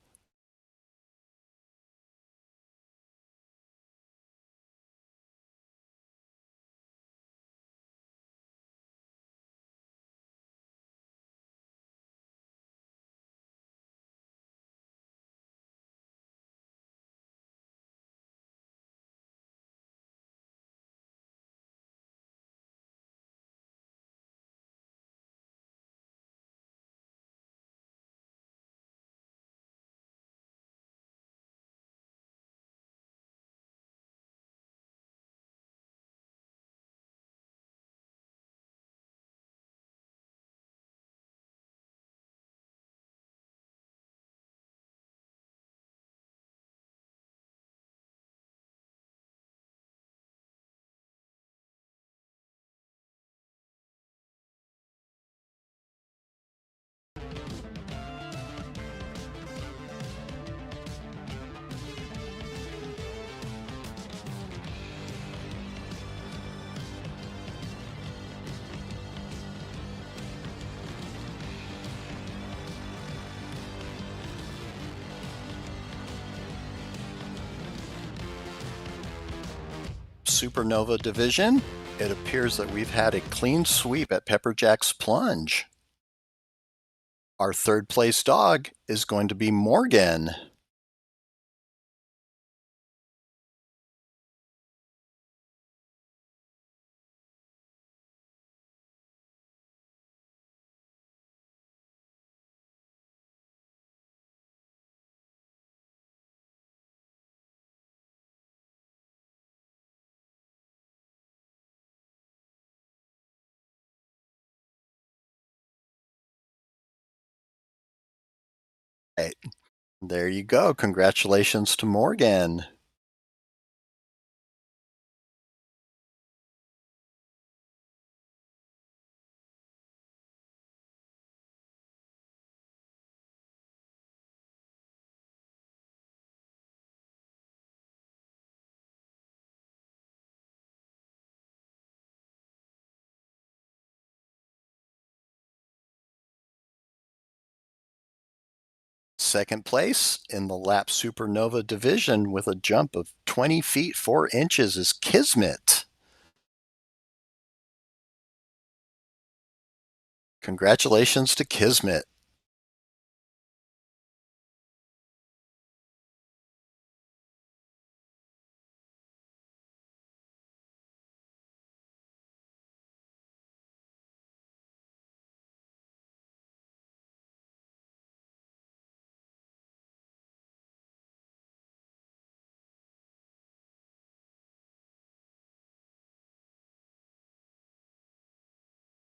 Supernova division, it appears that we've had a clean sweep at Pepperjack's Plunge. Our third place dog is going to be Morgan. Right. There you go. Congratulations to Morgan. Second place in the lap Supernova division with a jump of 20 feet 4 inches is Kismet. Congratulations to Kismet.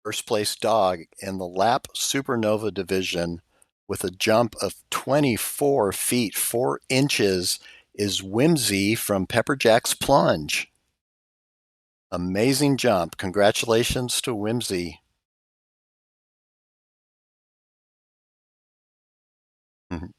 First place dog in the lap Supernova division with a jump of 24 feet 4 inches is Whimsy from Pepperjack's Plunge. Amazing jump. Congratulations to Whimsy. Mhm.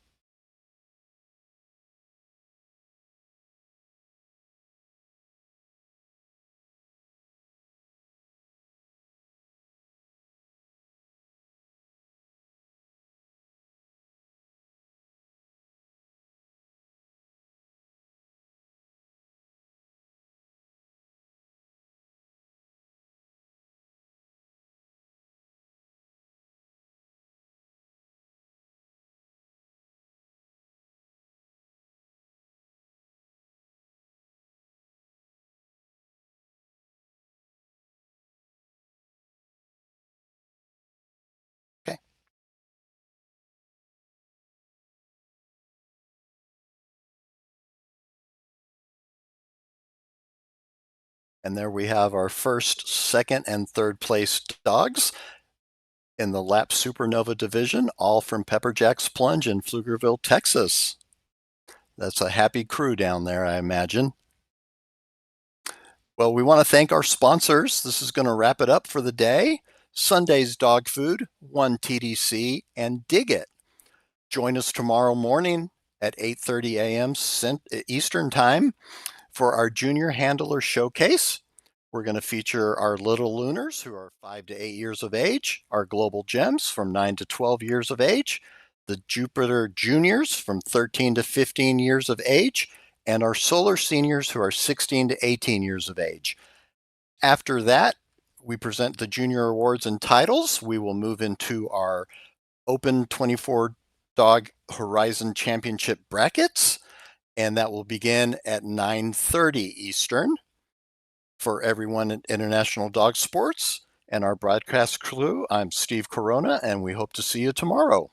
Okay. And there we have our first, second, and third place dogs in the lap Supernova division, all from Pepperjack's Plunge in Pflugerville, Texas. That's a happy crew down there, I imagine. Well, we want to thank our sponsors. This is going to wrap it up for the day. Sunday's Dog Food, 1TDC, and Dig It. Join us tomorrow morning at 8:30 a.m. Eastern Time for our Junior Handler Showcase. We're going to feature our Little Lunars, who are 5 to 8 years of age, our Global Gems from 9 to 12 years of age, the Jupiter Juniors from 13 to 15 years of age, and our Solar Seniors, who are 16 to 18 years of age. After that, we present the junior awards and titles. We will move into our Open 24 Dog Horizon Championship brackets, and that will begin at 9:30 Eastern. For everyone at International Dog Sports and our broadcast crew, I'm Steve Corona, and we hope to see you tomorrow.